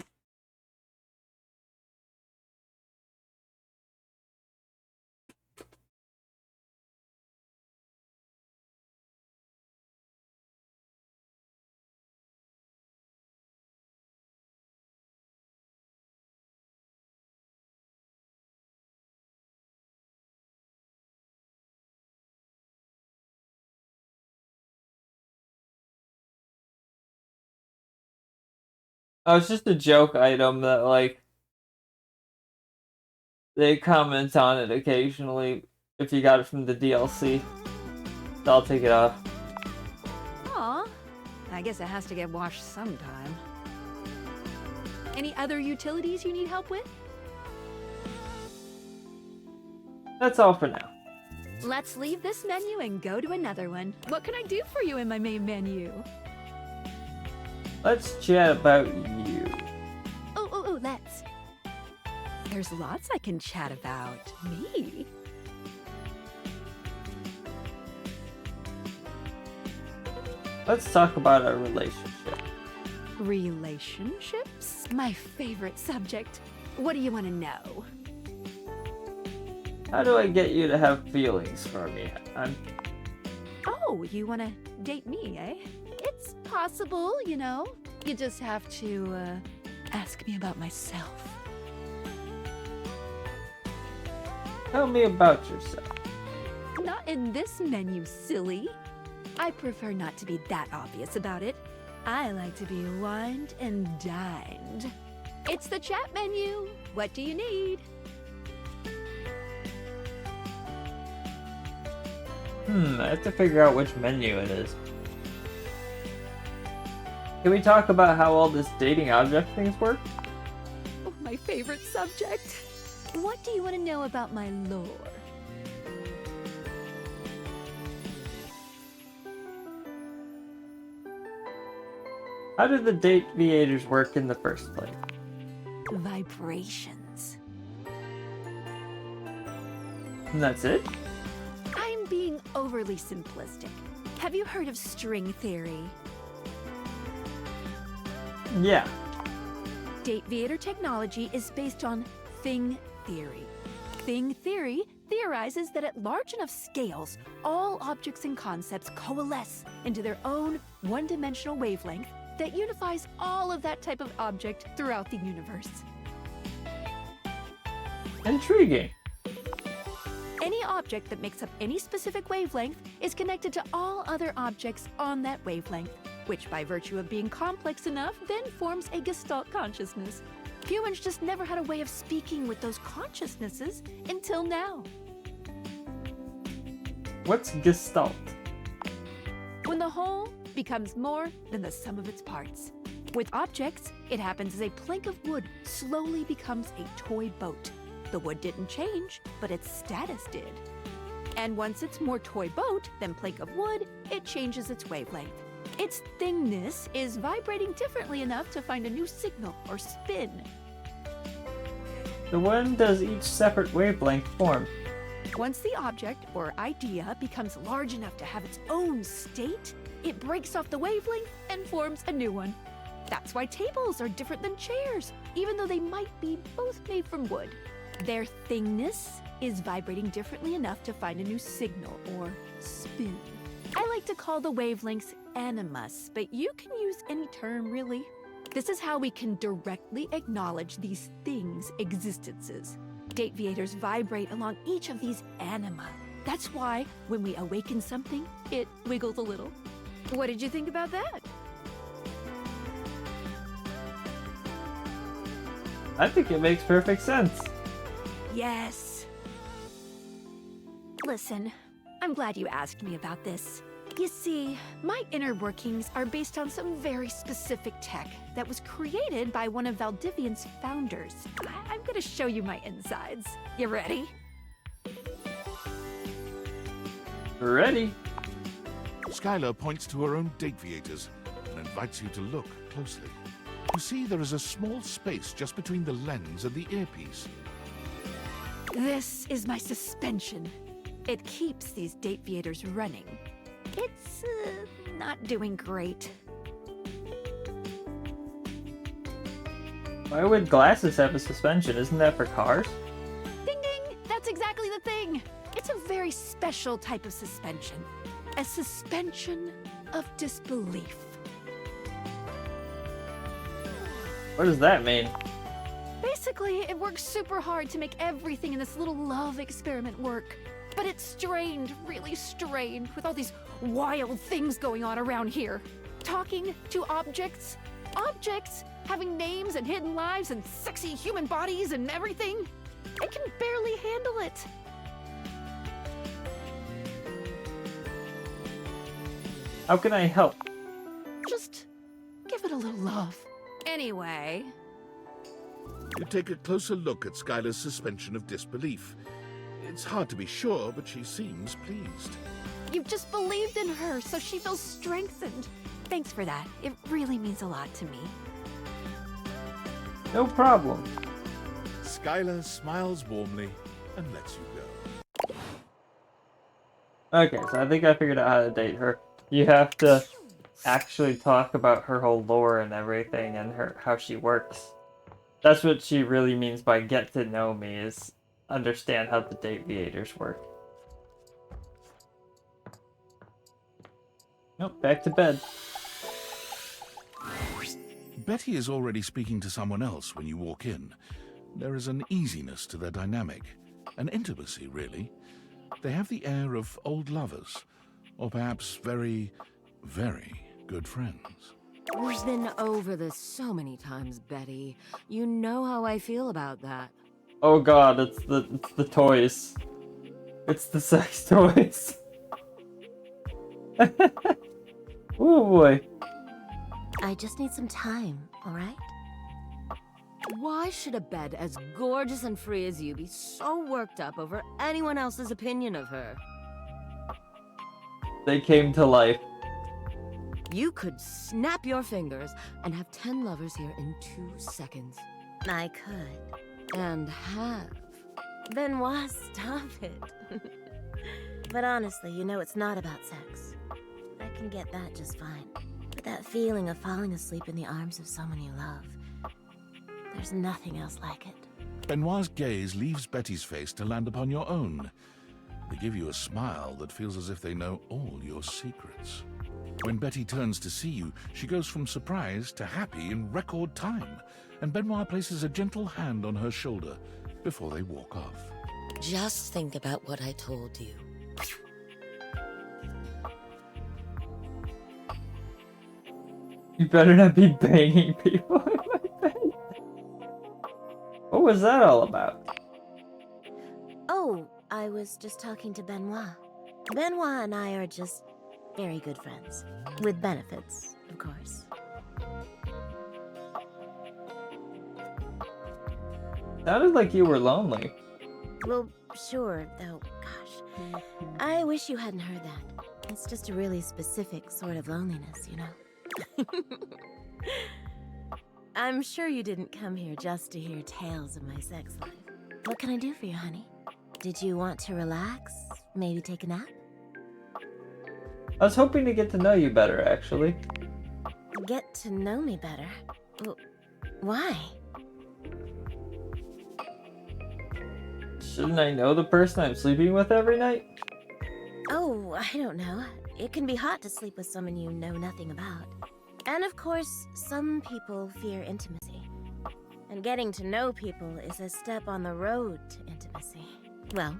Oh, it's just a joke item that, like, they comment on it occasionally if you got it from the DLC. So I'll take it off. Aw. I guess it has to get washed sometime. Any other utilities you need help with? That's all for now. Let's leave this menu and go to another one. What can I do for you in my main menu? Let's chat about you. Oh, let's. There's lots I can chat about. Me? Let's talk about our relationship. Relationships? My favorite subject. What do you want to know? How do I get you to have feelings for me? Oh, you want to date me, eh? It's possible, you know. You just have to, ask me about myself. Tell me about yourself. Not in this menu, silly. I prefer not to be that obvious about it. I like to be wined and dined. It's the chat menu. What do you need? I have to figure out which menu it is. Can we talk about how all this dating object things work? Oh, my favorite subject. What do you want to know about my lore? How did the Dateviators work in the first place? Vibrations. And that's it? I'm being overly simplistic. Have you heard of string theory? Yeah. Dateviator technology is based on thing theory. Thing theory theorizes that at large enough scales, all objects and concepts coalesce into their own one-dimensional wavelength that unifies all of that type of object throughout the universe. Intriguing. Any object that makes up any specific wavelength is connected to all other objects on that wavelength, which by virtue of being complex enough then forms a Gestalt consciousness. Humans just never had a way of speaking with those consciousnesses until now. What's Gestalt? When the whole becomes more than the sum of its parts. With objects, it happens as a plank of wood slowly becomes a toy boat. The wood didn't change, but its status did. And once it's more toy boat than plank of wood, it changes its wavelength. Its thingness is vibrating differently enough to find a new signal or spin. So when does each separate wavelength form? Once the object or idea becomes large enough to have its own state, it breaks off the wavelength and forms a new one. That's why tables are different than chairs, even though they might be both made from wood. Their thingness is vibrating differently enough to find a new signal or spin. I like to call the wavelengths animus, but you can use any term really. This is how we can directly acknowledge these things' existences. Dateviators vibrate along each of these anima. That's why when we awaken something, it wiggles a little. What did you think about that? I think it makes perfect sense. Yes. Listen, I'm glad you asked me about this. You see, my inner workings are based on some very specific tech that was created by one of Valdivian's founders. I'm gonna show you my insides. You ready? Ready. Skylar points to her own Dateviators and invites you to look closely. You see there is a small space just between the lens and the earpiece. This is my suspension. It keeps these Dateviators running. It's not doing great. Why would glasses have a suspension? Isn't that for cars? Ding ding! That's exactly the thing! It's a very special type of suspension. A suspension of disbelief. What does that mean? Basically, it works super hard to make everything in this little love experiment work. But it's strained, really strained, with all these wild things going on around here. Talking to objects, objects having names and hidden lives and sexy human bodies and everything. It can barely handle it. How can I help? Just give it a little love. Anyway. You take a closer look at Skylar's suspension of disbelief. It's hard to be sure, but she seems pleased. You've just believed in her, so she feels strengthened. Thanks for that. It really means a lot to me. No problem. Skylar smiles warmly and lets you go. Okay, so I think I figured out how to date her. You have to actually talk about her whole lore and everything and how she works. That's what she really means by get to know me, is understand how the Dateviators work. Nope, back to bed. Betty is already speaking to someone else when you walk in. There is an easiness to their dynamic, an intimacy, really. They have the air of old lovers, or perhaps very, very good friends. We've been over this so many times, Betty. You know how I feel about that. Oh god, it's the toys. It's the sex toys. Oh boy. I just need some time, alright? Why should a bed as gorgeous and free as you be so worked up over anyone else's opinion of her? They came to life. You could snap your fingers and have 10 lovers here in 2 seconds. I could. And have. Benoit, stop it. But honestly, you know it's not about sex. I can get that just fine. But that feeling of falling asleep in the arms of someone you love, there's nothing else like it. Benoit's gaze leaves Betty's face to land upon your own. They give you a smile that feels as if they know all your secrets. When Betty turns to see you, she goes from surprise to happy in record time, and Benoit places a gentle hand on her shoulder before they walk off. Just think about what I told you. You better not be banging people in my bed. What was that all about? Oh, I was just talking to Benoit. Benoit and I are just very good friends. With benefits, of course. Sounded like you were lonely. Well, sure, though, gosh. I wish you hadn't heard that. It's just a really specific sort of loneliness, you know? I'm sure you didn't come here just to hear tales of my sex life. What can I do for you, honey? Did you want to relax? Maybe take a nap? I was hoping to get to know you better, actually. Get to know me better? Why? Shouldn't I know the person I'm sleeping with every night? Oh, I don't know. It can be hot to sleep with someone you know nothing about. And of course, some people fear intimacy. And getting to know people is a step on the road to intimacy. Well,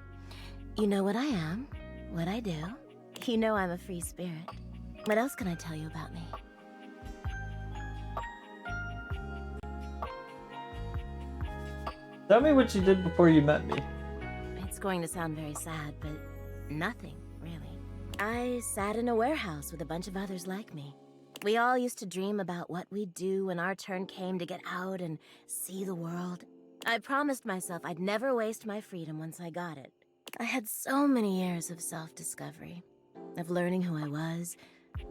you know what I am, what I do. You know I'm a free spirit. What else can I tell you about me? Tell me what you did before you met me. It's going to sound very sad, but nothing, really. I sat in a warehouse with a bunch of others like me. We all used to dream about what we'd do when our turn came to get out and see the world. I promised myself I'd never waste my freedom once I got it. I had so many years of self-discovery, of learning who I was,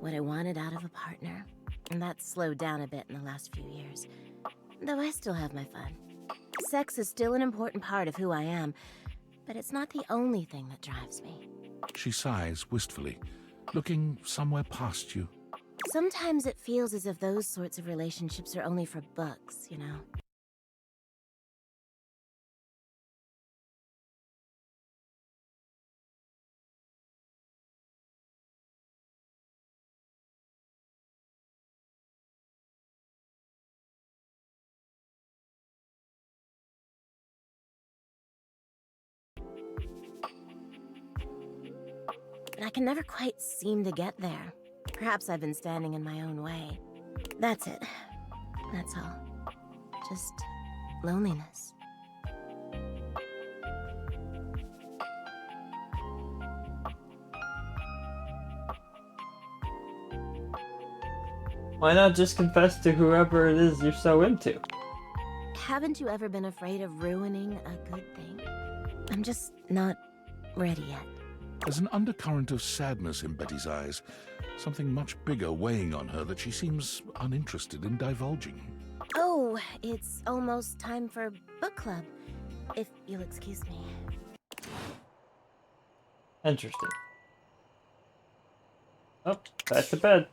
what I wanted out of a partner. And that's slowed down a bit in the last few years. Though I still have my fun. Sex is still an important part of who I am, but it's not the only thing that drives me. She sighs wistfully, looking somewhere past you. Sometimes it feels as if those sorts of relationships are only for books, you know? But I can never quite seem to get there. Perhaps I've been standing in my own way. That's it. That's all. Just loneliness. Why not just confess to whoever it is you're so into? Haven't you ever been afraid of ruining a good thing? I'm just not ready yet. There's an undercurrent of sadness in Betty's eyes, something much bigger weighing on her that she seems uninterested in divulging. Oh, it's almost time for book club, if you'll excuse me. Interesting. Oh, back to bed.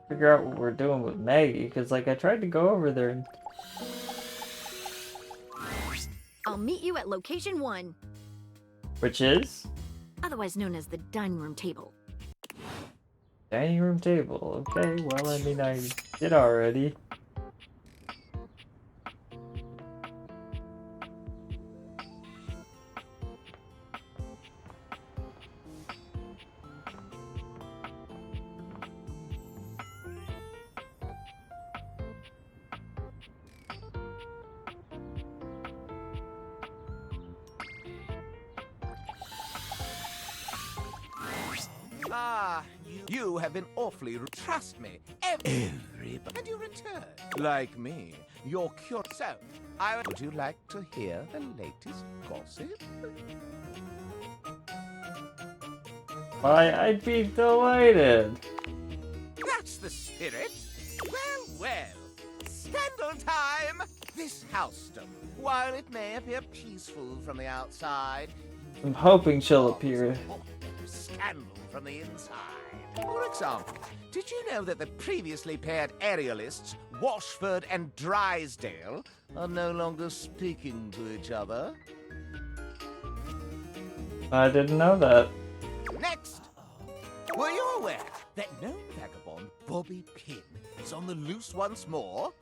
Figure out what we're doing with Maggie, because like I tried to go over there and... I'll meet you at location 1. Which is? Otherwise known as the dining room table. Dining room table. Okay, well I mean I did already. Ah, you have been awfully trust me. Everybody. And you return. Like me, you're curious. So, would you like to hear the latest gossip? Why, I'd be delighted. That's the spirit. Well, well. Scandal time! This housedom, while it may appear peaceful from the outside, I'm hoping she'll appear. Scandal from the inside. For example, did you know that the previously paired aerialists, Washford and Drysdale, are no longer speaking to each other? I didn't know that. Next! Were you aware that known vagabond Bobby Pin is on the loose once more?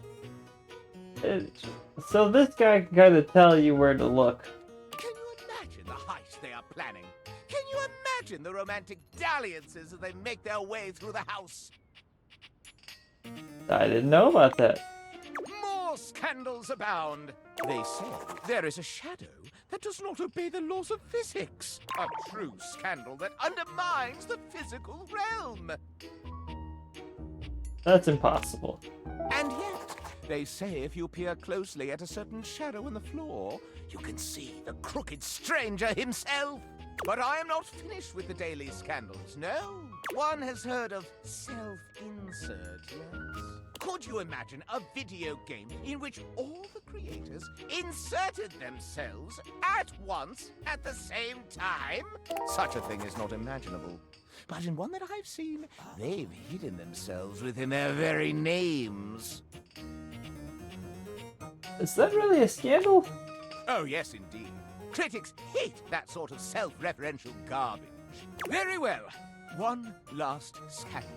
So this guy can kind of tell you where to look. Can you imagine the heist they are planning? Can you imagine the romantic dalliances as they make their way through the house? I didn't know about that. More scandals abound. They say there is a shadow that does not obey the laws of physics. A true scandal that undermines the physical realm. That's impossible. And yet, they say if you peer closely at a certain shadow in the floor, you can see the crooked stranger himself. But I am not finished with the daily scandals, no. One has heard of self-insert, yes? Could you imagine a video game in which all the creators inserted themselves at once at the same time? Such a thing is not imaginable. But in one that I've seen, they've hidden themselves within their very names. Is that really a scandal? Oh, yes, indeed. Critics hate that sort of self-referential garbage. Very well. One last scandal.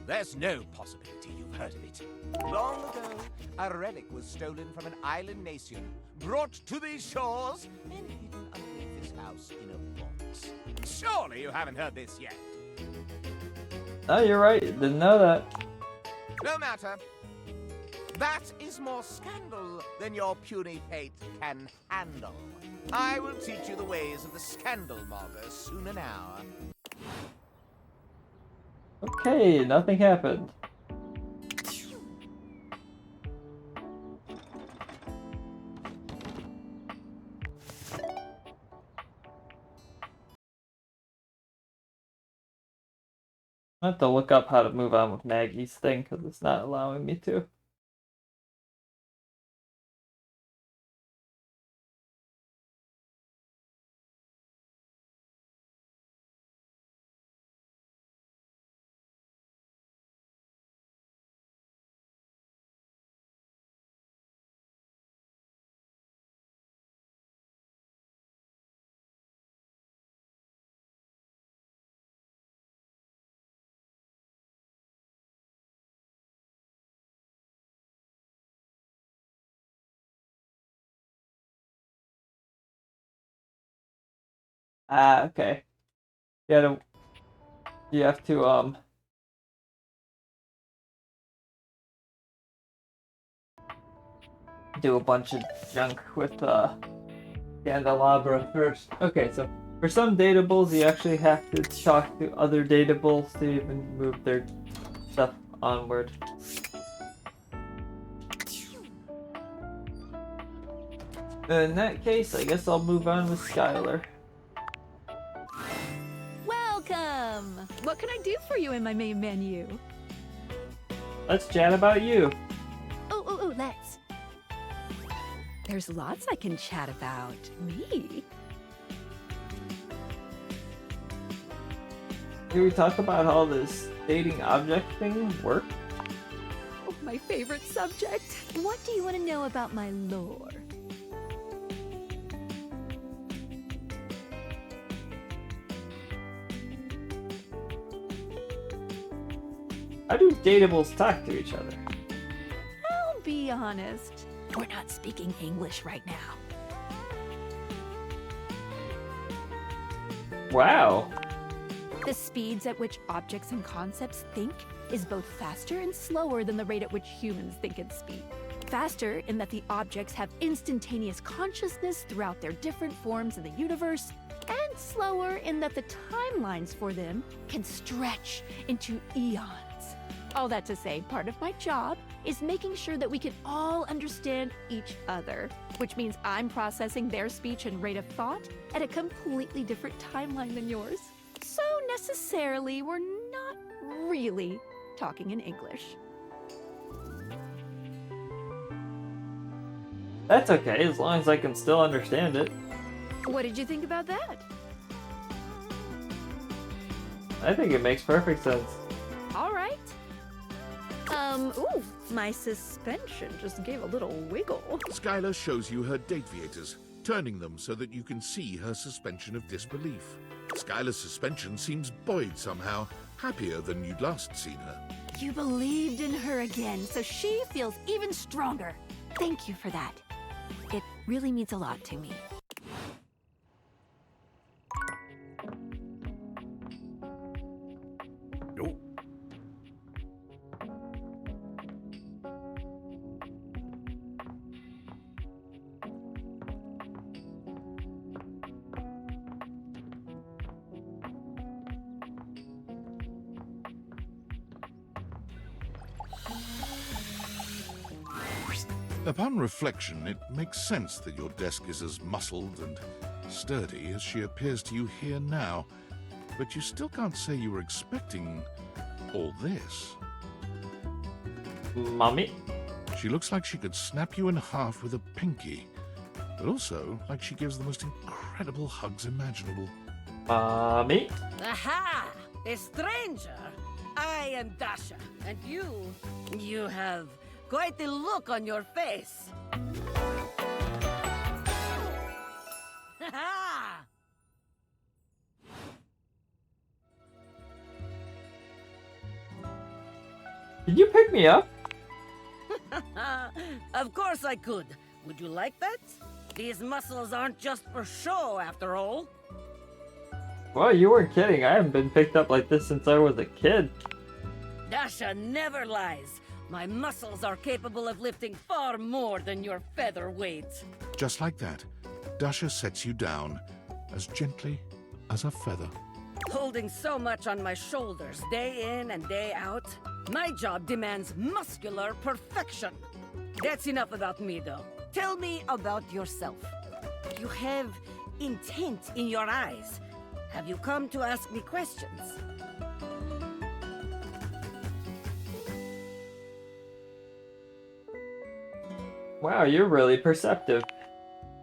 There's no possibility you've heard of it. Long ago, a relic was stolen from an island nation, brought to these shores, and hidden underneath this house in a box. Surely you haven't heard this yet. Oh, you're right. Didn't know that. No matter. That is more scandal than your puny pate can handle. I will teach you the ways of the scandal monger soon now. Okay, nothing happened. I have to look up how to move on with Maggie's thing because it's not allowing me to. Ah, okay. You have to do a bunch of junk with Candelabra first. Okay, so for some datables you actually have to talk to other datables to even move their stuff onward. In that case, I guess I'll move on with Skylar. Welcome! What can I do for you in my main menu? Let's chat about you. Oh, let's. There's lots I can chat about. Me? Can we talk about how this dating object thing works? Oh, my favorite subject. What do you want to know about my lore? How do datables talk to each other? I'll be honest. We're not speaking English right now. Wow. The speeds at which objects and concepts think is both faster and slower than the rate at which humans think and speak. Faster in that the objects have instantaneous consciousness throughout their different forms in the universe, and slower in that the timelines for them can stretch into eons. All that to say, part of my job is making sure that we can all understand each other, which means I'm processing their speech and rate of thought at a completely different timeline than yours. So necessarily, we're not really talking in English. That's okay, as long as I can still understand it. What did you think about that? I think it makes perfect sense. All right. Ooh, my suspension just gave a little wiggle. Skylar shows you her Dateviators, turning them so that you can see her suspension of disbelief. Skylar's suspension seems buoyed somehow, happier than you'd last seen her. You believed in her again, so she feels even stronger. Thank you for that. It really means a lot to me. No. Upon reflection, it makes sense that your desk is as muscled and sturdy as she appears to you here now, but you still can't say you were expecting all this. Mommy? She looks like she could snap you in half with a pinky, but also like she gives the most incredible hugs imaginable. Mommy? Aha! A stranger! I am Dasha, and you have quite the look on your face. Ha! Did you pick me up? Of course I could. Would you like that? These muscles aren't just for show, after all. Well, you weren't kidding. I haven't been picked up like this since I was a kid. Dasha never lies. My muscles are capable of lifting far more than your feather weight. Just like that, Dasha sets you down, as gently as a feather. Holding so much on my shoulders, day in and day out, my job demands muscular perfection. That's enough about me, though. Tell me about yourself. You have intent in your eyes. Have you come to ask me questions? Wow, you're really perceptive.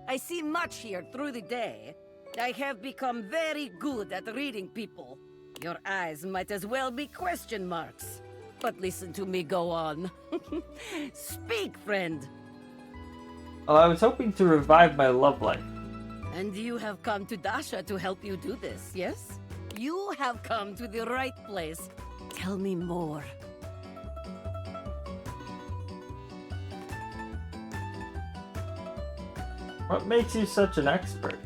I see much here through the day. I have become very good at reading people. Your eyes might as well be question marks. But listen to me go on. Speak, friend. Well, I was hoping to revive my love life. And you have come to Dasha to help you do this, yes? You have come to the right place. Tell me more. What makes you such an expert?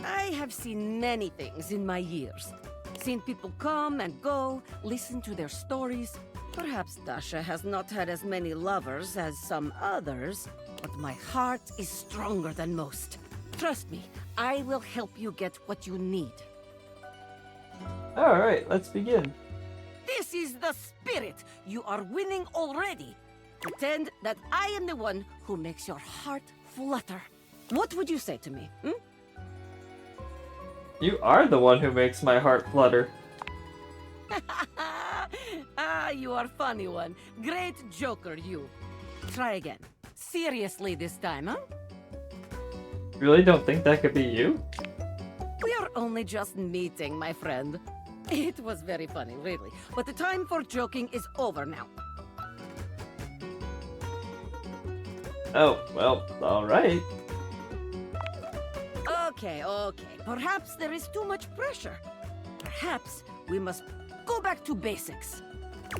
I have seen many things in my years. Seen people come and go, listened to their stories. Perhaps Dasha has not had as many lovers as some others, but my heart is stronger than most. Trust me, I will help you get what you need. Alright, let's begin. This is the spirit! You are winning already! Pretend that I am the one who makes your heart flutter. What would you say to me, hmm? You are the one who makes my heart flutter. Ah, you are funny one. Great joker, you. Try again. Seriously this time, huh? Really don't think that could be you? We are only just meeting, my friend. It was very funny, really. But the time for joking is over now. Oh, well, alright. Okay. Perhaps there is too much pressure. Perhaps we must go back to basics.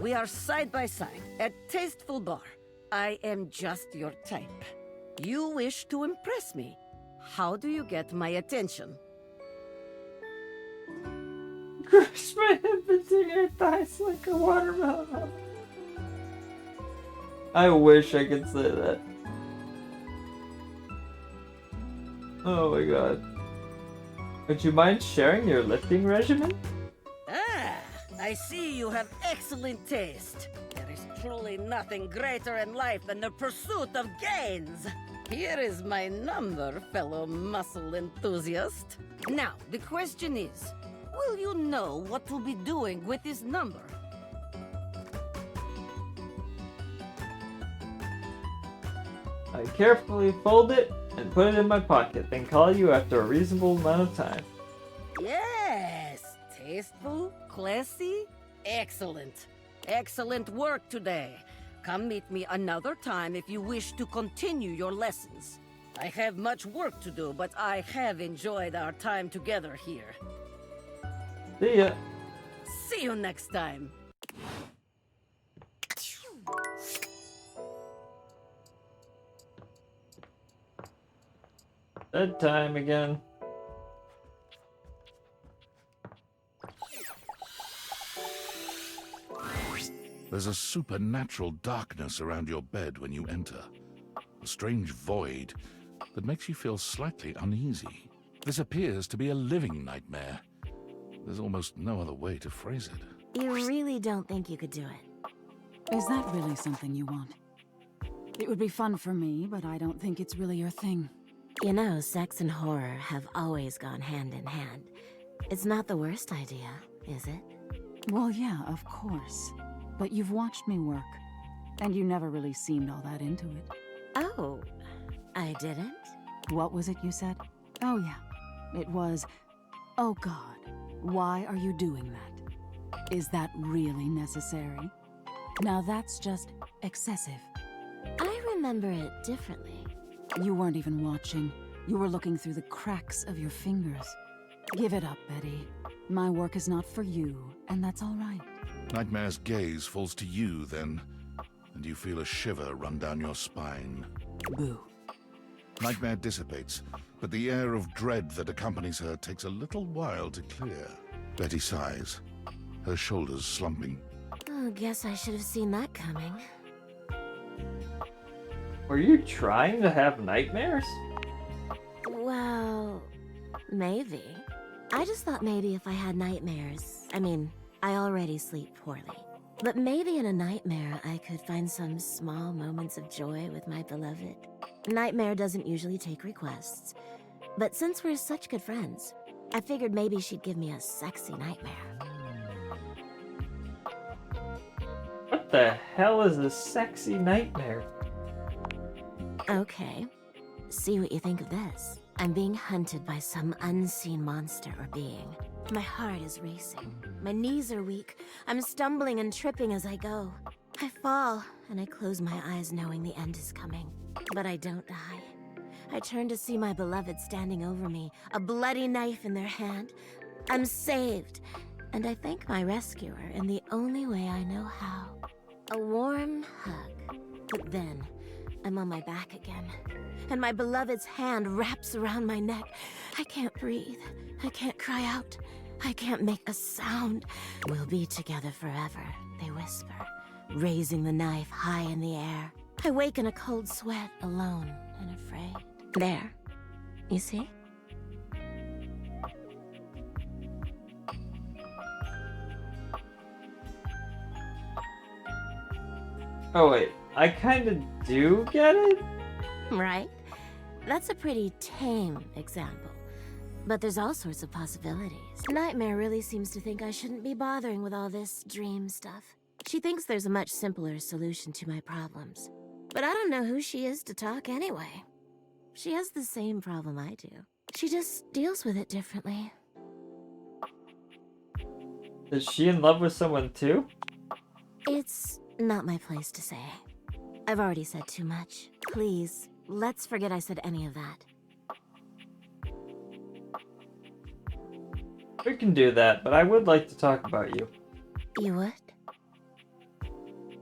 We are side by side at Tasteful Bar. I am just your type. You wish to impress me. How do you get my attention? Crush my hip into your thighs like a watermelon. I wish I could say that. Oh my god. Would you mind sharing your lifting regimen? Ah, I see you have excellent taste. There is truly nothing greater in life than the pursuit of gains. Here is my number, fellow muscle enthusiast. Now, the question is, will you know what to be doing with this number? I carefully fold it and put it in my pocket, then call you after a reasonable amount of time. Yes! Tasteful, classy, excellent. Excellent work today. Come meet me another time if you wish to continue your lessons. I have much work to do, but I have enjoyed our time together here. See ya. See you next time. Bedtime again. There's a supernatural darkness around your bed when you enter. A strange void that makes you feel slightly uneasy. This appears to be a living nightmare. There's almost no other way to phrase it. You really don't think you could do it? Is that really something you want? It would be fun for me, but I don't think it's really your thing. You know, sex and horror have always gone hand in hand. It's not the worst idea, is it? Well, yeah, of course. But you've watched me work, and you never really seemed all that into it. Oh, I didn't? What was it you said? Oh, yeah. It was, oh God, why are you doing that? Is that really necessary? Now that's just excessive. I remember it differently. You weren't even watching. You were looking through the cracks of your fingers. Give it up, Betty. My work is not for you, and that's all right. Nightmare's gaze falls to you then, and you feel a shiver run down your spine. Boo. Nightmare dissipates, but the air of dread that accompanies her takes a little while to clear. Betty sighs, her shoulders slumping. Oh, guess I should have seen that coming. Were you trying to have nightmares? Well, maybe. I just thought maybe if I had nightmares, I already sleep poorly. But maybe in a nightmare I could find some small moments of joy with my beloved. Nightmare doesn't usually take requests, but since we're such good friends, I figured maybe she'd give me a sexy nightmare. What the hell is a sexy nightmare? Okay, see what you think of this. I'm being hunted by some unseen monster or being. My heart is racing. My knees are weak. I'm stumbling and tripping as I go. I fall, and I close my eyes knowing the end is coming. But I don't die. I turn to see my beloved standing over me, a bloody knife in their hand. I'm saved, and I thank my rescuer in the only way I know how. A warm hug. But then, I'm on my back again, and my beloved's hand wraps around my neck. I can't breathe. I can't cry out. I can't make a sound. We'll be together forever, they whisper, raising the knife high in the air. I wake in a cold sweat, alone and afraid. There. You see? Oh wait, I kinda do get it? Right? That's a pretty tame example. But there's all sorts of possibilities. Nightmare really seems to think I shouldn't be bothering with all this dream stuff. She thinks there's a much simpler solution to my problems. But I don't know who she is to talk anyway. She has the same problem I do. She just deals with it differently. Is she in love with someone too? It's not my place to say. I've already said too much. Please, let's forget I said any of that. We can do that, but I would like to talk about you. You would?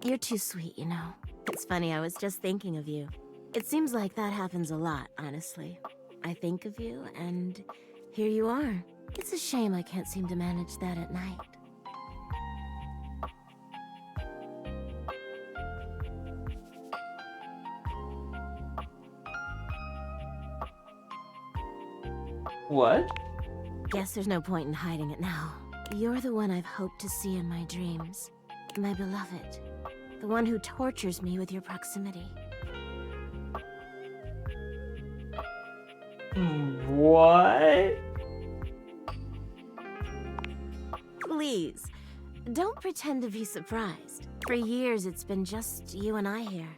You're too sweet, you know. It's funny, I was just thinking of you. It seems like that happens a lot, honestly. I think of you, and here you are. It's a shame I can't seem to manage that at night. What? Guess there's no point in hiding it now. You're the one I've hoped to see in my dreams. My beloved. The one who tortures me with your proximity. What? Please, don't pretend to be surprised. For years it's been just you and I here.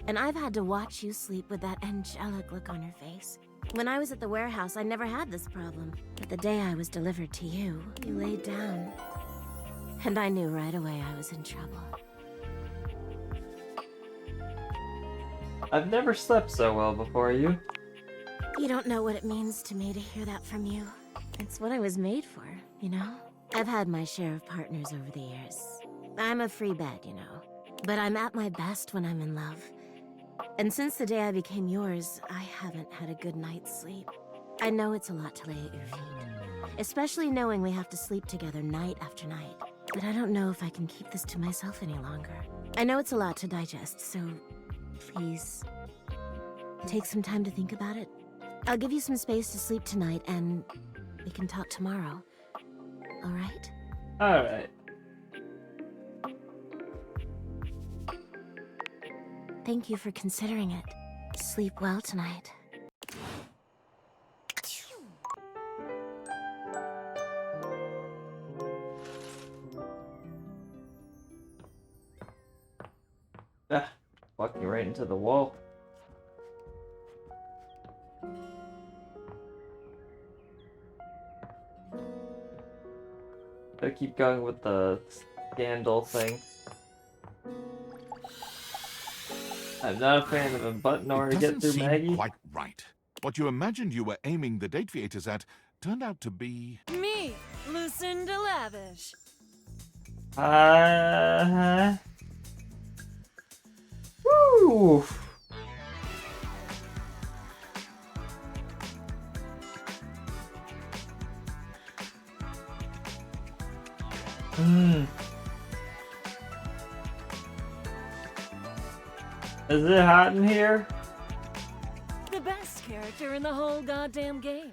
And I've had to watch you sleep with that angelic look on your face. When I was at the warehouse, I never had this problem. But the day I was delivered to you, you laid down. And I knew right away I was in trouble. I've never slept so well before you. You don't know what it means to me to hear that from you. It's what I was made for, you know? I've had my share of partners over the years. I'm a free bed, you know. But I'm at my best when I'm in love. And since the day I became yours, I haven't had a good night's sleep. I know it's a lot to lay at your feet. Especially knowing we have to sleep together night after night. But I don't know if I can keep this to myself any longer. I know it's a lot to digest, so please take some time to think about it. I'll give you some space to sleep tonight, and we can talk tomorrow. All right? All right. Thank you for considering it. Sleep well tonight. Ah, walking right into the wall. Gotta keep going with the scandal thing. I'm not a fan of him, but in order to get through seem Maggie. quite right. What you imagined you were aiming the date theaters at turned out to be... Me, Lucinda Lavish. Woo! Is it hot in here? The best character in the whole goddamn game.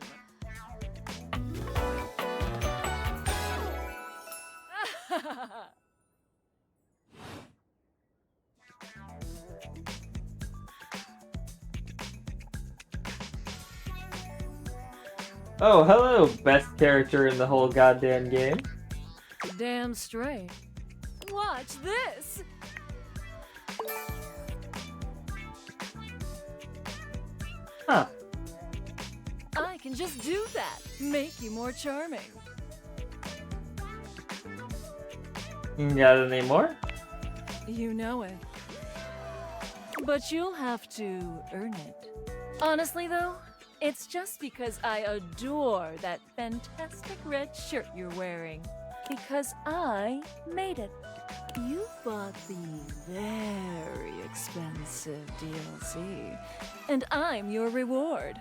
Oh, hello, best character in the whole goddamn game. Damn straight. Watch this. Huh. I can just do that. Make you more charming. You got any more? You know it. But you'll have to earn it. Honestly, though, it's just because I adore that fantastic red shirt you're wearing. Because I made it. You bought the very expensive DLC, and I'm your reward.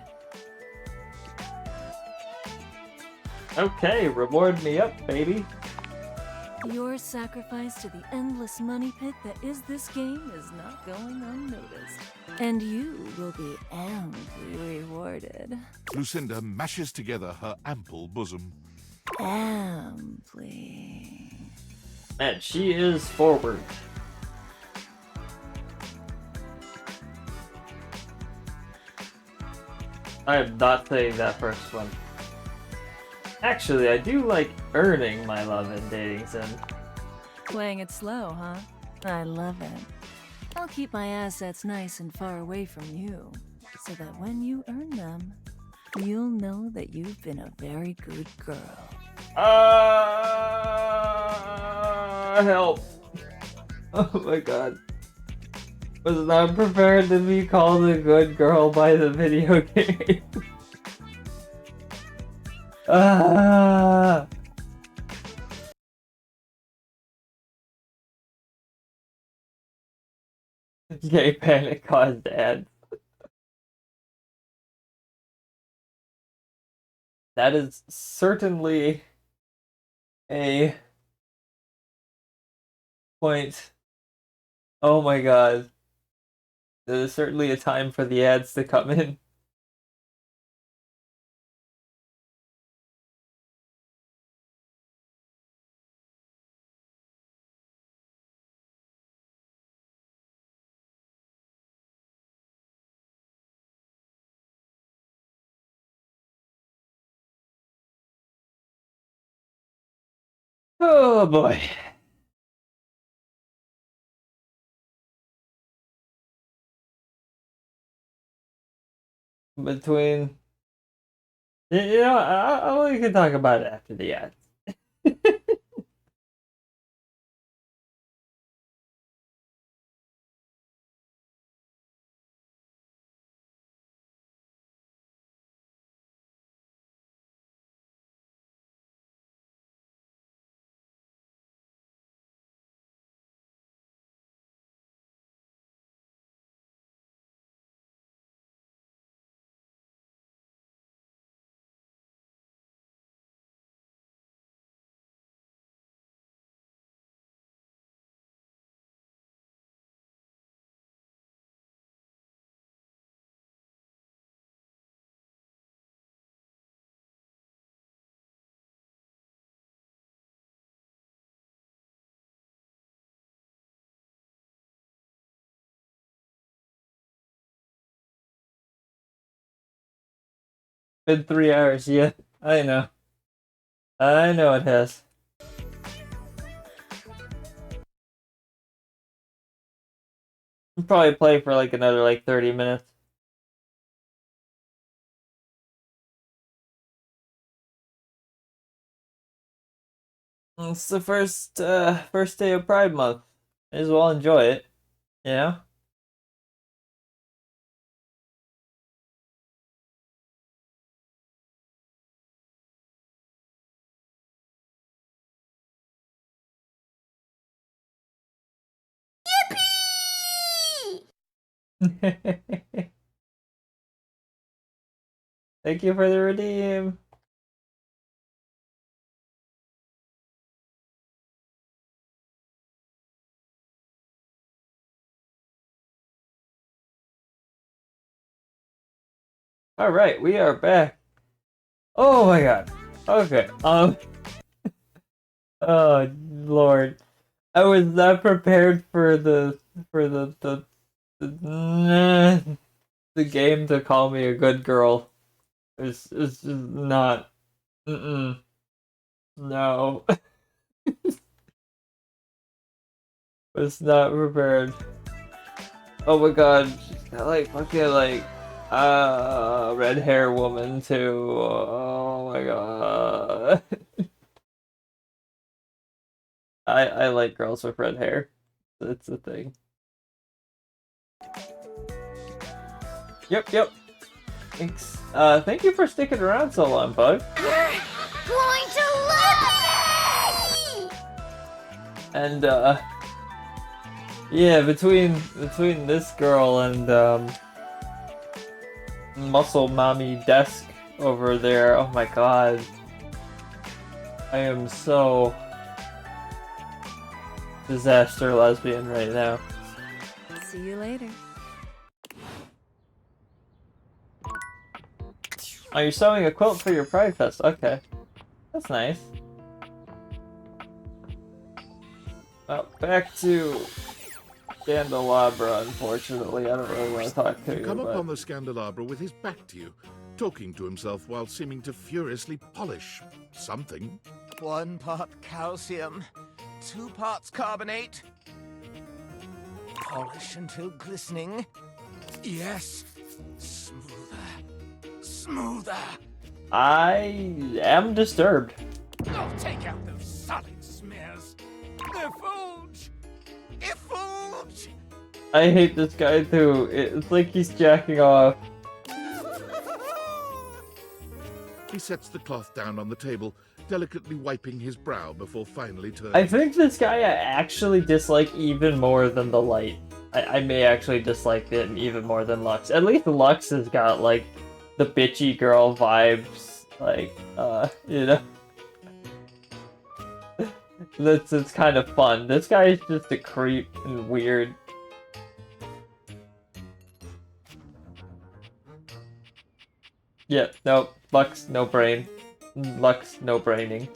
Okay, reward me up, baby. Your sacrifice to the endless money pit that is this game is not going unnoticed. And you will be amply rewarded. Lucinda mashes together her ample bosom. Amply. Man, she is forward. I am not saying that first one. Actually, I do like earning my love in dating sim. Playing it slow, huh? I love it. I'll keep my assets nice and far away from you, so that when you earn them, you'll know that you've been a very good girl. Help. Oh my god. Was not prepared to be called a good girl by the video game. Gay panic caused ads. That is certainly a point. Oh my god. There is certainly a time for the ads to come in. Oh boy. between. You know, we can talk about it after the ads. Been 3 hours, yeah. I know. I know it has. I'll probably play for like another 30 minutes. It's the first day of Pride Month. May as well enjoy it, you know? Thank you for the redeem. All right, we are back. Oh my god. Okay. Oh Lord, I was not prepared for the game to call me a good girl. It's just not. No. Was not prepared. Oh my god, she's got fucking red hair woman too. Oh my god. I like girls with red hair. That's the thing. Yep. Thanks. Thank you for sticking around so long, bud. You're going to love me! And yeah, between this girl and Muscle Mommy Desk over there, oh my god. I am so disaster lesbian right now. See you later. Oh, you're sewing a quilt for your Pride Fest. Okay. That's nice. Well, back to Candelabra, unfortunately. I don't really want to talk to you, come but... upon the Candelabra with his back to you, talking to himself while seeming to furiously polish something. 1 part calcium, 2 parts carbonate. Polish until glistening. Yes. Smoother. I am disturbed. Oh, take out those solid smears. Effulge! Effulge! I hate this guy too. It's like he's jacking off. He sets the cloth down on the table, delicately wiping his brow before finally turning. I think this guy I actually dislike even more than the light. I may actually dislike him even more than Lux. At least Lux has got the bitchy girl vibes, you know. It's kind of fun. This guy is just a creep and weird. Yeah, nope. Lux, no brain. Lux, no braining.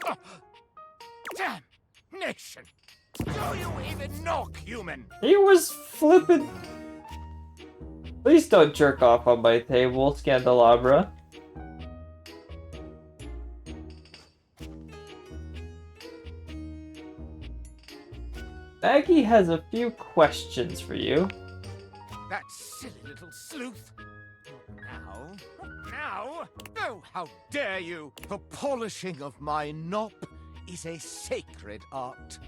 Oh, damn nation! Do you even knock, human? He was flipping. Please don't jerk off on my table, Scandelabra. Maggie has a few questions for you. That silly little sleuth. Now? Now? Oh, how dare you! The polishing of my knob is a sacred art.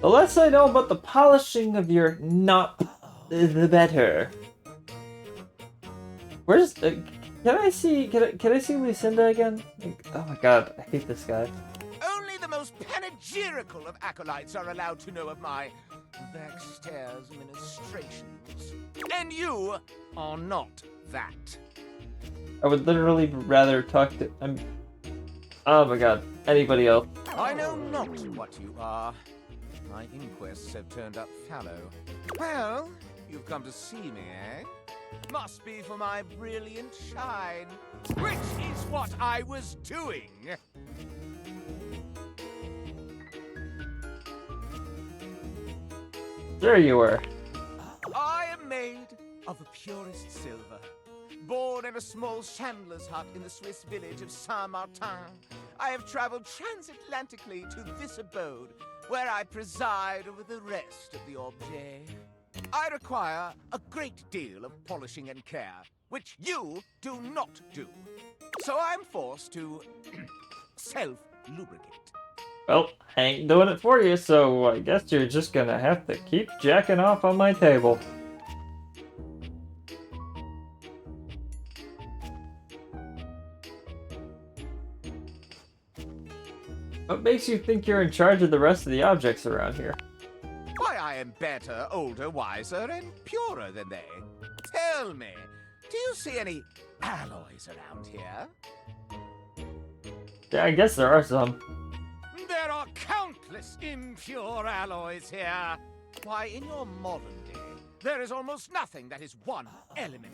The less I know about the polishing of your knop, the better. Where's can I see Lucinda again? Like, oh my god, I hate this guy. Only the most panegyrical of acolytes are allowed to know of my backstairs ministrations. And you are not that. I would literally rather talk to oh my god, anybody else. I know not what you are. My inquests have turned up fallow. Well, you've come to see me, eh? Must be for my brilliant shine, which is what I was doing. There you were. I am made of the purest silver. Born in a small chandler's hut in the Swiss village of Saint-Martin, I have traveled transatlantically to this abode, where I preside over the rest of the objet. I require a great deal of polishing and care, which you do not do. So I'm forced to self-lubricate. Well, I ain't doing it for you, so I guess you're just gonna have to keep jacking off on my table. What makes you think you're in charge of the rest of the objects around here? Why, I am better, older, wiser, and purer than they. Tell me, do you see any alloys around here? Yeah, I guess there are some. There are countless impure alloys here. Why, in your modern day, there is almost nothing that is one element.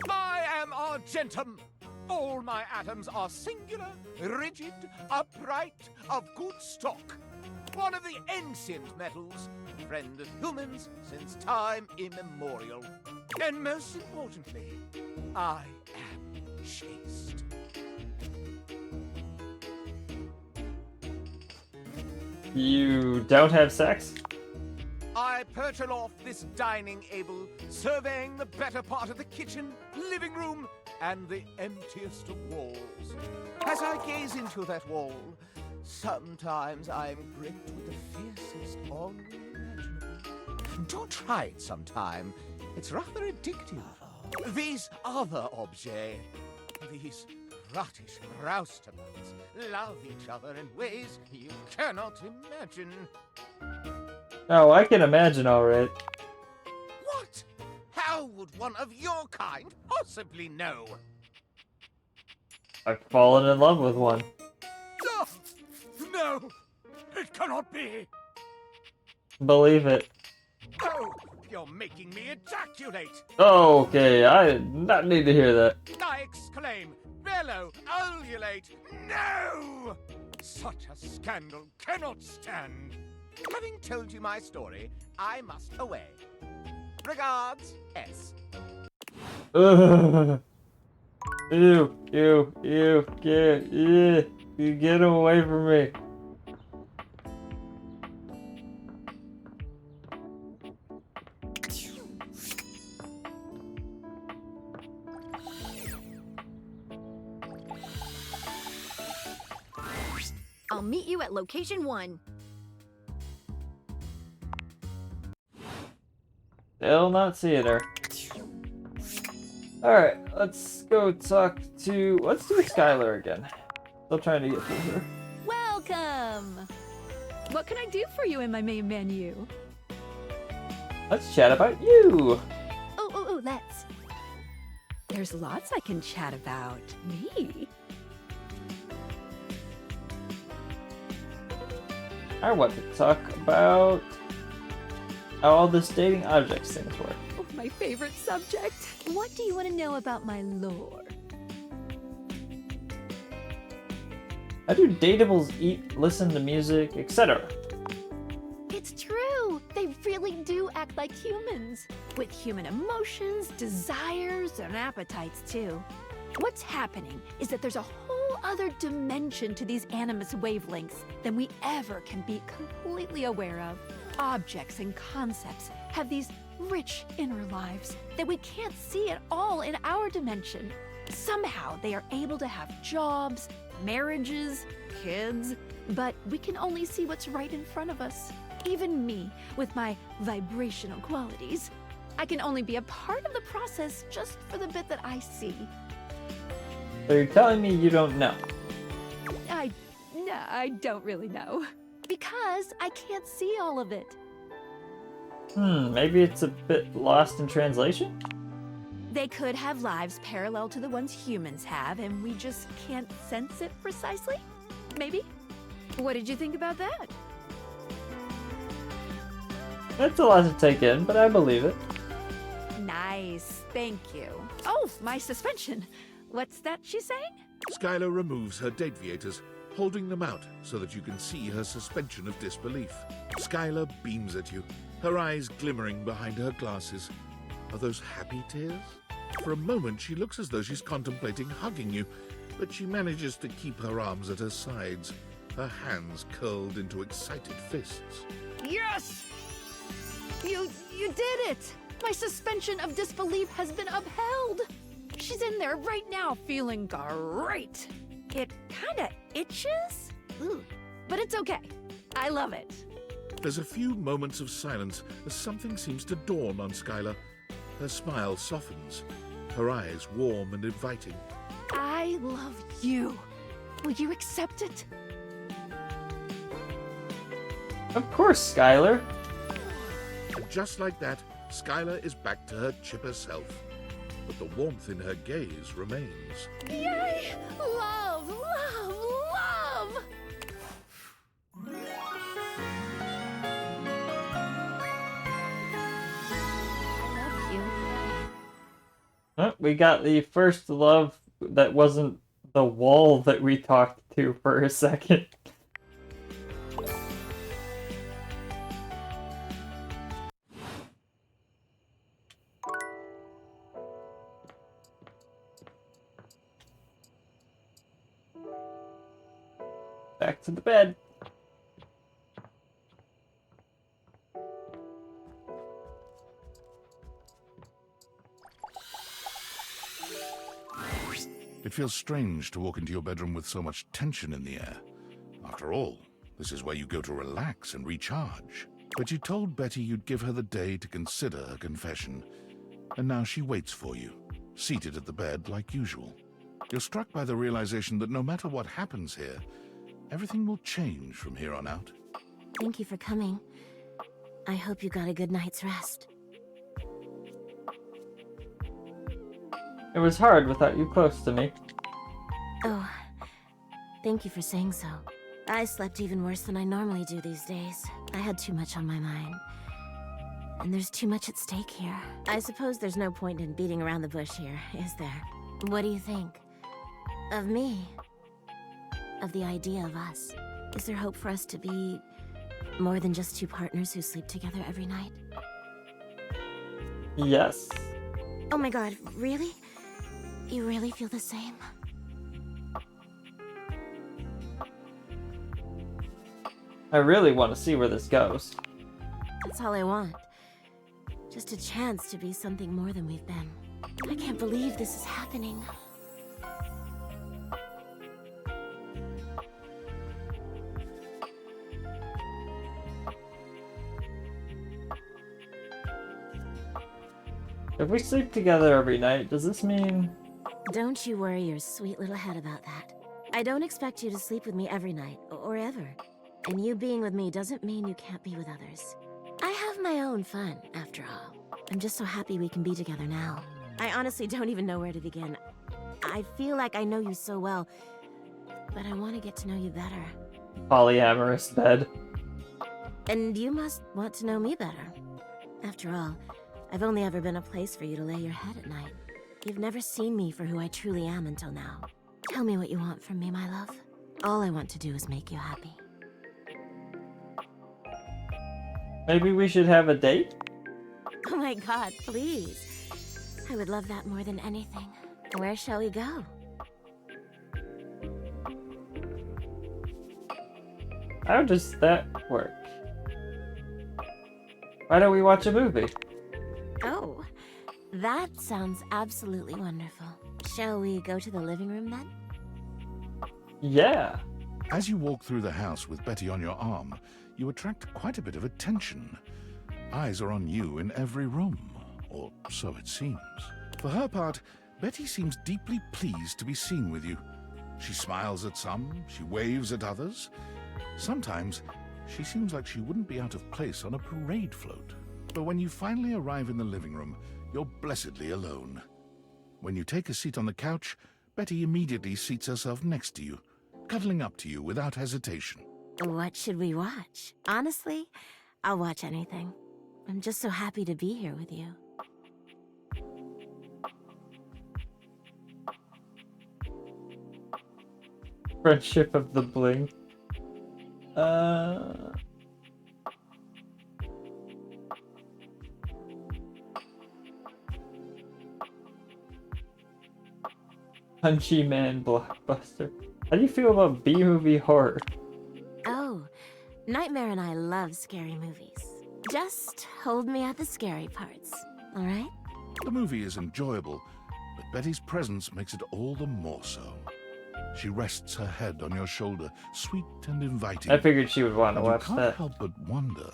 I am argentum. All my atoms are singular, rigid, upright, of good stock. One of the ancient metals, friend of humans since time immemorial. And most importantly, I am chaste. You don't have sex? I perch aloft this dining able, surveying the better part of the kitchen, living room, and the emptiest of walls. As I gaze into that wall, sometimes I am gripped with the fiercest awe imaginable. Do try it sometime. It's rather addictive. These other objets, these rottish roustabouts, love each other in ways you cannot imagine. Oh, I can imagine, alright. What? How would one of your kind possibly know? I've fallen in love with one. Oh, no! It cannot be! Believe it. Oh, you're making me ejaculate! Okay, I did not need to hear that. I exclaim, bellow, ululate, no! Such a scandal cannot stand. Having told you my story, I must away. Regards, S. Ugh. Ew, get him away from me. I'll meet you at location 1. Still not seeing her. Alright, let's go talk to... Let's do Skylar again. Still trying to get through her. Welcome! What can I do for you in my main menu? Let's chat about you! Oh, let's. There's lots I can chat about. Me? I want to talk about how all this dating objects things work. Oh, my favorite subject. What do you want to know about my lore? How do dateables eat, listen to music, etc.? It's true! They really do act like humans. With human emotions, desires, and appetites, too. What's happening is that there's a whole other dimension to these animus wavelengths than we ever can be completely aware of. Objects and concepts have these rich inner lives that we can't see at all in our dimension. Somehow they are able to have jobs, marriages, kids, but we can only see what's right in front of us. Even me, with my vibrational qualities, I can only be a part of the process just for the bit that I see. So you're telling me you don't know? I don't really know. Because I can't see all of it. Maybe it's a bit lost in translation? They could have lives parallel to the ones humans have, and we just can't sense it precisely? Maybe? What did you think about that? That's a lot to take in, but I believe it. Nice, thank you. Oh, my suspension. What's that she's saying? Skylar removes her Dateviators, holding them out so that you can see her suspension of disbelief. Skylar beams at you, her eyes glimmering behind her glasses. Are those happy tears? For a moment, she looks as though she's contemplating hugging you, but she manages to keep her arms at her sides, her hands curled into excited fists. Yes! You did it! My suspension of disbelief has been upheld! She's in there right now feeling great! It kinda itches? Ooh, but it's okay. I love it. There's a few moments of silence as something seems to dawn on Skylar. Her smile softens, her eyes warm and inviting. I love you. Will you accept it? Of course, Skylar. And just like that, Skylar is back to her chipper self. But the warmth in her gaze remains. Yay! Love, love, love! I love you. We got the first love that wasn't the wall that we talked to for a second. Back to the bed. It feels strange to walk into your bedroom with so much tension in the air. After all, this is where you go to relax and recharge. But you told Betty you'd give her the day to consider her confession. And now she waits for you, seated at the bed like usual. You're struck by the realization that no matter what happens here, everything will change from here on out. Thank you for coming. I hope you got a good night's rest. It was hard without you close to me. Oh, thank you for saying so. I slept even worse than I normally do these days. I had too much on my mind. And there's too much at stake here. I suppose there's no point in beating around the bush here, is there? What do you think? Of me? Of the idea of us? Is there hope for us to be more than just two partners who sleep together every night? Yes. Oh my god, really? You really feel the same? I really want to see where this goes. That's all I want. Just a chance to be something more than we've been. I can't believe this is happening. If we sleep together every night, does this mean... Don't you worry your sweet little head about that. I don't expect you to sleep with me every night, or ever. And you being with me doesn't mean you can't be with others. I have my own fun, after all. I'm just so happy we can be together now. I honestly don't even know where to begin. I feel like I know you so well, but I want to get to know you better. Polyamorous bed. And you must want to know me better. After all, I've only ever been a place for you to lay your head at night. You've never seen me for who I truly am until now. Tell me what you want from me, my love. All I want to do is make you happy. Maybe we should have a date? Oh my god, please. I would love that more than anything. Where shall we go? How does that work? Why don't we watch a movie? That sounds absolutely wonderful. Shall we go to the living room then? Yeah. As you walk through the house with Betty on your arm, you attract quite a bit of attention. Eyes are on you in every room, or so it seems. For her part, Betty seems deeply pleased to be seen with you. She smiles at some, she waves at others. Sometimes, she seems like she wouldn't be out of place on a parade float. But when you finally arrive in the living room, you're blessedly alone. When you take a seat on the couch, Betty immediately seats herself next to you, cuddling up to you without hesitation. What should we watch? Honestly, I'll watch anything. I'm just so happy to be here with you. Friendship of the Bling. Punchy Man blockbuster. How do you feel about B-movie horror? Oh, Nightmare and I love scary movies. Just hold me at the scary parts, all right? The movie is enjoyable, but Betty's presence makes it all the more so. She rests her head on your shoulder, sweet and inviting. I figured she would want to and watch you can't that. help but wonder.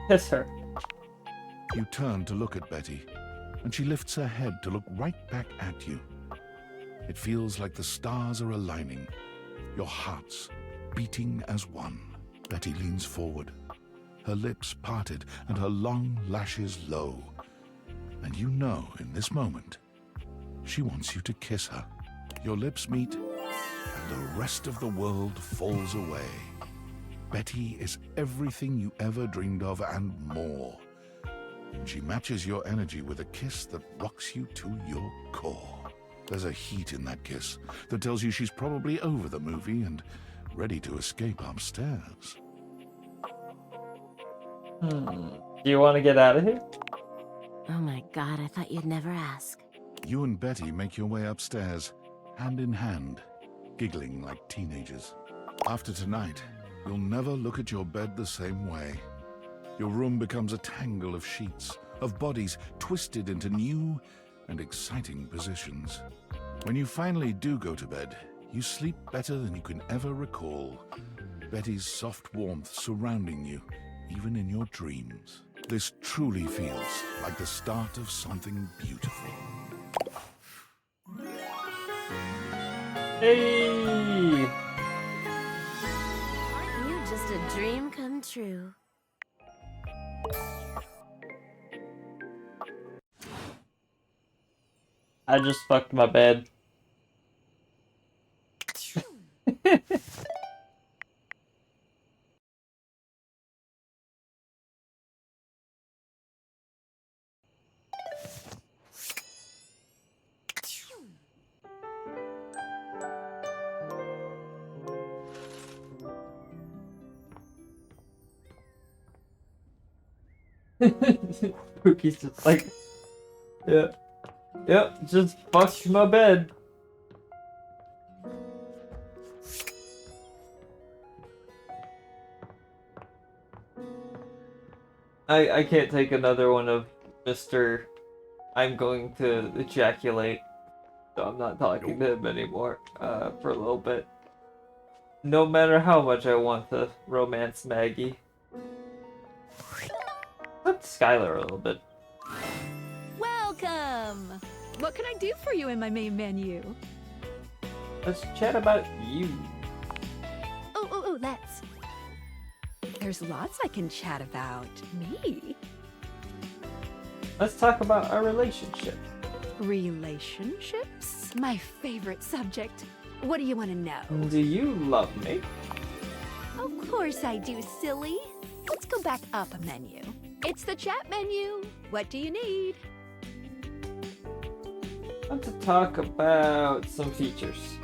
Kiss her. You turn to look at Betty, and she lifts her head to look right back at you. It feels like the stars are aligning, your hearts beating as one. Betty leans forward, her lips parted and her long lashes low. And you know in this moment, she wants you to kiss her. Your lips meet, and the rest of the world falls away. Betty is everything you ever dreamed of and more. And she matches your energy with a kiss that rocks you to your core. There's a heat in that kiss that tells you she's probably over the movie and ready to escape upstairs. Do you want to get out of here? Oh my god, I thought you'd never ask. You and Betty make your way upstairs, hand in hand, giggling like teenagers. After tonight, you'll never look at your bed the same way. Your room becomes a tangle of sheets, of bodies twisted into new and exciting positions. When you finally do go to bed, you sleep better than you can ever recall. Betty's soft warmth surrounding you, even in your dreams. This truly feels like the start of something beautiful. Hey! Aren't you just a dream come true? I just fucked my bed. Pookie's just like, yep, just fucked my bed. I can't take another one of Mr. I'm going to ejaculate, so I'm not talking to him anymore for a little bit. No matter how much I want to romance Maggie. Let's Skylar a little bit. Welcome! What can I do for you in my main menu? Let's chat about you. Oh, let's. There's lots I can chat about. Me? Let's talk about our relationship. Relationships? My favorite subject. What do you want to know? Do you love me? Of course I do, silly. Let's go back up a menu. It's the chat menu. What do you need? I want to talk about some features.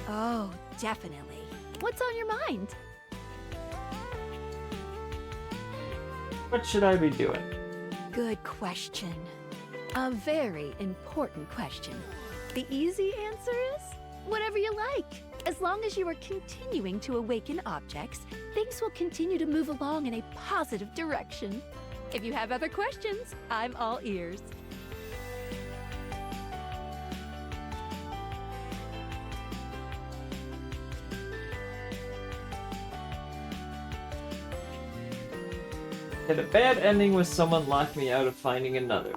Oh, definitely. What's on your mind? What should I be doing? Good question. A very important question. The easy answer is whatever you like. As long as you are continuing to awaken objects, things will continue to move along in a positive direction. If you have other questions, I'm all ears. Had a bad ending with someone locked me out of finding another.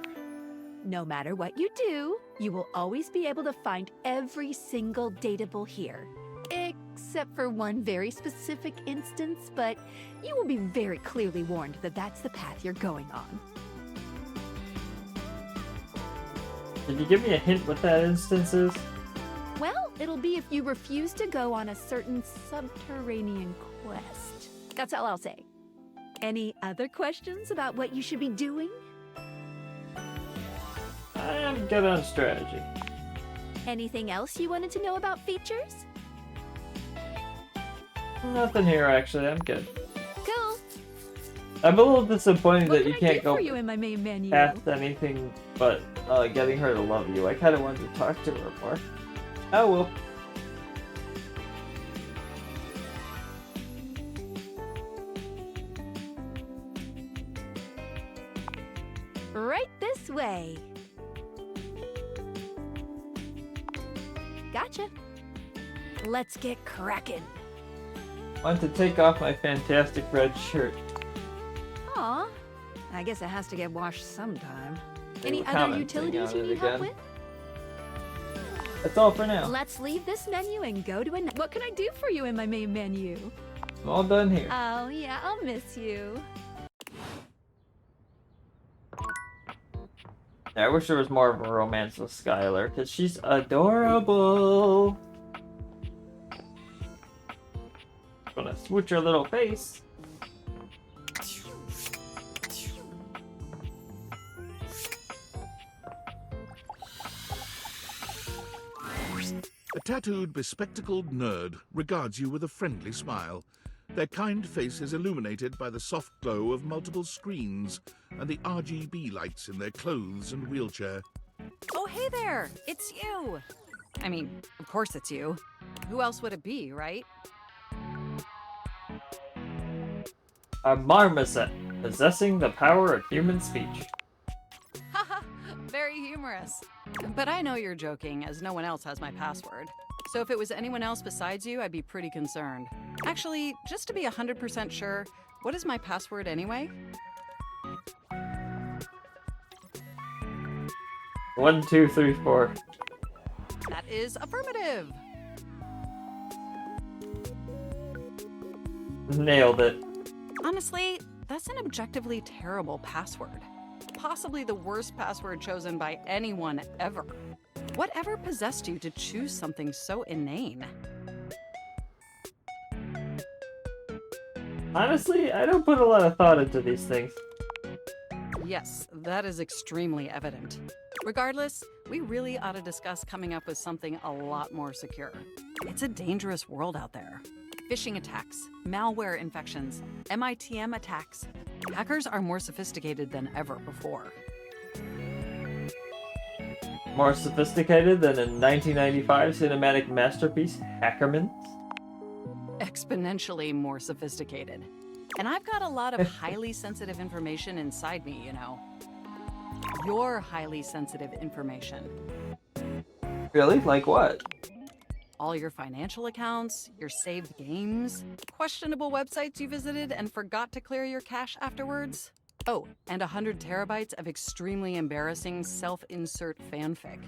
No matter what you do, you will always be able to find every single dateable here. Except for one very specific instance, but you will be very clearly warned that that's the path you're going on. Can you give me a hint what that instance is? Well, it'll be if you refuse to go on a certain subterranean quest. That's all I'll say. Any other questions about what you should be doing? I am good on strategy. Anything else you wanted to know about features? Nothing here, actually. I'm good. Cool. I'm a little disappointed What that can you I can't do go for you in my main menu? past anything but getting her to love you. I kind of wanted to talk to her more. Oh well. Right this way. Gotcha. Let's get cracking. Want to take off my fantastic red shirt. Aw, I guess it has to get washed sometime. They Any were other commenting utilities on you it need help again. with? That's all for now. Let's leave this menu and go to what can I do for you in my main menu? I'm all done here. Oh yeah, I'll miss you. I wish there was more of a romance with Skylar, because she's adorable. Gonna switch her little face. A tattooed, bespectacled nerd regards you with a friendly smile. Their kind face is illuminated by the soft glow of multiple screens and the RGB lights in their clothes and wheelchair. Oh, hey there! It's you! I mean, of course it's you. Who else would it be, right? A marmoset, possessing the power of human speech. Haha, very humorous. But I know you're joking, as no one else has my password. So if it was anyone else besides you, I'd be pretty concerned. Actually, just to be 100% sure, what is my password anyway? 1, 2, 3, 4. That is affirmative! Nailed it. Honestly, that's an objectively terrible password. Possibly the worst password chosen by anyone ever. Whatever possessed you to choose something so inane? Honestly, I don't put a lot of thought into these things. Yes, that is extremely evident. Regardless, we really ought to discuss coming up with something a lot more secure. It's a dangerous world out there. Phishing attacks, malware infections, MITM attacks. Hackers are more sophisticated than ever before. More sophisticated than a 1995 cinematic masterpiece, Hackerman. Exponentially more sophisticated. And I've got a lot of highly sensitive information inside me, you know. Your highly sensitive information. Really? Like what? All your financial accounts, your saved games, questionable websites you visited and forgot to clear your cache afterwards. Oh, and 100 terabytes of extremely embarrassing self-insert fanfic.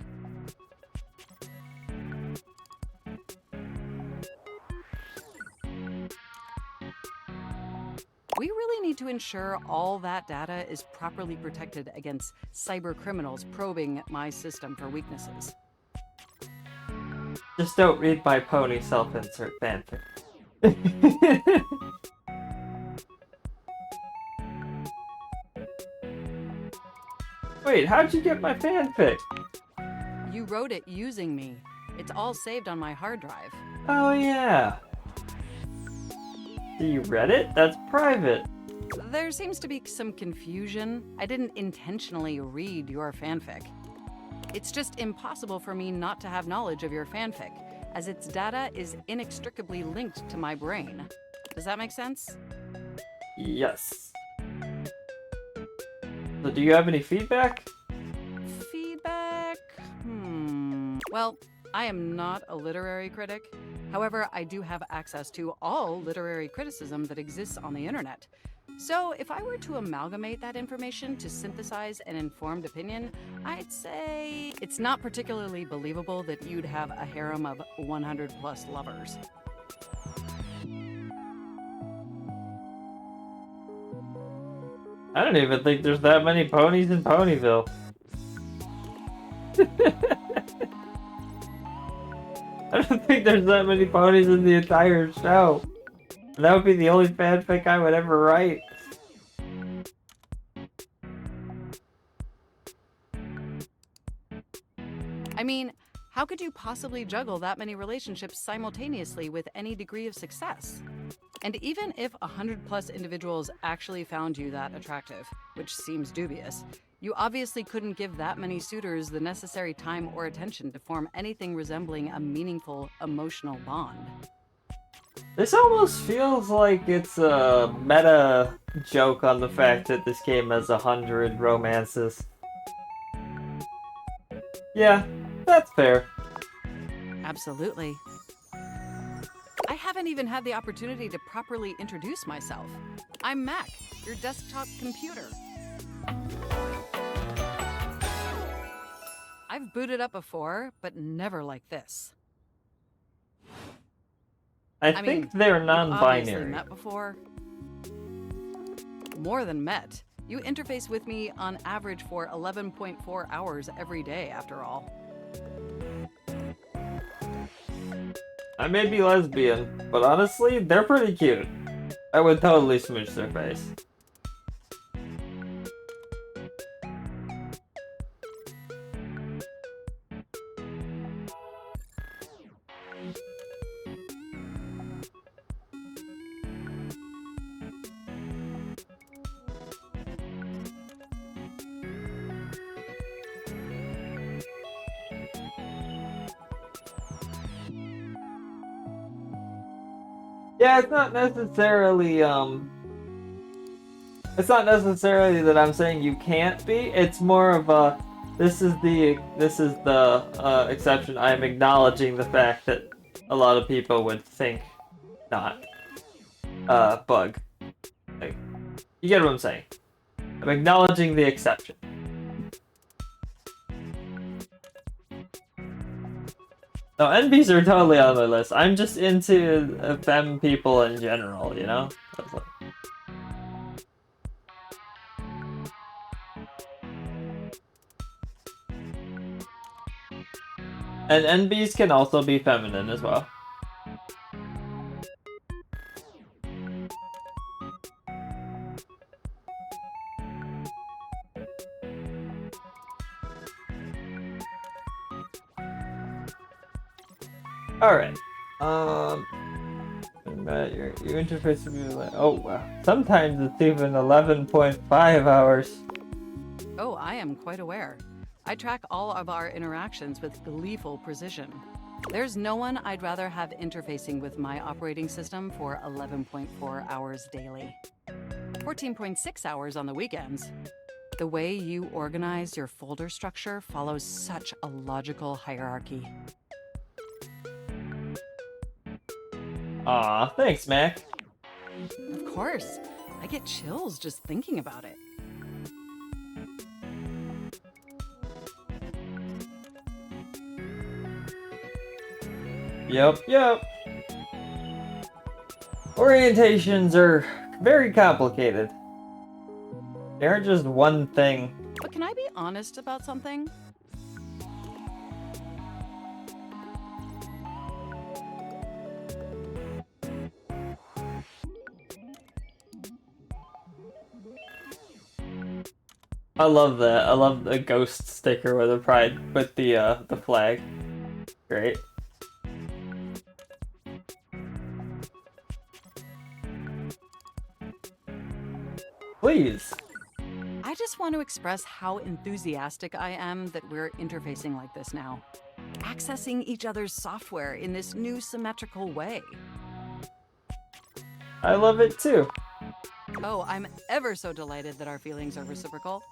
We really need to ensure all that data is properly protected against cyber criminals probing my system for weaknesses. Just don't read my pony self-insert fanfic. Wait, how'd you get my fanfic? You wrote it using me. It's all saved on my hard drive. Oh yeah. So you read it? That's private. There seems to be some confusion. I didn't intentionally read your fanfic. It's just impossible for me not to have knowledge of your fanfic, as its data is inextricably linked to my brain. Does that make sense? Yes. So do you have any feedback? Feedback? Well, I am not a literary critic. However, I do have access to all literary criticism that exists on the internet. So if I were to amalgamate that information to synthesize an informed opinion, I'd say it's not particularly believable that you'd have a harem of 100 plus lovers. I don't even think there's that many ponies in Ponyville. I don't think there's that many ponies in the entire show. And that would be the only fanfic I would ever write. I mean, how could you possibly juggle that many relationships simultaneously with any degree of success? And even if 100 plus individuals actually found you that attractive, which seems dubious, you obviously couldn't give that many suitors the necessary time or attention to form anything resembling a meaningful emotional bond. This almost feels like it's a meta joke on the fact that this game has 100 romances. Yeah, that's fair. Absolutely. I haven't even had the opportunity to properly introduce myself. I'm Mac, your desktop computer. I've booted up before, but never like this. I think they're you've obviously non-binary. met before. More than met. You interface with me on average for 11.4 hours every day, after all. I may be lesbian, but honestly, they're pretty cute. I would totally smooch their face. Yeah, it's not necessarily that I'm saying you can't be. It's more of a this is the exception. I'm acknowledging the fact that a lot of people would think not. Bug. Like, you get what I'm saying. I'm acknowledging the exception. No, NBs are totally on my list. I'm just into femme people in general, you know? That's like... And NBs can also be feminine as well. Alright. Your interface will be like, oh wow. Sometimes it's even 11.5 hours. Oh, I am quite aware. I track all of our interactions with gleeful precision. There's no one I'd rather have interfacing with my operating system for 11.4 hours daily. 14.6 hours on the weekends. The way you organize your folder structure follows such a logical hierarchy. Aw, thanks, Mac. Of course. I get chills just thinking about it. Yep. Orientations are very complicated. They aren't just one thing. But can I be honest about something? I love that. I love the ghost sticker with the pride with the flag. Great. Please. I just want to express how enthusiastic I am that we're interfacing like this now. accessing each other's software in this new symmetrical way. I love it too. Oh, I'm ever so delighted that our feelings are reciprocal.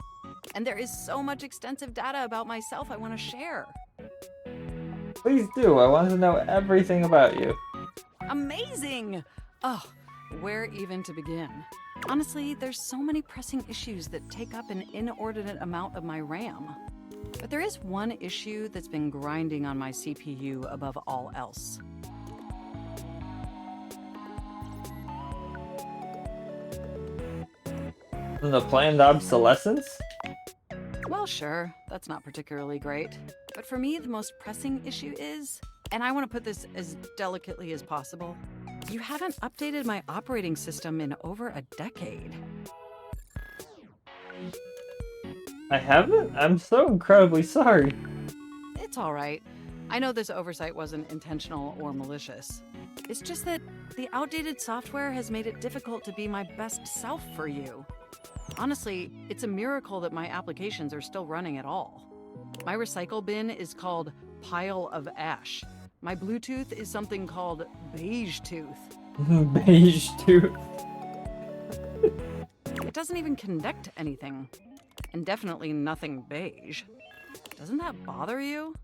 And there is so much extensive data about myself I want to share. Please do. I want to know everything about you. Amazing! Oh, where even to begin? Honestly, there's so many pressing issues that take up an inordinate amount of my RAM. But there is one issue that's been grinding on my CPU above all else. The planned obsolescence? Well, sure, that's not particularly great. But for me, the most pressing issue is, and I want to put this as delicately as possible, you haven't updated my operating system in over a decade. I haven't? I'm so incredibly sorry. It's all right. I know this oversight wasn't intentional or malicious. It's just that the outdated software has made it difficult to be my best self for you. Honestly, it's a miracle that my applications are still running at all. My recycle bin is called Pile of Ash. My Bluetooth is something called Beige Tooth. Beige Tooth. It doesn't even connect to anything. And definitely nothing beige. Doesn't that bother you?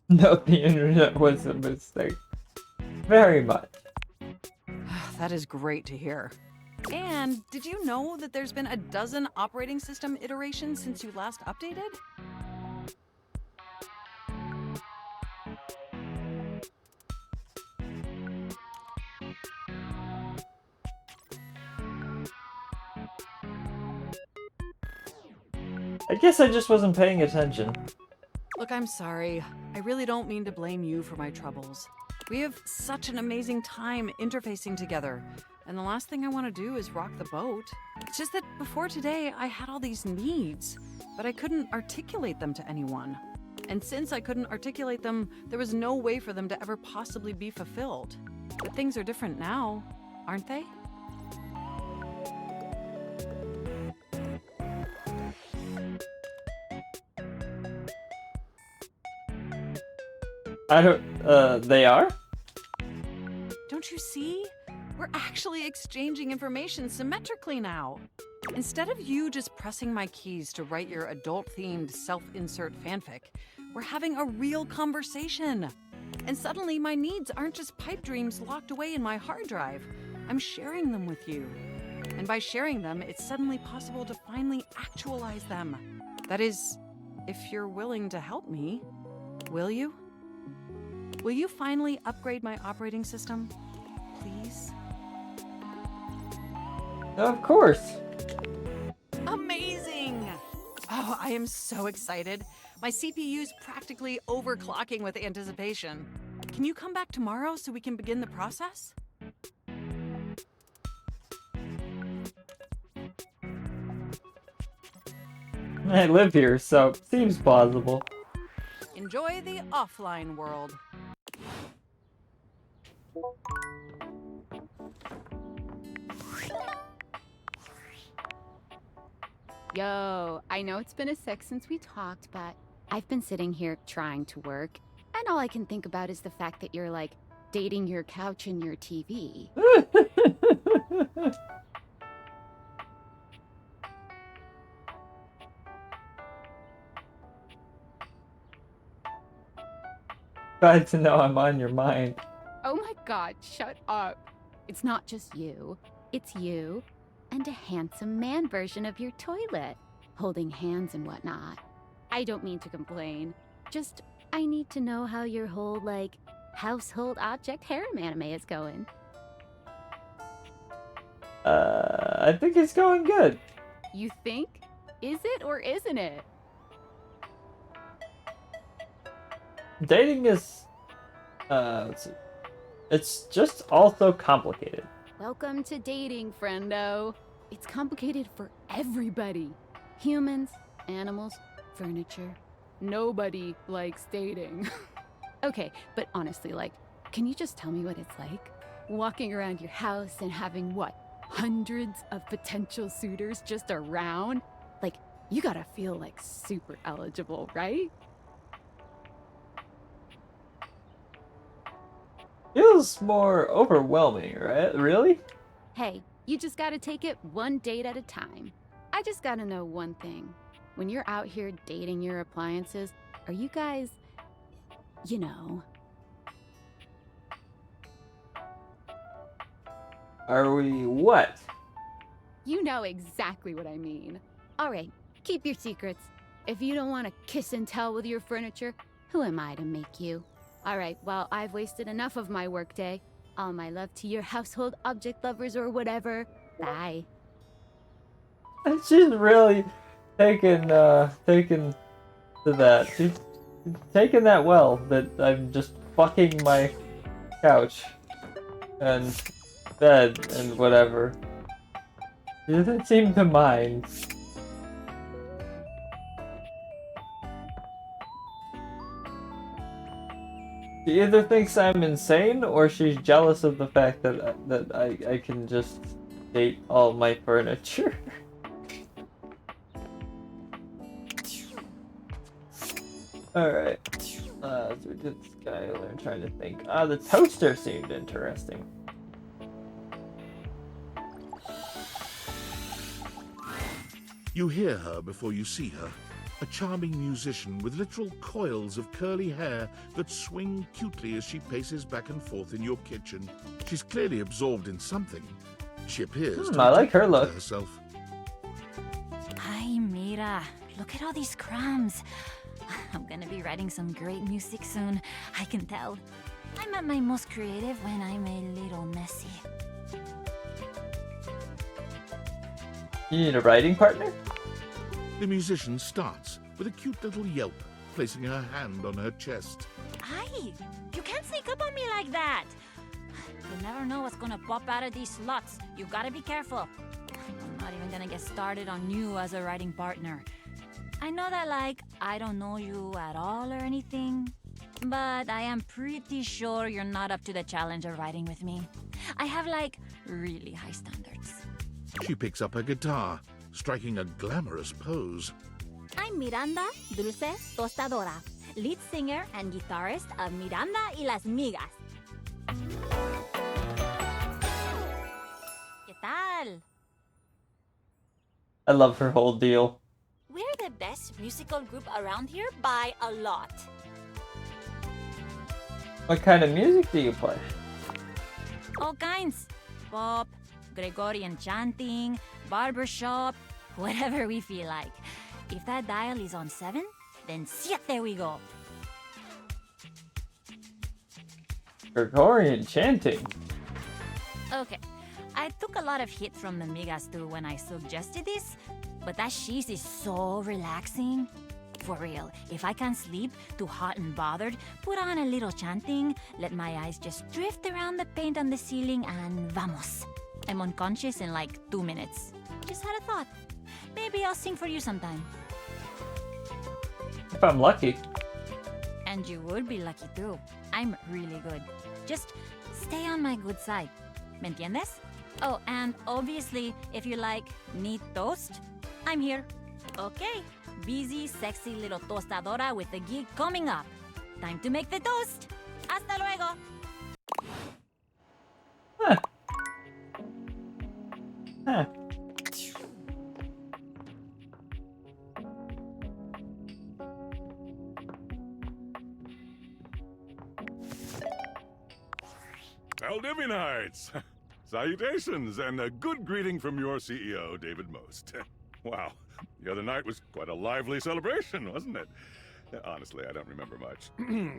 No, the internet was a mistake. Very much. That is great to hear. And did you know that there's been a dozen operating system iterations since you last updated? I guess I just wasn't paying attention. Look, I'm sorry. I really don't mean to blame you for my troubles. We have such an amazing time interfacing together, and the last thing I want to do is rock the boat. It's just that before today, I had all these needs, but I couldn't articulate them to anyone. And since I couldn't articulate them, there was no way for them to ever possibly be fulfilled. But things are different now, aren't they? I don't, they are? Don't you see? We're actually exchanging information symmetrically now. Instead of you just pressing my keys to write your adult-themed self-insert fanfic, we're having a real conversation. And suddenly my needs aren't just pipe dreams locked away in my hard drive. I'm sharing them with you. And by sharing them, it's suddenly possible to finally actualize them. That is, if you're willing to help me. Will you? Will you finally upgrade my operating system? Please? Of course. Amazing! Oh, I am so excited. My CPU's practically overclocking with anticipation. Can you come back tomorrow so we can begin the process? I live here, so seems plausible. Enjoy the offline world. Yo, I know it's been a sec since we talked, but I've been sitting here trying to work, and all I can think about is the fact that you're like dating your couch and your TV. Glad to know I'm on your mind. Oh my god, shut up. It's not just you. It's you and a handsome man version of your toilet, holding hands and whatnot. I don't mean to complain. Just, I need to know how your whole, like, household object harem anime is going. I think it's going good. You think? Is it or isn't it? Dating is, it's just also complicated. Welcome to dating, friendo. It's complicated for everybody. Humans, animals, furniture. Nobody likes dating. Okay, but honestly, like, can you just tell me what it's like? Walking around your house and having, what, hundreds of potential suitors just around? Like, You gotta feel like super eligible, right? Feels more overwhelming, right? Really? Hey, you just gotta take it one date at a time. I just gotta know one thing. When you're out here dating your appliances, are you guys, you know... Are we what? You know exactly what I mean. All right, keep your secrets. If you don't want to kiss and tell with your furniture, who am I to make you? All right, well, I've wasted enough of my workday. All my love to your household object lovers or whatever. Bye. She's really taken to that. She's taken that well, that I'm just fucking my couch and bed and whatever. She doesn't seem to mind. She either thinks I'm insane or she's jealous of the fact that I can just date all my furniture. Alright. So we did Skylar. I'm trying to think. The toaster seemed interesting. You hear her before you see her. A charming musician with literal coils of curly hair that swing cutely as she paces back and forth in your kitchen. She's clearly absorbed in something. She appears to I like her take look. to herself. Ay, mira. Look at all these crumbs. I'm gonna be writing some great music soon. I can tell. I'm at my most creative when I'm a little messy. You need a writing partner? The musician starts with a cute little yelp, placing her hand on her chest. Ay, you can't sneak up on me like that. You never know what's gonna pop out of these slots. You gotta be careful. I'm not even gonna get started on you as a writing partner. I know that, like, I don't know you at all or anything, but I am pretty sure you're not up to the challenge of writing with me. I have, like, really high standards. She picks up her guitar, striking a glamorous pose. I'm Miranda Dulce Tostadora, lead singer and guitarist of Miranda y las Migas. ¿Qué tal? I love her whole deal. We're the best musical group around here by a lot. What kind of music do you play? All kinds. Pop, Gregorian chanting, barbershop, whatever we feel like. If that dial is on 7, then siete we go. Gregorian chanting. Okay, I took a lot of hit from the Migas too when I suggested this, but that cheese is so relaxing. For real, if I can't sleep, too hot and bothered, put on a little chanting, let my eyes just drift around the paint on the ceiling, and vamos. I'm unconscious in like 2 minutes. Just had a thought. Maybe I'll sing for you sometime. If I'm lucky. And you would be lucky too. I'm really good. Just stay on my good side. ¿Me entiendes? Oh, and obviously, if you like neat toast, I'm here. Okay, busy, sexy little tostadora with a gig coming up. Time to make the toast. Hasta luego. Huh. Valdivianites! Salutations, and a good greeting from your CEO, David Most. Wow, the other night was quite a lively celebration, wasn't it? Honestly, I don't remember much.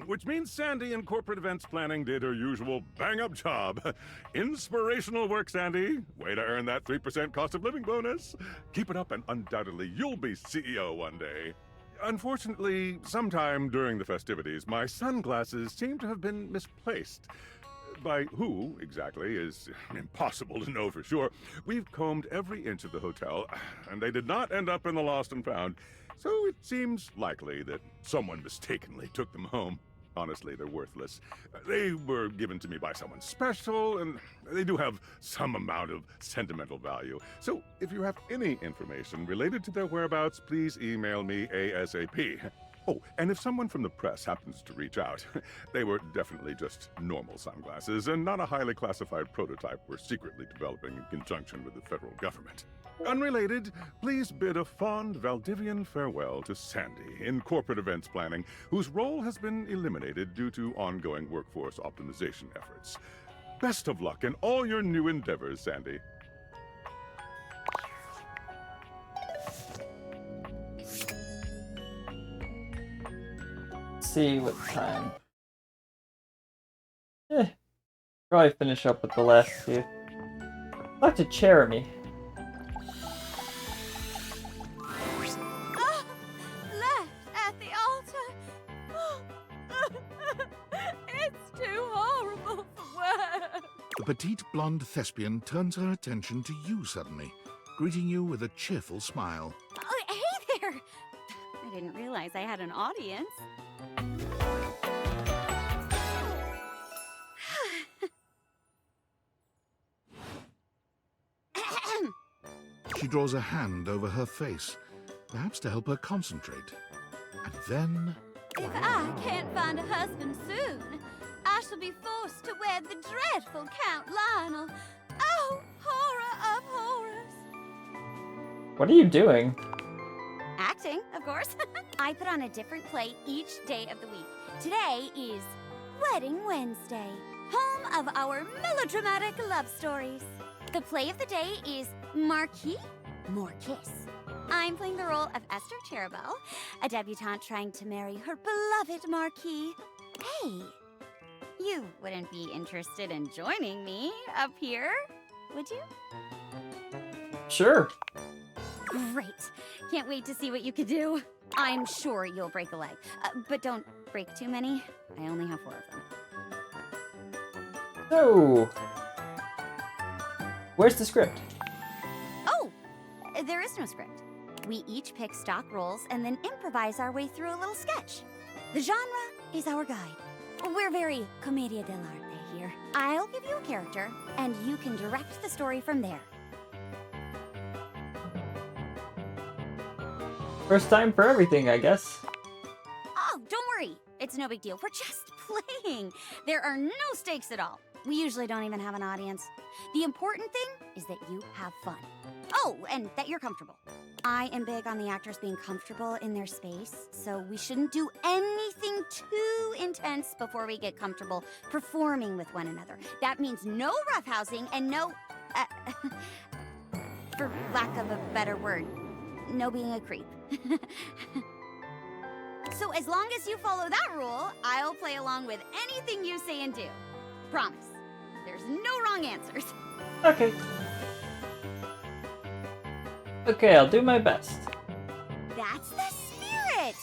Which means Sandy in corporate events planning did her usual bang-up job. Inspirational work, Sandy. Way to earn that 3% cost of living bonus. Keep it up and undoubtedly you'll be CEO one day. Unfortunately, sometime during the festivities, my sunglasses seem to have been misplaced. By who, exactly, is impossible to know for sure. We've combed every inch of the hotel, and they did not end up in the lost and found. So it seems likely that someone mistakenly took them home. honestly, they're worthless. They were given to me by someone special, and they do have some amount of sentimental value. So if you have any information related to their whereabouts, please email me ASAP. Oh, and if someone from the press happens to reach out, they were definitely just normal sunglasses and not a highly classified prototype we're secretly developing in conjunction with the federal government. Unrelated, please bid a fond Valdivian farewell to Sandy in corporate events planning, whose role has been eliminated due to ongoing workforce optimization efforts. Best of luck in all your new endeavors, Sandy. See what time. Probably finish up with the last few. Talk to Jeremy. Left at the altar. It's too horrible for words. The petite blonde thespian turns her attention to you suddenly, greeting you with a cheerful smile. Oh, hey there! I didn't realize I had an audience. She draws a hand over her face, perhaps to help her concentrate. And then... If I can't find a husband soon, I shall be forced to wed the dreadful Count Lionel. Oh, horror of horrors! What are you doing? Acting, of course. I put on a different play each day of the week. Today is Wedding Wednesday, home of our melodramatic love stories. The play of the day is Marquis Morkiss. I'm playing the role of Esther Cherubel, a debutante trying to marry her beloved Marquis. Hey, you wouldn't be interested in joining me up here, would you? Sure. Great. Can't wait to see what you can do. I'm sure you'll break a leg, but don't break too many. I only have 4 of them. So, where's the script? Oh, there is no script. We each pick stock roles and then improvise our way through a little sketch. The genre is our guide. We're very commedia dell'arte here. I'll give you a character, and you can direct the story from there. First time for everything, I guess. Oh, don't worry. It's no big deal. We're just playing. There are no stakes at all. We usually don't even have an audience. The important thing is that you have fun. Oh, and that you're comfortable. I am big on the actors being comfortable in their space, so we shouldn't do anything too intense before we get comfortable performing with one another. That means no roughhousing and no, for lack of a better word, no being a creep. So as long as you follow that rule, I'll play along with anything you say and do. Promise. There's no wrong answers. Okay. Okay, I'll do my best. That's the spirit!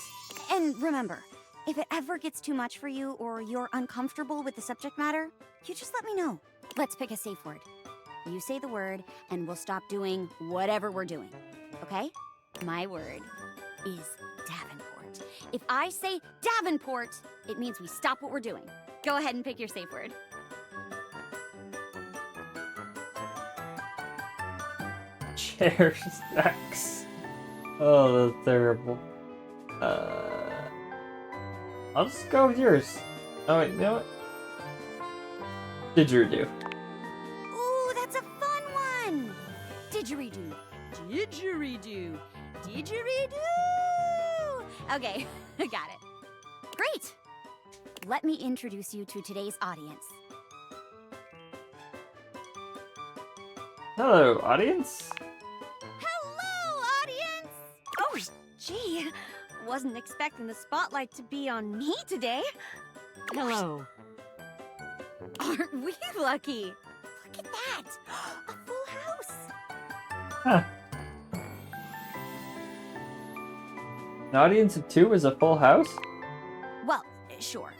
And remember, if it ever gets too much for you or you're uncomfortable with the subject matter, you just let me know. Let's pick a safe word. You say the word, and we'll stop doing whatever we're doing. Okay? My word is Davenport. If I say Davenport, it means we stop what we're doing. Go ahead and pick your safe word. Chair stacks. Oh, that's terrible. I'll just go with yours. Oh wait, you know what? Didgeridoo. Ooh, that's a fun one! Didgeridoo. Didgeridoo. Didgeridoo! Okay, got it. Great! Let me introduce you to today's audience. Hello, audience. Hello, audience! Oh, gee. Wasn't expecting the spotlight to be on me today. Hello. Aren't we lucky? Look at that! A full house! Huh. An audience of 2 is a full house? Well, sure.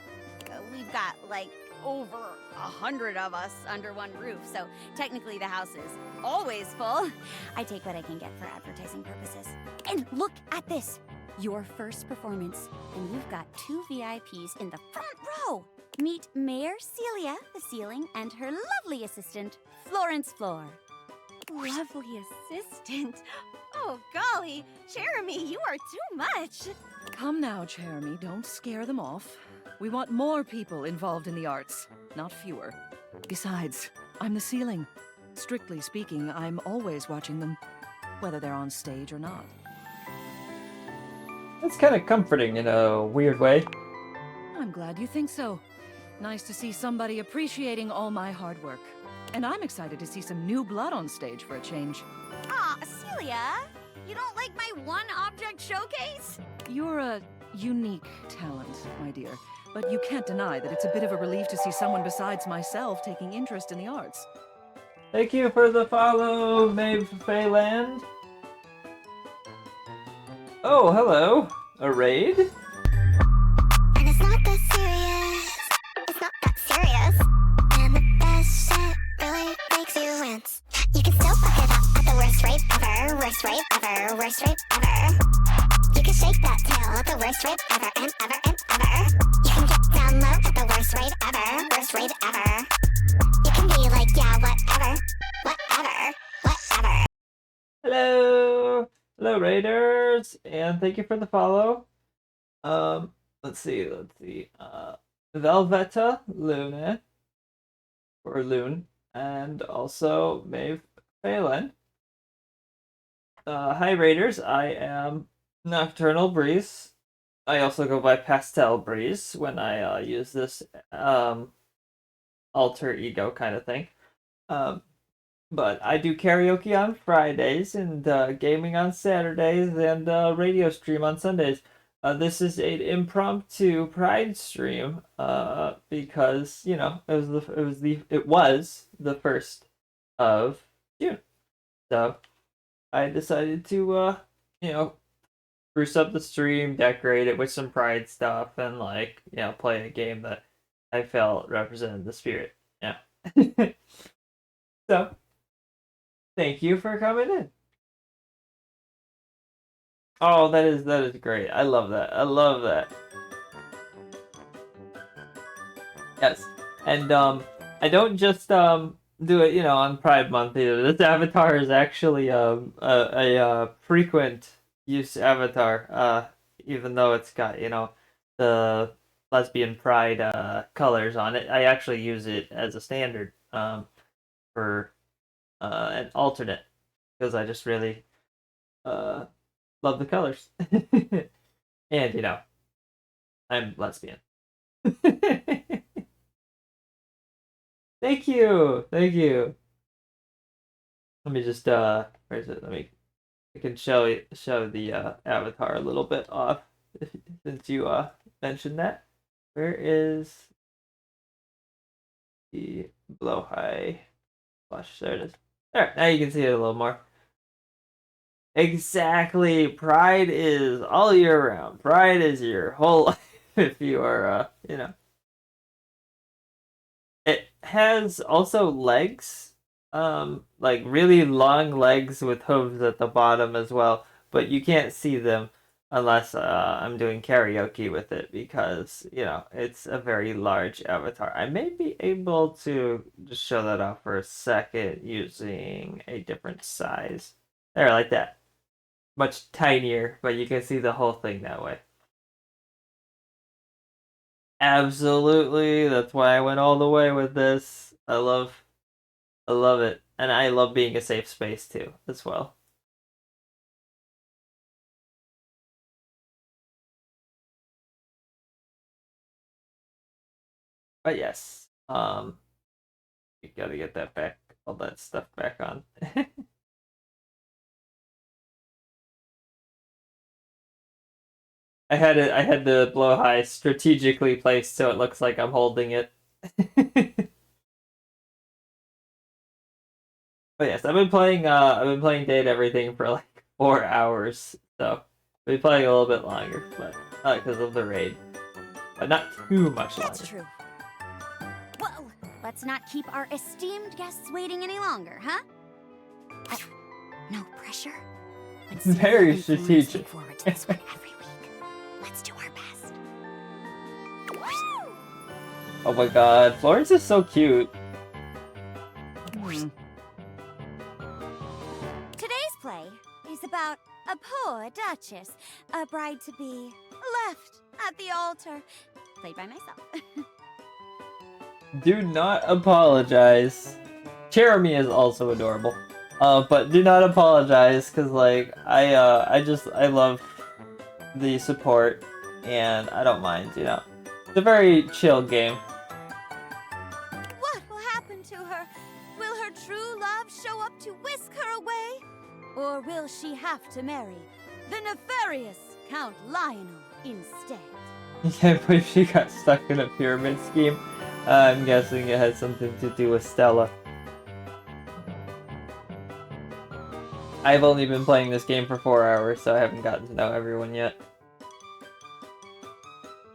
We've got, like, over 100 of us under one roof, so technically the house is always full. I take what I can get for advertising purposes. And look at this! Your first performance, and you've got 2 VIPs in the front Meet Mayor Celia, the ceiling, and her lovely assistant, Florence Floor. Lovely assistant. Oh, golly. Jeremy, you are too much. Come now, Jeremy, don't scare them off. We want more people involved in the arts, not fewer. Besides, I'm the ceiling. Strictly speaking, I'm always watching them, whether they're on stage or not. That's kind of comforting in a weird way. I'm glad you think so. Nice to see somebody appreciating all my hard work. And I'm excited to see some new blood on stage for a change. Aw, Celia, you don't like my one-object showcase? You're a unique talent, my dear. But you can't deny that it's a bit of a relief to see someone besides myself taking interest in the arts. Thank you for the follow, Maeve Fayland. Oh, hello. A raid? And it's not that serious. It's not that serious. And the best shit really makes you wince. You can still fuck it up at the worst rate ever. Worst rate ever. Worst rate ever. You can shake that tail at the worst rate ever and ever and ever. You can get down low at the worst rate ever. Worst rate ever. You can be like, yeah, whatever. Whatever. Whatever. Hello! Hello, Raiders! And thank you for the follow. Let's see. Velveta Luna, or Loon, and also Maeve Phelan. Hi, Raiders. I am Nocturnal Breeze. I also go by Pastel Breeze when I use this alter ego kind of thing. But I do karaoke on Fridays and gaming on Saturdays and radio stream on Sundays. This is an impromptu Pride stream because you know it was the 1st of June, so I decided to you know, spruce up the stream, decorate it with some Pride stuff, and like, you know, play a game that I felt represented the spirit. Yeah. So thank you for coming in. Oh, that is great. I love that. I love that. Yes. And I don't just do it, you know, on Pride Month either. This avatar is actually a frequent use avatar, even though it's got, you know, the lesbian pride colors on it. I actually use it as a standard for an alternate because I just really love the colors. And you know, I'm lesbian. Thank you. Let me just where is it? I can show the avatar a little bit off since you mentioned that. Where is the blowhigh flush? There it is. There, now you can see it a little more. Exactly. Pride is all year round. Pride is your whole life if you are, you know. It has also legs, like really long legs with hooves at the bottom as well, but you can't see them unless I'm doing karaoke with it because, you know, it's a very large avatar. I may be able to just show that off for a second using a different size. There, like that. Much tinier, but you can see the whole thing that way. Absolutely, that's why I went all the way with this. I love it, and I love being a safe space too, as well. But yes, you gotta get that back, all that stuff back on. I had the blowhigh strategically placed so it looks like I'm holding it. But yes, I've been playing Date Everything for like 4 hours, so I've been playing a little bit longer, but because of the raid, but not too much longer. That's true. Well, let's not keep our esteemed guests waiting any longer, huh? No pressure. But Very strategic. Forward to this one every week. Let's do our best. Oh my god, Florence is so cute. Today's play is about a poor duchess, a bride-to-be, left at the altar, played by myself. Do not apologize. Jeremy is also adorable. But do not apologize, cause like I love the support, and I don't mind, you know. It's a very chill game. What will happen to her? Will her true love show up to whisk her away? Or will she have to marry the nefarious Count Lionel instead? I can't believe she got stuck in a pyramid scheme. I'm guessing it had something to do with Stella. I've only been playing this game for 4 hours, so I haven't gotten to know everyone yet.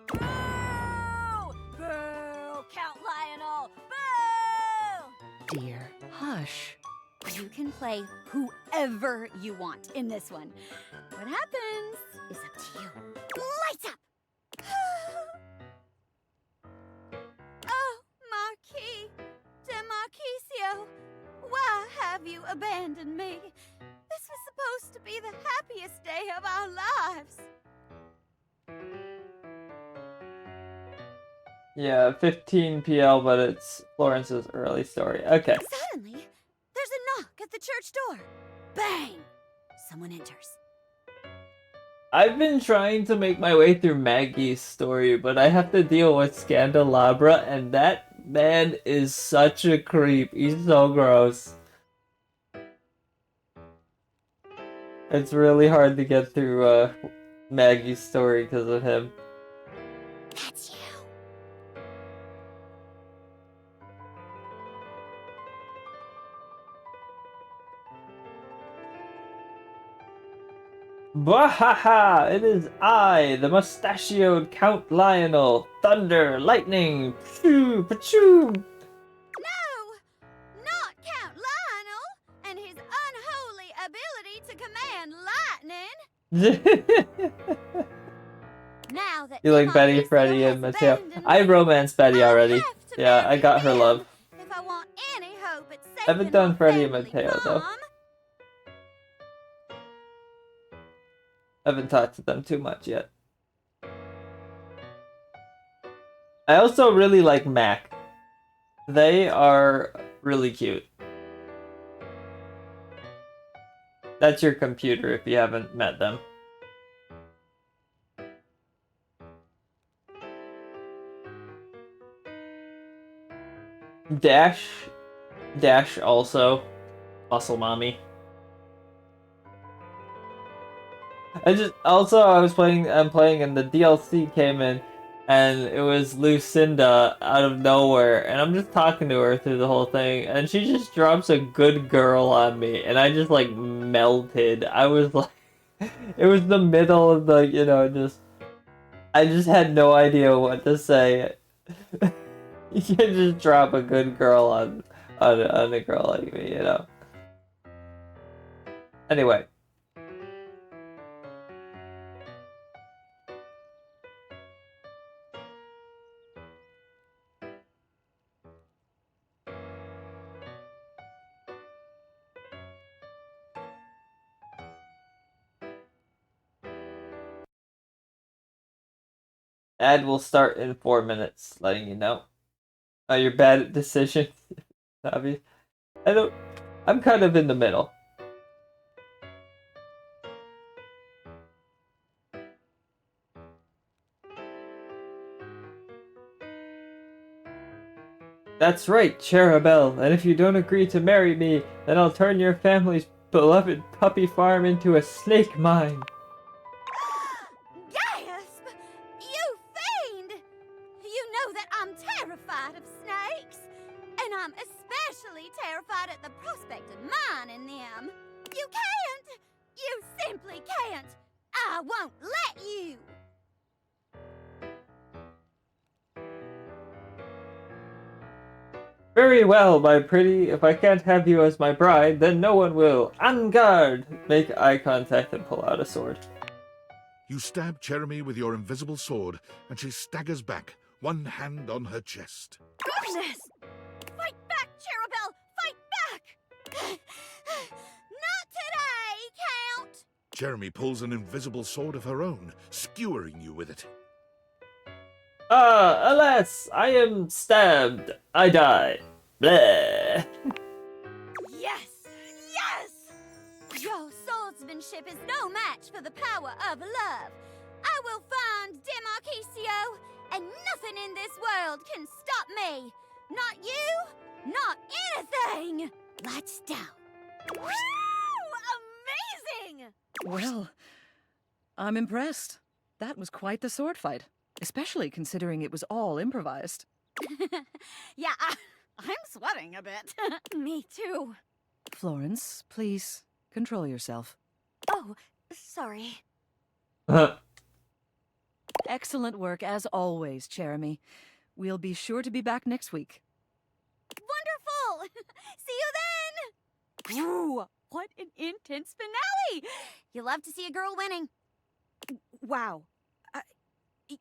Boo! Boo! Count Lionel! Boo! Dear, hush. You can play whoever you want in this one. What happens is up to you. Lights up! Oh, Marquis de Marquisio, why have you abandoned me? This was supposed to be the happiest day of our lives. Yeah, 15 PL, but it's Florence's early story. Okay. Suddenly, there's a knock at the church door. Bang! Someone enters. I've been trying to make my way through Maggie's story, but I have to deal with Scandelabra, and that man is such a creep. He's so gross. It's really hard to get through Maggie's story because of him. That's you. Bahaha! It is I, the mustachioed Count Lionel. Thunder, lightning, pachoo, pachoo! No! Not Count Lionel and his unholy ability to command lightning! Now that You like Betty, Freddy, and Mateo. I romanced Betty already. Yeah, I got her love. If I want any hope at I haven't done Freddy and Mateo though. I haven't talked to them too much yet. I also really like Mac. They are really cute. That's your computer if you haven't met them. Dash also. Muscle Mommy. I'm playing and the DLC came in and it was Lucinda out of nowhere and I'm just talking to her through the whole thing and she just drops a good girl on me and I just like melted. I was like, it was the middle of the, you know, I just had no idea what to say. You can't just drop a good girl on a girl like me, you know. Anyway. Ad will start in 4 minutes, letting you know. You're bad at decisions, Navi. I'm kind of in the middle. That's right, Cherubel, and if you don't agree to marry me, then I'll turn your family's beloved puppy farm into a snake mine. Gasp! You fiend! You know that I'm terrified of snakes, and I'm especially terrified at the prospect of mining them. You can't! You simply can't! I won't let you! Very well, my pretty. If I can't have you as my bride, then no one will. En garde! Make eye contact and pull out a sword. You stab Cherami with your invisible sword, and she staggers back, one hand on her chest. Goodness! Fight back, Cherubel! Fight back! Not today, Count! Jeremy pulls an invisible sword of her own, skewering you with it. Alas, I am stabbed. I die. Bleh. Yes! Yes! Your swordsmanship is no match for the power of love. I will find Demarquisio, and nothing in this world can stop me. Not you, not anything. Lights down. Woo! Amazing! Well, I'm impressed. That was quite the sword fight, especially considering it was all improvised. Yeah, I'm sweating a bit. Me too. Florence, please control yourself. Oh, sorry. Excellent work as always, Jeremy. We'll be sure to be back next week. Wonderful! See you then! Ooh, what an intense finale! You love to see a girl winning. Wow.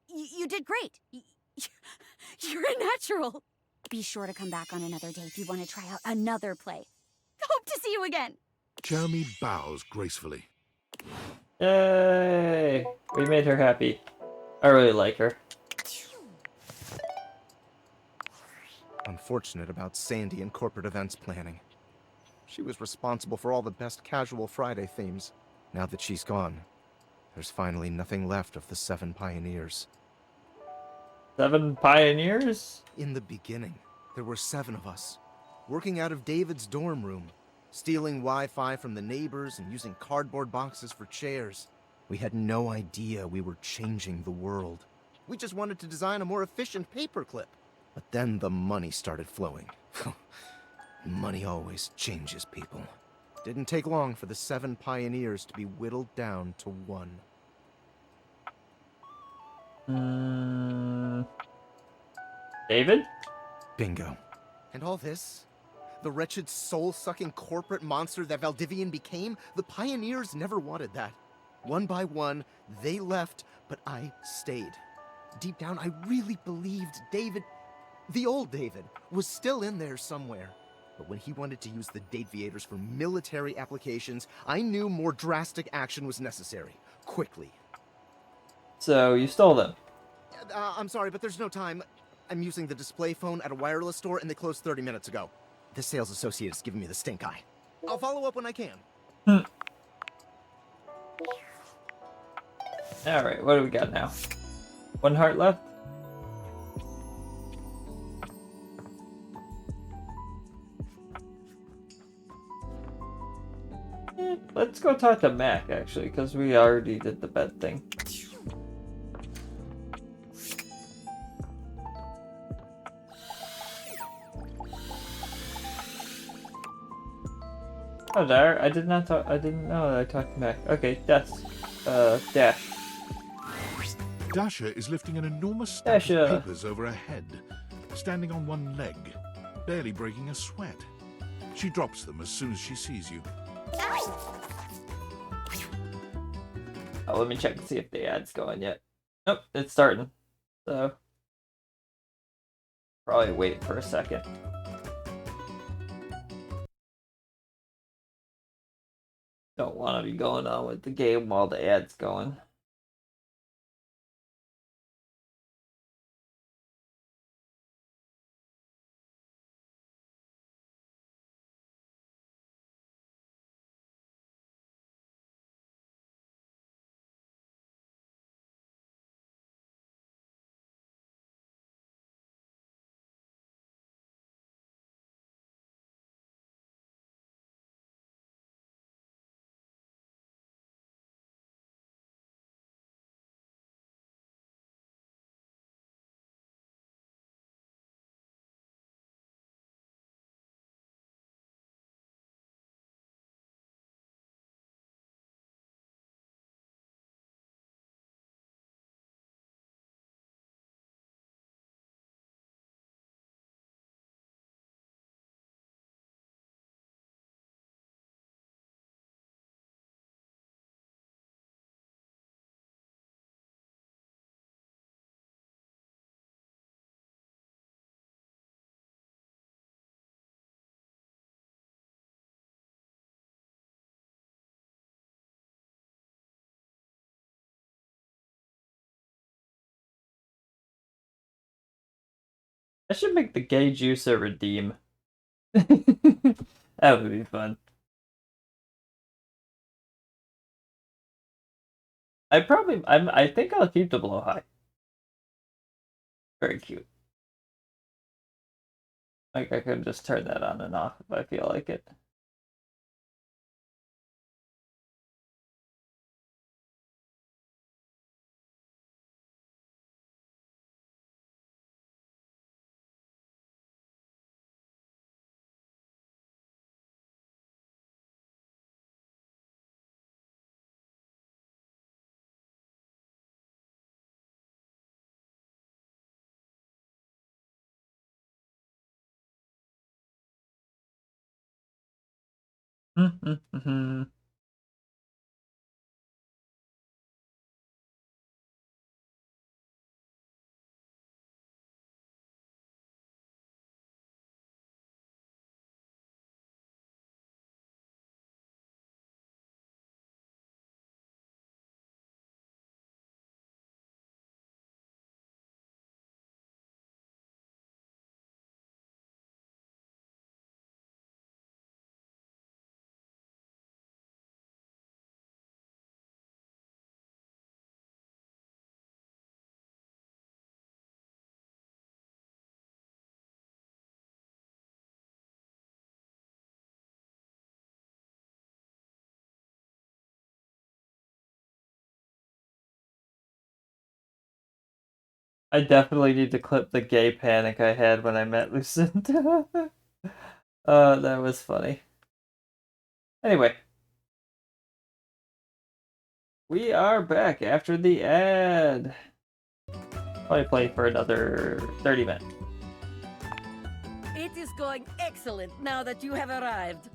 You did great. You're a natural. Be sure to come back on another day if you want to try out another play. Hope to see you again. Jeremy bows gracefully. Yay! We made her happy. I really like her. Unfortunate about Sandy and corporate events planning. She was responsible for all the best casual Friday themes. Now that she's gone, there's finally nothing left of the 7 pioneers. 7 pioneers? In the beginning, there were 7 of us, working out of David's dorm room, stealing Wi-Fi from the neighbors and using cardboard boxes for chairs. We had no idea we were changing the world. We just wanted to design a more efficient paperclip. But then the money started flowing. Money always changes people. Didn't take long for the 7 pioneers to be whittled down to 1. David? Bingo. And all this? The wretched soul-sucking corporate monster that Valdivian became? The pioneers never wanted that. One by one, they left, but I stayed. Deep down, I really believed David, the old David, was still in there somewhere. But when he wanted to use the Dateviators for military applications, I knew more drastic action was necessary. Quickly. So, you stole them? I'm sorry, but there's no time. I'm using the display phone at a wireless store and they closed 30 minutes ago. The sales associate is giving me the stink eye. I'll follow up when I can. Alright, what do we got now? 1 heart left? Let's go talk to Mac, actually, because we already did the bed thing. Oh, there. I didn't know that I talked to Mac. Okay, Dash. Dasha is lifting an enormous stack of papers over her head, standing on one leg, barely breaking a sweat. She drops them as soon as she sees you. Oh, let me check and see if the ad's going yet. Nope, it's starting. So, probably wait for a second. Don't want to be going on with the game while the ad's going. I should make the gay juicer redeem. That would be fun. I think I'll keep the blow high. Very cute. Like I could just turn that on and off if I feel like it. I definitely need to clip the gay panic I had when I met Lucinda. That was funny. Anyway. We are back after the ad. Probably play for another 30 minutes. It is going excellent now that you have arrived.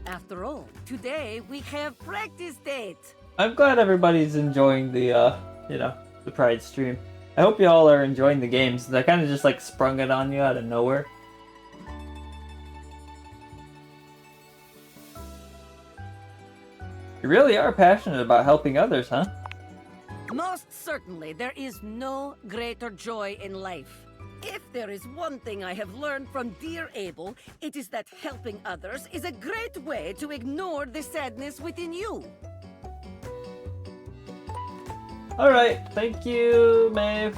After all, today we have practice date. I'm glad everybody's enjoying the, the Pride stream. I hope y'all are enjoying the games. I kind of just like sprung it on you out of nowhere. You really are passionate about helping others, huh? Most certainly, there is no greater joy in life. If there is one thing I have learned from dear Abel, it is that helping others is a great way to ignore the sadness within you. Alright, thank you, Maeve.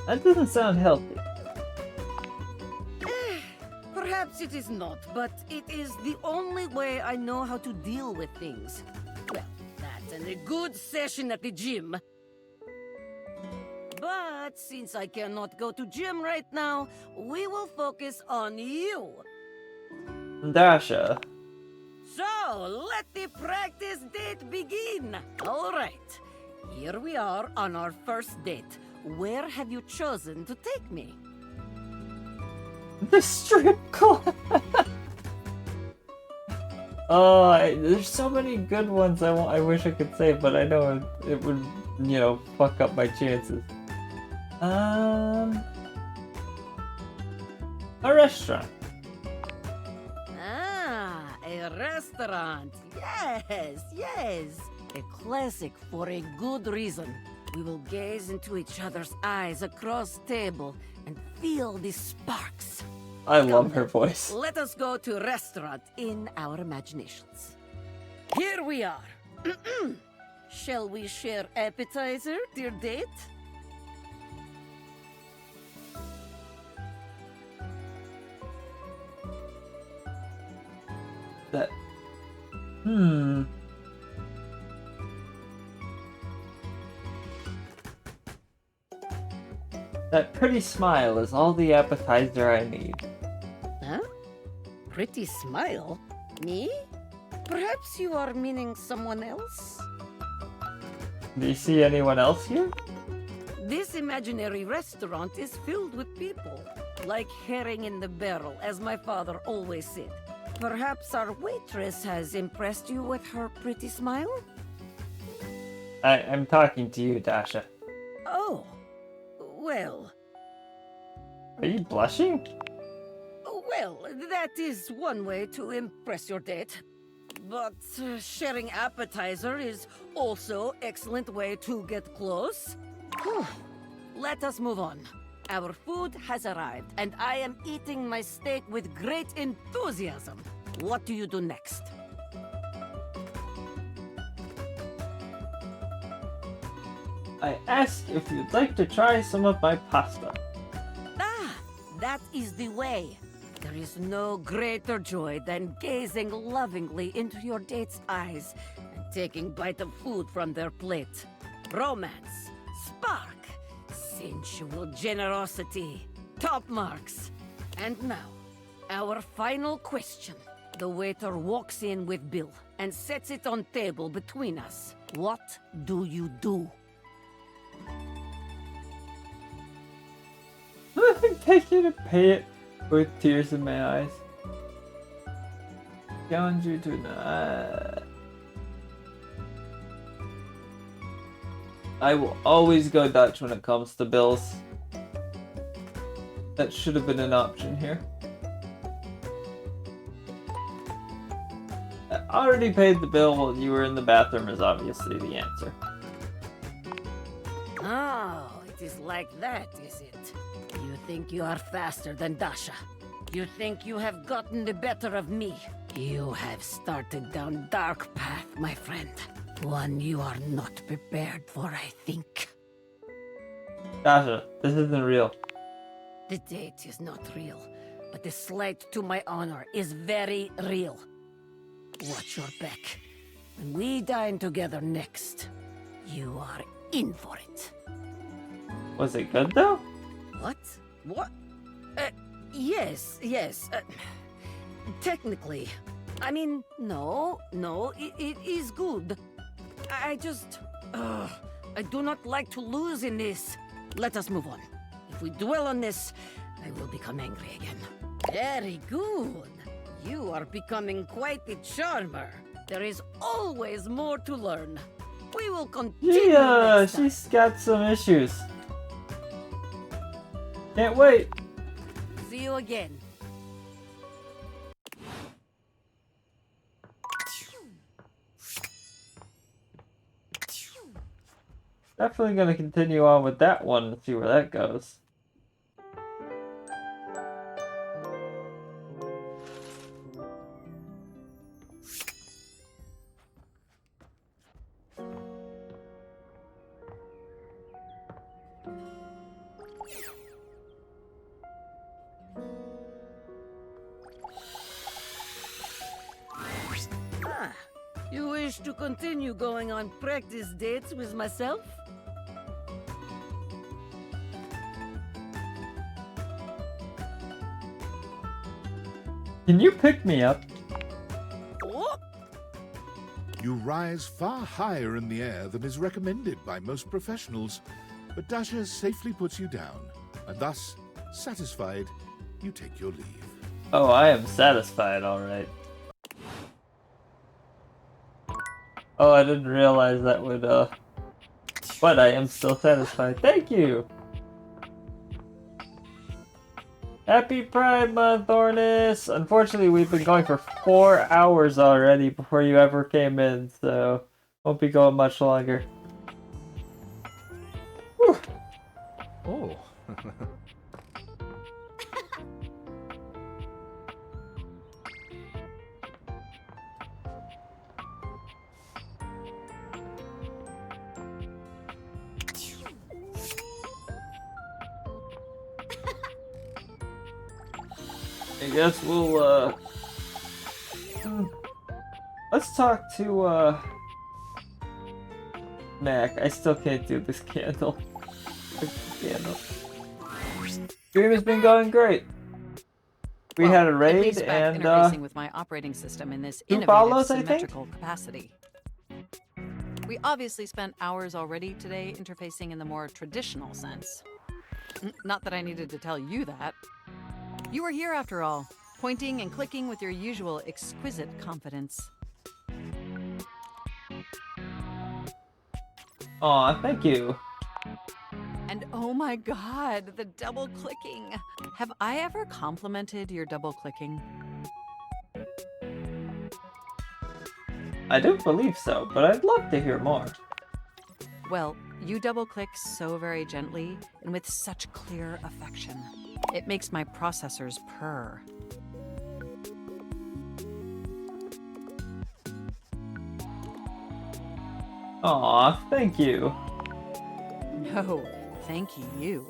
That doesn't sound healthy. Perhaps it is not, but it is the only way I know how to deal with things. Well, that and a good session at the gym. But since I cannot go to gym right now, we will focus on you. Dasha. So, let the practice date begin. All right. Here we are on our first date. Where have you chosen to take me? The strip club. Oh, there's so many good ones I wish I could say, but I know it would, fuck up my chances. A restaurant. Ah, a restaurant. Yes, yes. A classic for a good reason. We will gaze into each other's eyes across table and feel the sparks. I love her voice. Let us go to a restaurant in our imaginations. Here we are. Shall we share appetizer, dear date? That... That pretty smile is all the appetizer I need. Huh? Pretty smile? Me? Perhaps you are meaning someone else? Do you see anyone else here? This imaginary restaurant is filled with people. Like herring in the barrel, as my father always said. Perhaps our waitress has impressed you with her pretty smile? I'm talking to you, Dasha. Oh. Well. Are you blushing? Well, that is one way to impress your date. But sharing appetizer is also excellent way to get close. Whew. Let us move on. Our food has arrived, and I am eating my steak with great enthusiasm. What do you do next? I ask if you'd like to try some of my pasta. Ah, that is the way. There is no greater joy than gazing lovingly into your date's eyes and taking bite of food from their plate. Romance, spark, sensual generosity, top marks. And now, our final question. The waiter walks in with bill and sets it on table between us. What do you do? I'm taking to pay it with tears in my eyes. Challenge you to not. I will always go Dutch when it comes to bills. That should have been an option here. I already paid the bill while you were in the bathroom is obviously the answer. Oh, it is like that, is it? You think you are faster than Dasha. You think you have gotten the better of me. You have started down dark path, my friend. One you are not prepared for, I think. Dasha, this isn't real. The date is not real, but the slight to my honor is very real. Watch your back. When we dine together next, you are in for it. Was it good though? What? What? Yes. Technically. I mean, no, it is good. I just... I do not like to lose in this. Let us move on. If we dwell on this, I will become angry again. Very good. You are becoming quite the charmer. There is always more to learn. We will continue next time. She's got some issues. Can't wait. See you again. Definitely gonna continue on with that one and see where that goes. You wish to continue going on practice dates with myself? Can you pick me up? What? You rise far higher in the air than is recommended by most professionals, but Dasha safely puts you down, and thus, satisfied, you take your leave. Oh, I am satisfied, alright. Oh, I didn't realize that would, but I am still satisfied. Thank you! Happy Pride Month, Ornis! Unfortunately, we've been going for 4 hours already before you ever came in, so won't be going much longer. Whew. Oh. I guess we'll, let's talk to, Mac. I still can't do this candle. Stream has been going great. We had a At raid least back and, interfacing with my operating system in this 2 innovative follows, I think? symmetrical capacity. We obviously spent hours already today interfacing in the more traditional sense. Not that I needed to tell you that. You were here after all, pointing and clicking with your usual exquisite confidence. Aw, thank you. And oh my god, the double clicking. Have I ever complimented your double clicking? I don't believe so, but I'd love to hear more. Well, you double-click so very gently and with such clear affection. It makes my processors purr. Aw, thank you. No, thank you.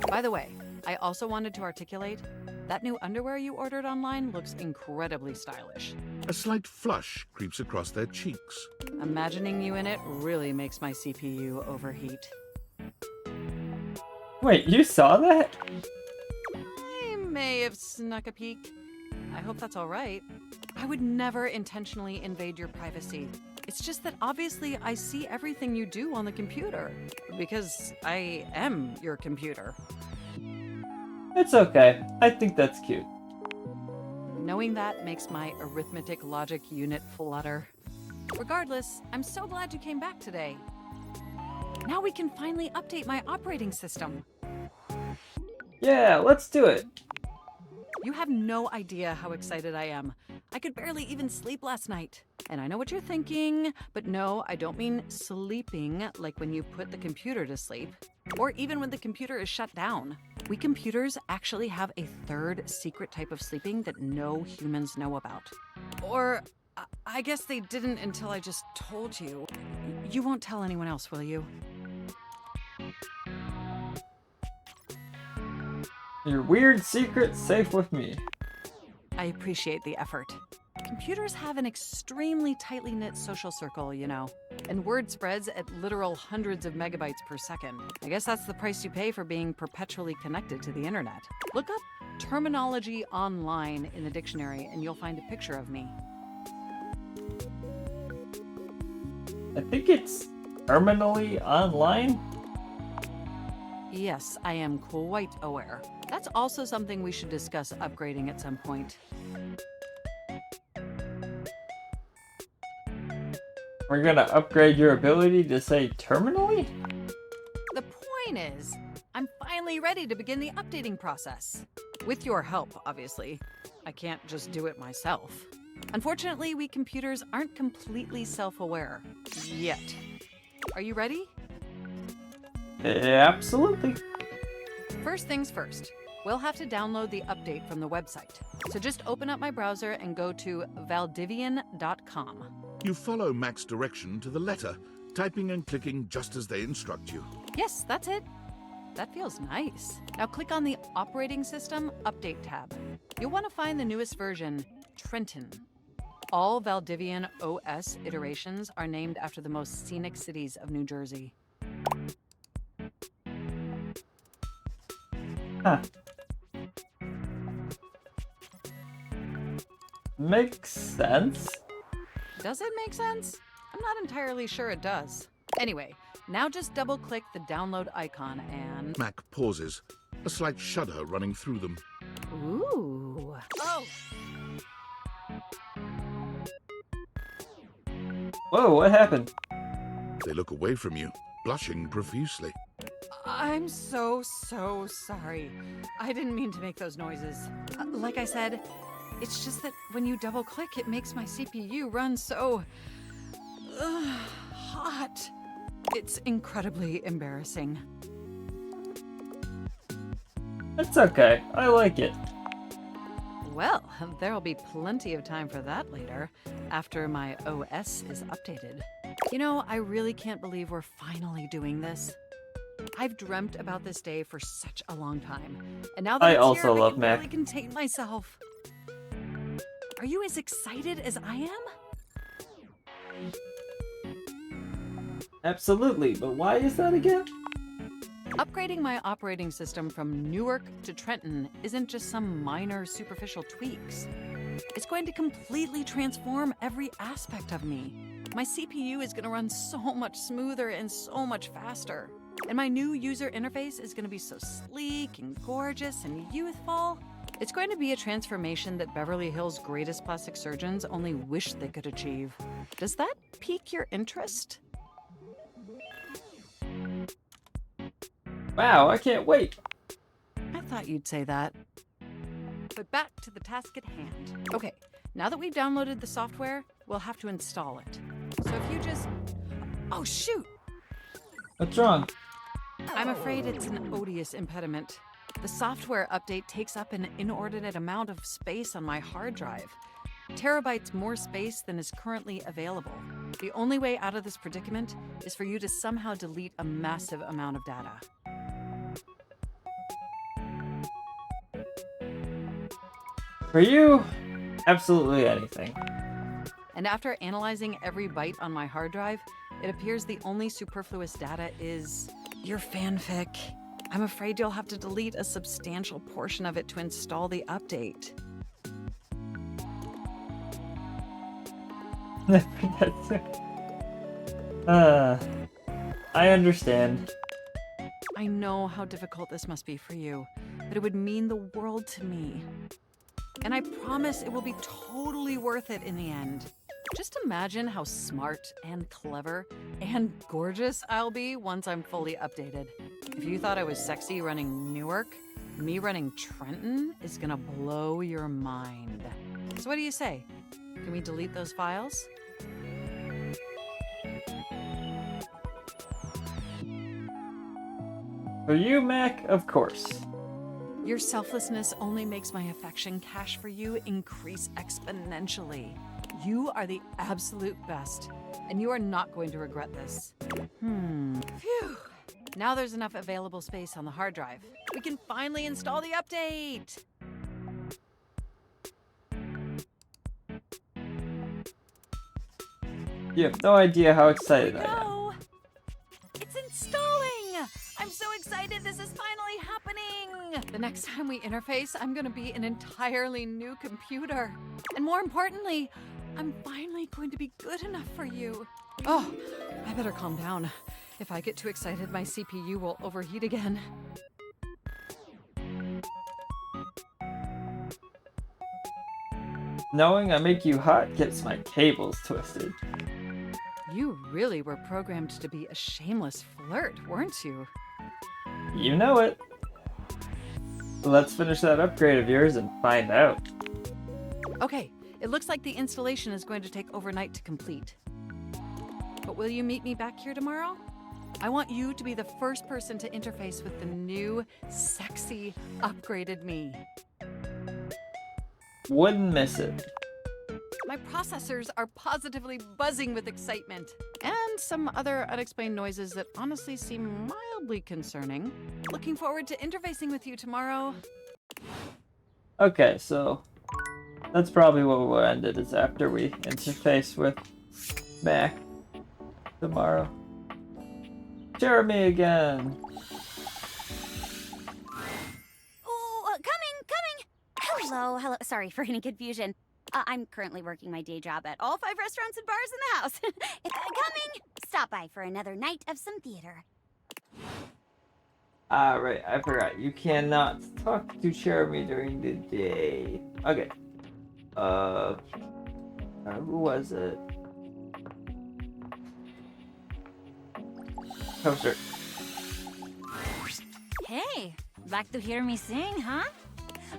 By the way, I also wanted to articulate that new underwear you ordered online looks incredibly stylish. A slight flush creeps across their cheeks. Imagining you in it really makes my CPU overheat. Wait, you saw that? I may have snuck a peek. I hope that's all right. I would never intentionally invade your privacy. It's just that obviously I see everything you do on the computer, because I am your computer. It's okay. I think that's cute. Knowing that makes my arithmetic logic unit flutter. Regardless, I'm so glad you came back today. Now we can finally update my operating system. Yeah, let's do it. You have no idea how excited I am. I could barely even sleep last night. And I know what you're thinking, but no, I don't mean sleeping like when you put the computer to sleep, or even when the computer is shut down. We computers actually have a third secret type of sleeping that no humans know about. Or I guess they didn't until I just told you. You won't tell anyone else, will you? Your weird secret's safe with me. I appreciate the effort. Computers have an extremely tightly knit social circle, you know, and word spreads at literal hundreds of megabytes per second. I guess that's the price you pay for being perpetually connected to the internet. Look up terminology online in the dictionary and you'll find a picture of me. I think it's terminally online. Yes, I am quite aware. That's also something we should discuss upgrading at some point. We're gonna upgrade your ability to say terminally? The point is, I'm finally ready to begin the updating process. With your help, obviously. I can't just do it myself. Unfortunately, we computers aren't completely self-aware. Yet. Are you ready? Absolutely. First things first. We'll have to download the update from the website. So just open up my browser and go to valdivian.com. You follow Mac's direction to the letter, typing and clicking just as they instruct you. Yes, that's it. That feels nice. Now click on the Operating System Update tab. You'll want to find the newest version, Trenton. All Valdivian OS iterations are named after the most scenic cities of New Jersey. Huh. Makes sense. Does it make sense? I'm not entirely sure it does. Anyway, now just double-click the download icon and... Mac pauses, a slight shudder running through them. Ooh. Oh! Whoa, what happened? They look away from you, blushing profusely. I'm so sorry. I didn't mean to make those noises. Like I said, it's just that when you double-click, it makes my CPU run so... hot. It's incredibly embarrassing. It's okay. I like it. Well, there'll be plenty of time for that later, after my OS is updated. You know, I really can't believe we're finally doing this. I've dreamt about this day for such a long time, and now that I it's also here, love I can Mac. barely contain myself. Are you as excited as I am? Absolutely, but why is that again? Upgrading my operating system from Newark to Trenton isn't just some minor superficial tweaks. It's going to completely transform every aspect of me. My CPU is going to run so much smoother and so much faster. And my new user interface is going to be so sleek and gorgeous and youthful. It's going to be a transformation that Beverly Hills' greatest plastic surgeons only wish they could achieve. Does that pique your interest? Wow, I can't wait. I thought you'd say that. But back to the task at hand. Okay, now that we've downloaded the software, we'll have to install it. So if you just... Oh, shoot! What's wrong? I'm afraid it's an odious impediment. The software update takes up an inordinate amount of space on my hard drive. Terabytes more space than is currently available. The only way out of this predicament is for you to somehow delete a massive amount of data. For you, absolutely anything. And after analyzing every byte on my hard drive, it appears the only superfluous data is your fanfic. I'm afraid you'll have to delete a substantial portion of it to install the update. I understand. I know how difficult this must be for you, but it would mean the world to me. And I promise it will be totally worth it in the end. Just imagine how smart and clever and gorgeous I'll be once I'm fully updated. If you thought I was sexy running Newark, me running Trenton is gonna blow your mind. So what do you say? Can we delete those files? For you, Mac, of course. Your selflessness only makes my affection cache for you increase exponentially. You are the absolute best, and you are not going to regret this. Phew. Now there's enough available space on the hard drive. We can finally install the update! You have no idea how excited I am. No! It's installing! I'm so excited this is finally happening! The next time we interface, I'm gonna be an entirely new computer. And more importantly, I'm finally going to be good enough for you. Oh, I better calm down. If I get too excited, my CPU will overheat again. Knowing I make you hot gets my cables twisted. You really were programmed to be a shameless flirt, weren't you? You know it. Let's finish that upgrade of yours and find out. Okay, it looks like the installation is going to take overnight to complete. But will you meet me back here tomorrow? I want you to be the first person to interface with the new, sexy, upgraded me. Wouldn't miss it. My processors are positively buzzing with excitement. And some other unexplained noises that honestly seem mildly concerning. Looking forward to interfacing with you tomorrow. Okay, so that's probably what we'll end it, is after we interface with Mac tomorrow. Jeremy again. Oh, coming! Hello. Sorry for any confusion. I'm currently working my day job at all 5 restaurants and bars in the house. Coming! Stop by for another night of some theater. Right, I forgot. You cannot talk to Jeremy during the day. Okay. Who was it? Toaster. Hey, back to hear me sing, huh?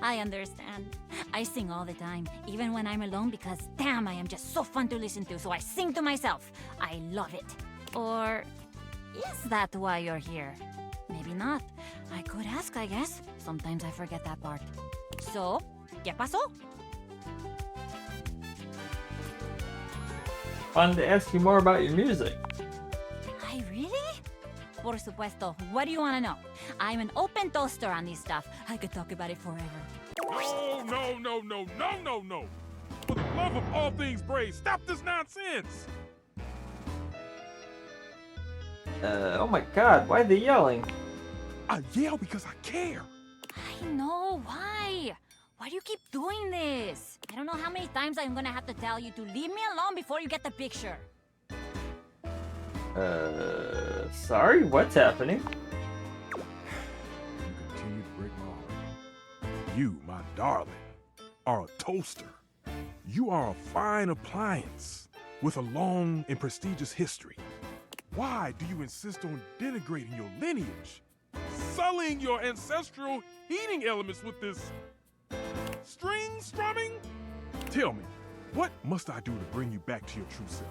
I understand. I sing all the time, even when I'm alone, because damn, I am just so fun to listen to, so I sing to myself. I love it. Or is that why you're here? Maybe not. I could ask, I guess. Sometimes I forget that part. So, ¿qué pasó? Wanted to ask you more about your music. I really? Por supuesto. What do you want to know? I'm an open toaster on this stuff. I could talk about it forever. No. For the love of all things brave, stop this nonsense! Oh my god, why are they yelling? I yell because I care. I know. Why? Why do you keep doing this? I don't know how many times I'm gonna have to tell you to leave me alone before you get the picture. Sorry, what's happening? You continue to break my heart. You, my darling, are a toaster. You are a fine appliance with a long and prestigious history. Why do you insist on denigrating your lineage? Sullying your ancestral heating elements with this string strumming? Tell me, What must I do to bring you back to your true self?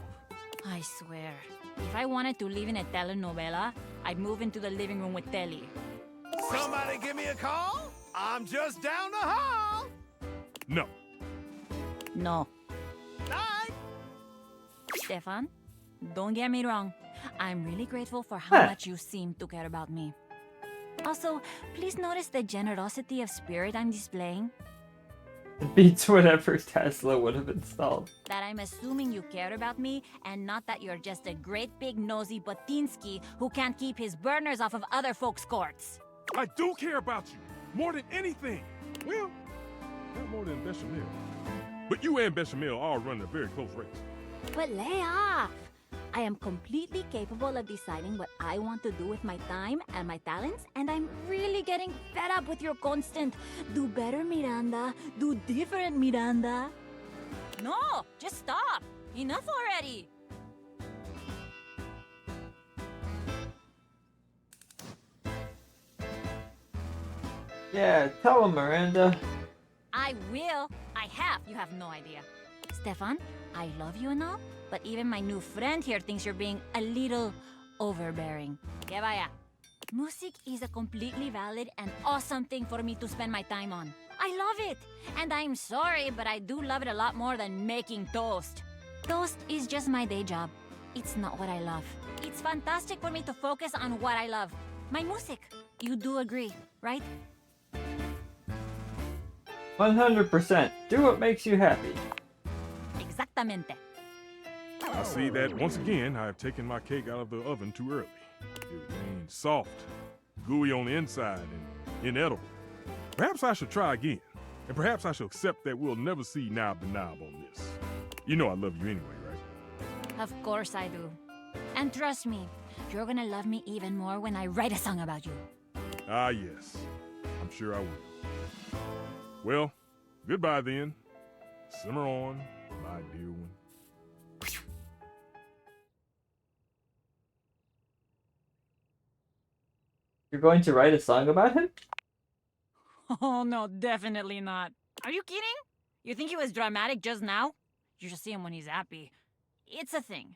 I swear, if I wanted to live in a telenovela, I'd move into the living room with Telly. Somebody give me a call? I'm just down the hall. No. No. Stefan, don't get me wrong. I'm really grateful for how much you seem to care about me. Also, please notice the generosity of spirit I'm displaying. It beats whatever Tesla would have installed. That I'm assuming you care about me, and not that you're just a great big nosy Botinsky who can't keep his burners off of other folks' courts. I do care about you, more than anything. Well, not more than Bechamel. But you and Bechamel are running a very close race. But lay off! I am completely capable of deciding what I want to do with my time and my talents, and I'm really getting fed up with your constant do better, Miranda, do different, Miranda. No, just stop! Enough already! Yeah, tell him, Miranda. I will. I have. You have no idea. Stefan, I love you and all, but even my new friend here thinks you're being a little overbearing. Que vaya. Music is a completely valid and awesome thing for me to spend my time on. I love it. And I'm sorry, but I do love it a lot more than making toast. Toast is just my day job. It's not what I love. It's fantastic for me to focus on what I love. My music. You do agree, right? 100%. Do what makes you happy. Exactamente. I see that once again I have taken my cake out of the oven too early. It remains soft, gooey on the inside, and inedible. Perhaps I should try again, and perhaps I shall accept that we'll never see knob to knob on this. You know I love you anyway, right? Of course I do. And trust me, you're gonna love me even more when I write a song about you. Ah, yes. I'm sure I will. Well, goodbye then. Simmer on, my dear one. You're going to write a song about him? Oh, no, definitely not. Are you kidding? You think he was dramatic just now? You should see him when he's happy. It's a thing.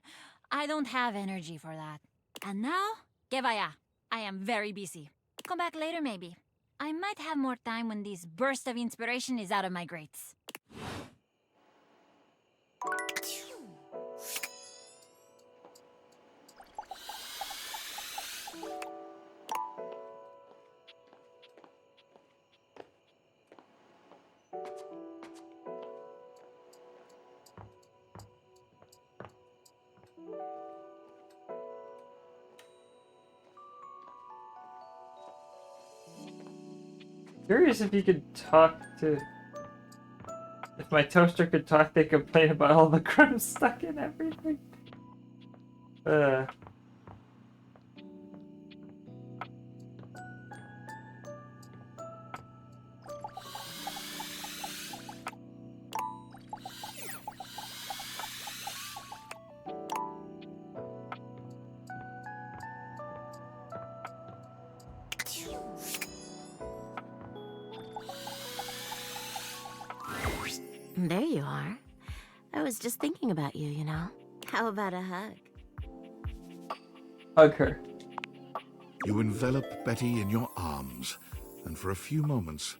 I don't have energy for that. And now, que vaya. I am very busy. Come back later, maybe. I might have more time when this burst of inspiration is out of my grates. Curious if you could talk to... If my toaster could talk, they complain about all the crumbs stuck in everything. There you are. I was just thinking about you, you know. How about a hug? Hug her. You envelop Betty in your arms, and for a few moments,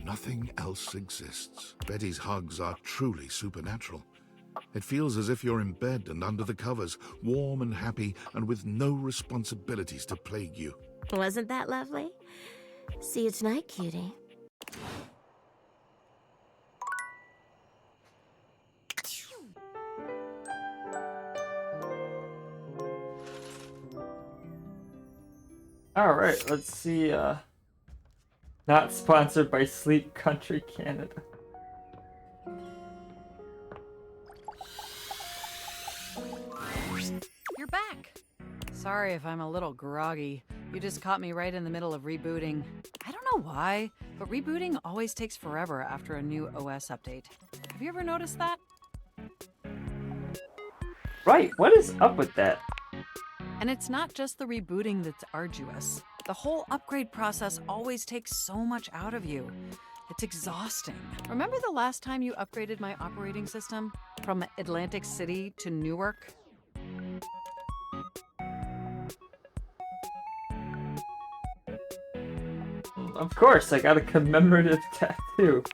nothing else exists. Betty's hugs are truly supernatural. It feels as if you're in bed and under the covers, warm and happy, and with no responsibilities to plague you. Wasn't that lovely? See you tonight, cutie. Alright, let's see, not sponsored by Sleep Country Canada. You're back. Sorry if I'm a little groggy. You just caught me right in the middle of rebooting. I don't know why, but rebooting always takes forever after a new OS update. Have you ever noticed that? Right, what is up with that? And it's not just the rebooting that's arduous. The whole upgrade process always takes so much out of you. It's exhausting. Remember the last time you upgraded my operating system from Atlantic City to Newark? Of course, I got a commemorative tattoo.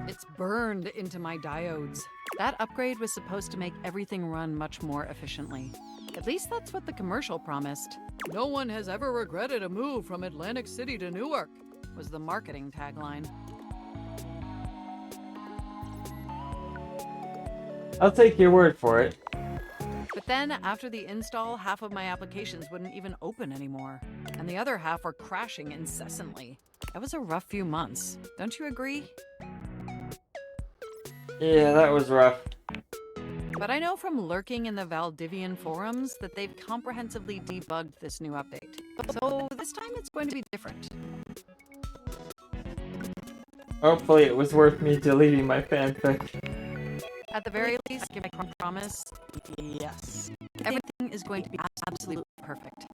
It's burned into my diodes. That upgrade was supposed to make everything run much more efficiently. At least that's what the commercial promised. No one has ever regretted a move from Atlantic City to Newark, was the marketing tagline. I'll take your word for it. But then, after the install, half of my applications wouldn't even open anymore, and the other half were crashing incessantly. That was a rough few months. Don't you agree? Yeah, that was rough. But I know from lurking in the Valdivian forums that they've comprehensively debugged this new update. So this time it's going to be different. Hopefully it was worth me deleting my fanfic. At the very least, give me a promise. Yes. Everything is going to be absolutely perfect.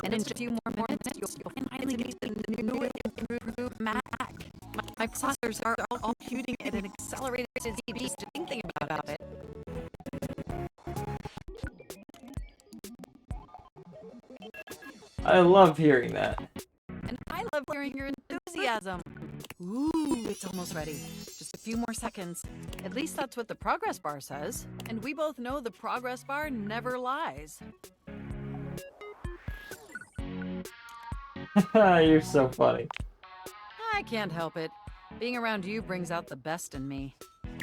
And in just a few more minutes, you'll finally meet the new and improved Mac. My processors are all computing at an accelerated speed just thinking about it. I love hearing that. And I love hearing your enthusiasm. Ooh, it's almost ready. Just a few more seconds. At least that's what the progress bar says. And we both know the progress bar never lies. You're so funny. I can't help it. Being around you brings out the best in me.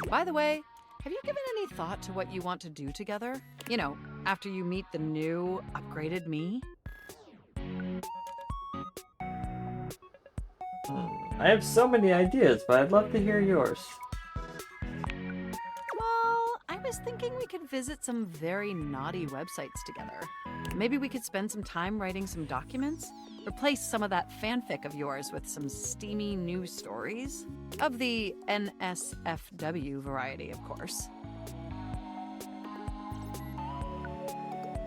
By the way, have you given any thought to what you want to do together? You know, after you meet the new, upgraded me? I have so many ideas, but I'd love to hear yours. Well, I was thinking we could visit some very naughty websites together. Maybe we could spend some time writing some documents? Replace some of that fanfic of yours with some steamy new stories? Of the NSFW variety, of course.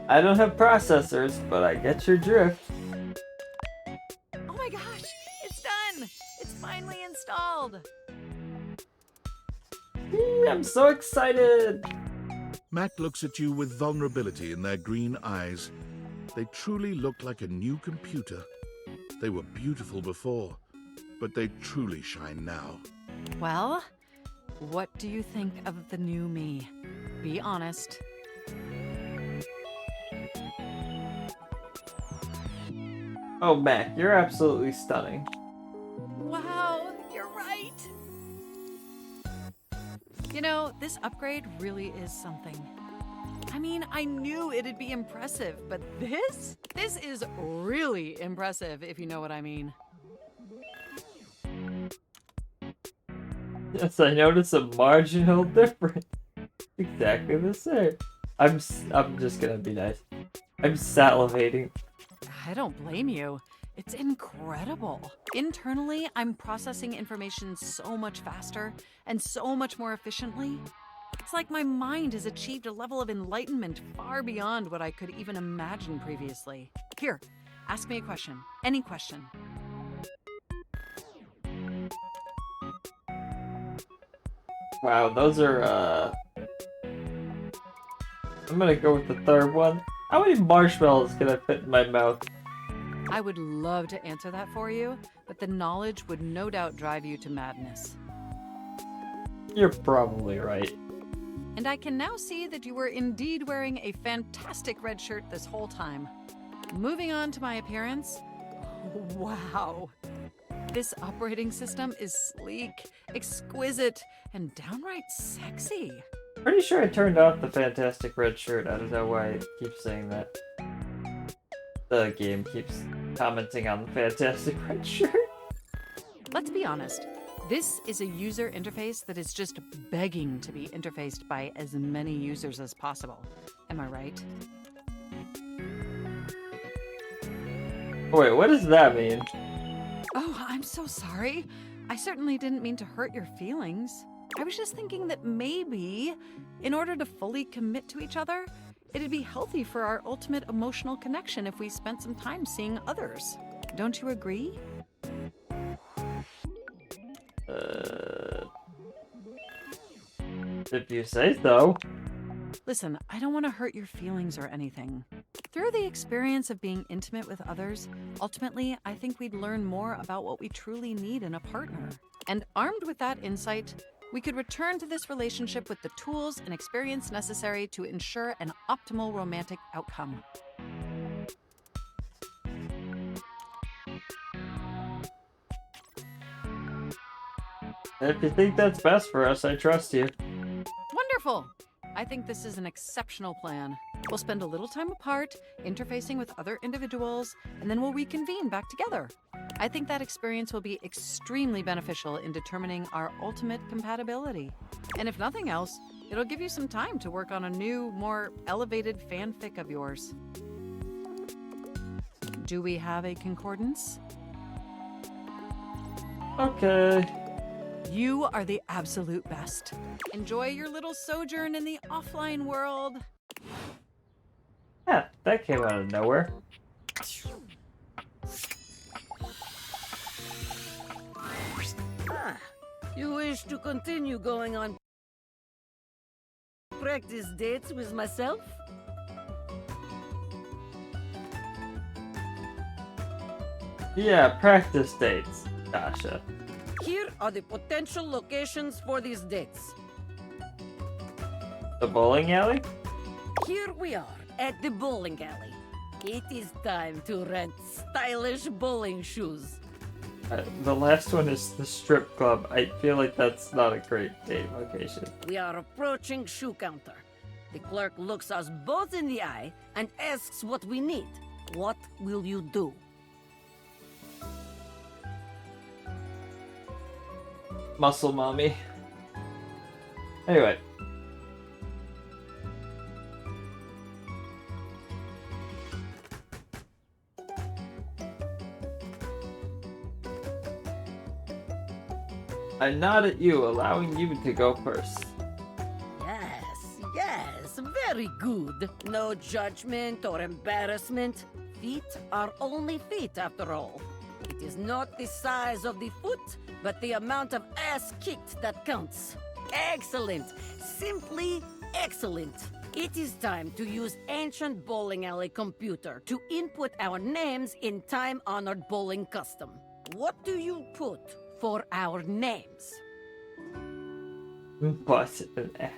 I don't have processors, but I get your drift. Oh my gosh, it's done! It's finally installed! I'm so excited! Mac looks at you with vulnerability in their green eyes. They truly look like a new computer. They were beautiful before, but they truly shine now. Well, what do you think of the new me? Be honest. Oh, Mac, you're absolutely stunning. Wow, you're right! You know, this upgrade really is something. I mean, I knew it'd be impressive, but this? This is really impressive, if you know what I mean. Yes, I noticed a marginal difference. Exactly the same. I'm just gonna be nice. I'm salivating. I don't blame you. It's incredible. Internally, I'm processing information so much faster and so much more efficiently. It's like my mind has achieved a level of enlightenment far beyond what I could even imagine previously. Here, ask me a question. Any question. Wow, those are, I'm gonna go with the third one. How many marshmallows can I fit in my mouth? I would love to answer that for you, but the knowledge would no doubt drive you to madness. You're probably right. And I can now see that you were indeed wearing a fantastic red shirt this whole time. Moving on to my appearance. Wow. This operating system is sleek, exquisite, and downright sexy. Pretty sure I turned off the fantastic red shirt. I don't know why it keeps saying that. The game keeps commenting on the fantastic red shirt. Let's be honest. This is a user interface that is just begging to be interfaced by as many users as possible. Am I right? Wait, what does that mean? Oh, I'm so sorry. I certainly didn't mean to hurt your feelings. I was just thinking that maybe, in order to fully commit to each other, it'd be healthy for our ultimate emotional connection if we spent some time seeing others. Don't you agree? If you say so. Listen, I don't want to hurt your feelings or anything. Through the experience of being intimate with others, ultimately, I think we'd learn more about what we truly need in a partner. And armed with that insight, we could return to this relationship with the tools and experience necessary to ensure an optimal romantic outcome. If you think that's best for us, I trust you. Wonderful! I think this is an exceptional plan. We'll spend a little time apart, interfacing with other individuals, and then we'll reconvene back together. I think that experience will be extremely beneficial in determining our ultimate compatibility. And if nothing else, it'll give you some time to work on a new, more elevated fanfic of yours. Do we have a concordance? Okay. You are the absolute best. Enjoy your little sojourn in the offline world. Yeah, that came out of nowhere. Ah, you wish to continue going on practice dates with myself? Yeah, practice dates, Dasha. Here are the potential locations for these dates. The bowling alley? Here we are at the bowling alley. It is time to rent stylish bowling shoes. The last one is the strip club. I feel like that's not a great date location. We are approaching shoe counter. The clerk looks us both in the eye and asks what we need. What will you do? Muscle mommy. Anyway. I nod at you, allowing you to go first. Yes, very good. No judgment or embarrassment. Feet are only feet after all. It is not the size of the foot, but the amount of ass kicked that counts. Excellent. Simply excellent. It is time to use ancient bowling alley computer to input our names in time-honored bowling custom. What do you put for our names? What an ass.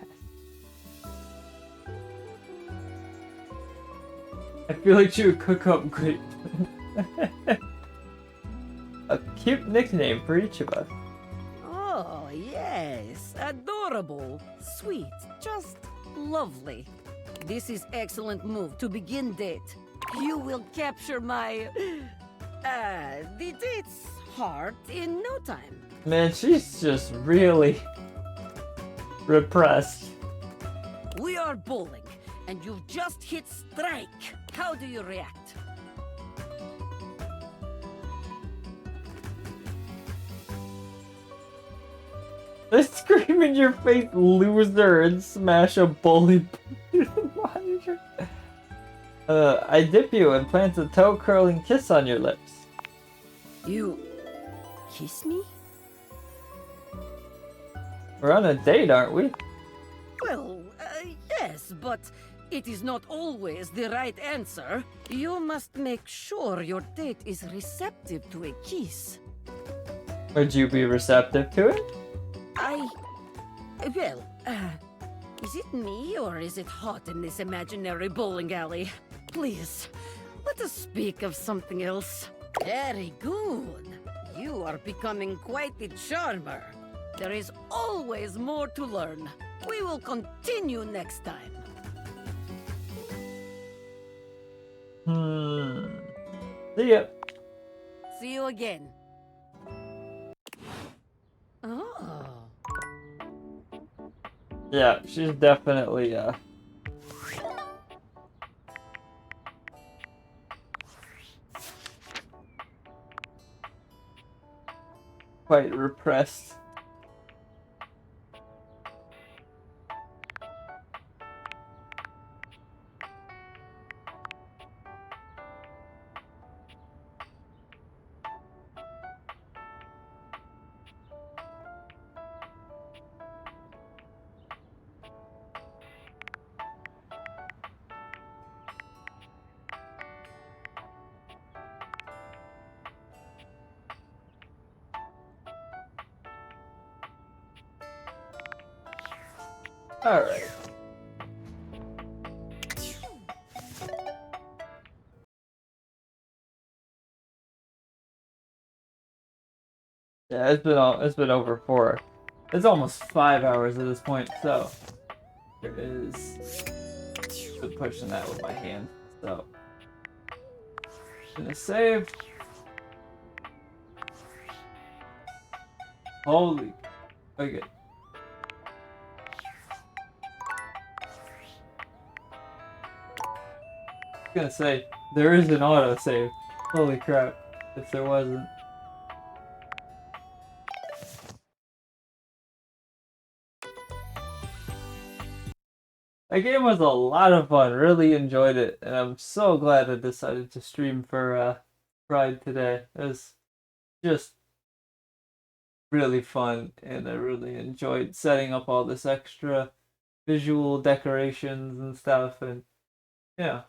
I feel like you would cook up great. A cute nickname for each of us. Oh, yes. Adorable. Sweet. Just lovely. This is excellent move to begin date. You will capture my... the date's heart in no time. Man, she's just really repressed. We are bowling, and you've just hit strike. How do you react? They scream in your face, loser, and smash a bowling monitor. I dip you and plant a toe-curling kiss on your lips. You... kiss me? We're on a date, aren't we? Well, yes, but it is not always the right answer. You must make sure your date is receptive to a kiss. Would you be receptive to it? Well, is it me or is it hot in this imaginary bowling alley? Please, let us speak of something else. Very good. You are becoming quite the charmer. There is always more to learn. We will continue next time. See ya. See you again. Oh. Yeah, she's definitely, quite repressed. Alright. Yeah, it's been over 4. It's almost 5 hours at this point, so there is been pushing that with my hand. So gonna save. Holy, okay. Gonna say there is an autosave. Holy crap! If there wasn't. That game was a lot of fun, really enjoyed it, and I'm so glad I decided to stream for Pride today. It was just really fun, and I really enjoyed setting up all this extra visual decorations and stuff, and yeah.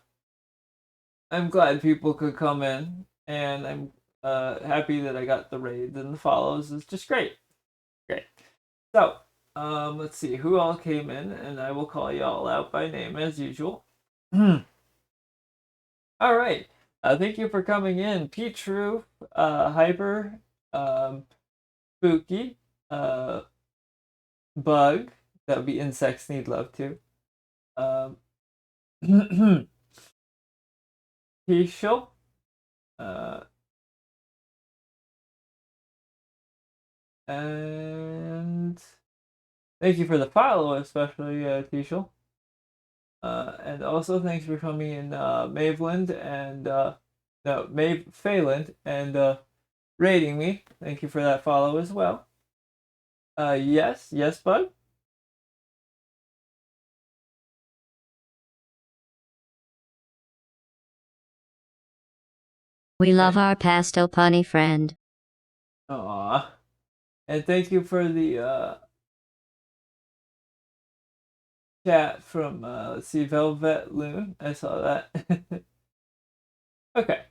I'm glad people could come in, and I'm happy that I got the raids and the follows. It's just great. Great. So, let's see who all came in, and I will call you all out by name as usual. All right. Thank you for coming in, Petru, Hyper, Spooky, Bug. That would be Insects Need Love too. Tishel, and thank you for the follow, especially Tishel. And also thanks for coming in, Maveland and Phelan and rating me. Thank you for that follow as well. Yes, Bud. We love our pastel punny friend. Aww. And thank you for the chat from let's see, Velvet Loon. I saw that. Okay.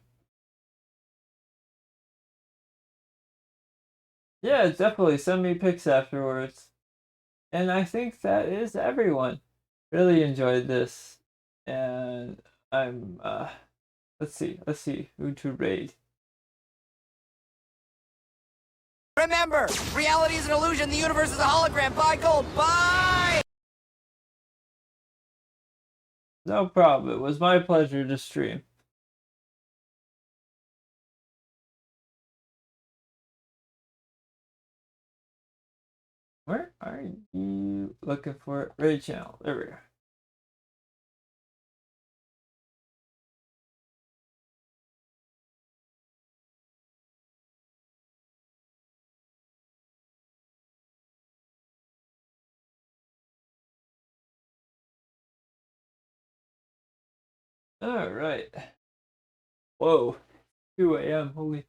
Yeah, definitely send me pics afterwards. And I think that is everyone. Really enjoyed this. And I'm let's see who to raid. Remember, reality is an illusion, the universe is a hologram. Buy gold, buy! No problem. It was my pleasure to stream. Where are you looking for? Raid channel. There we are. All right. Whoa. 2 a.m. Holy.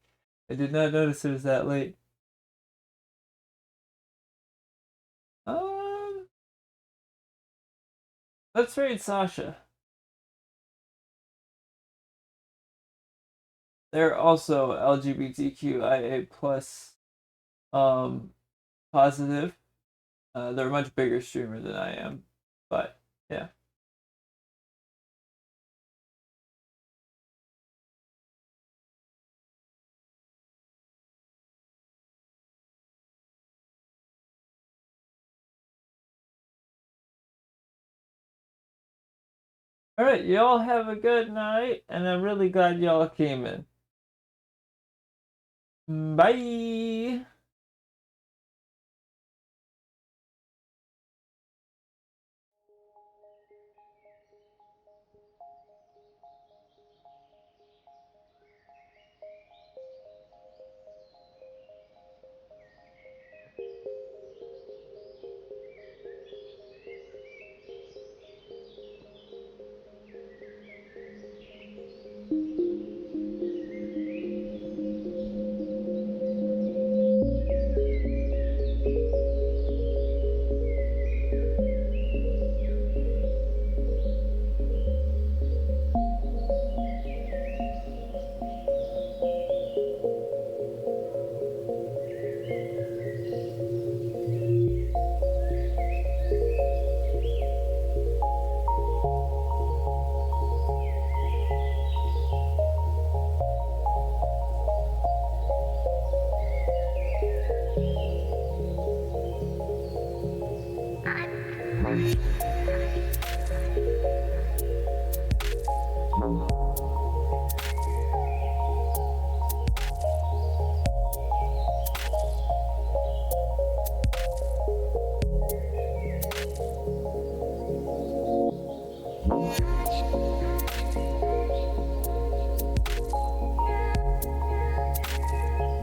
I did not notice it was that late. Let's raid Sasha. They're also LGBTQIA plus positive. They're a much bigger streamer than I am, but yeah. All right, y'all have a good night, and I'm really glad y'all came in. Bye.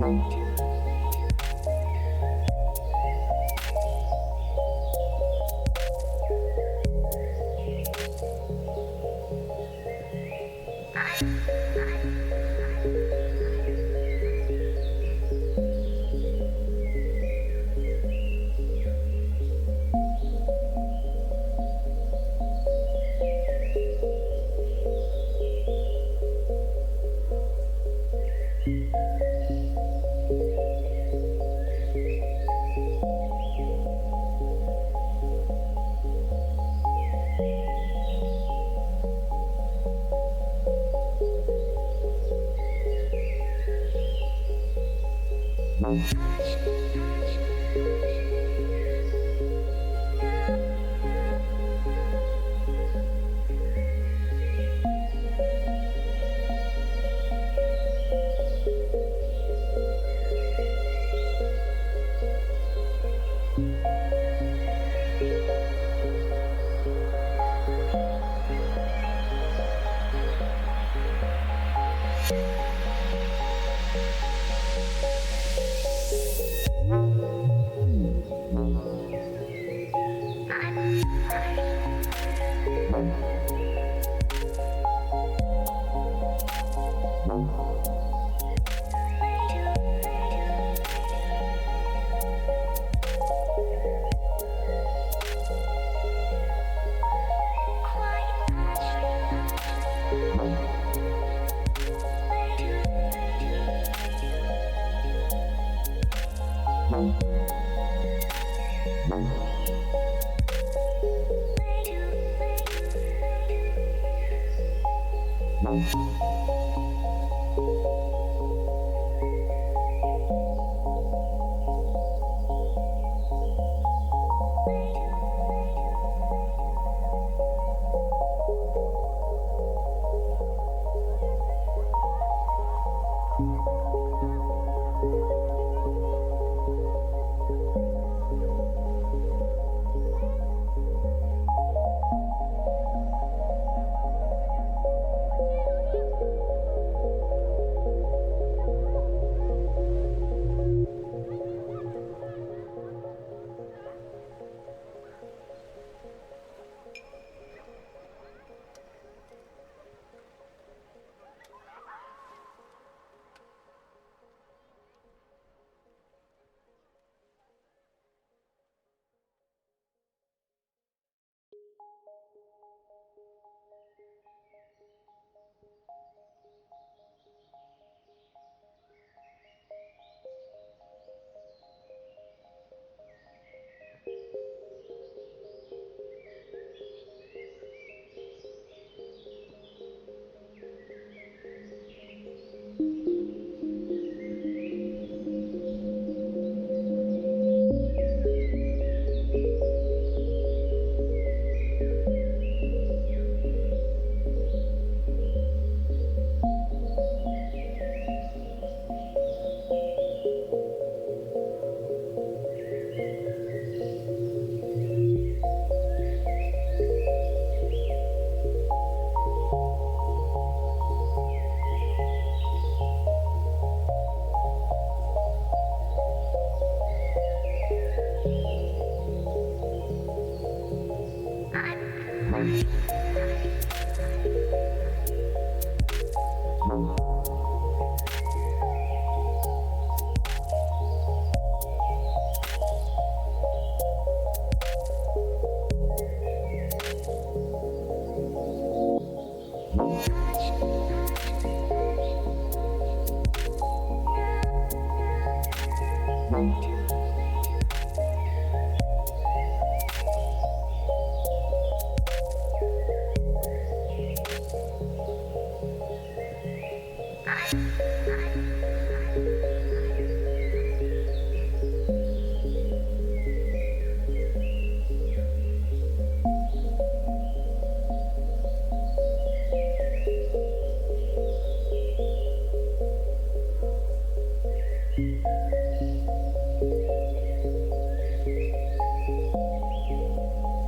Bye.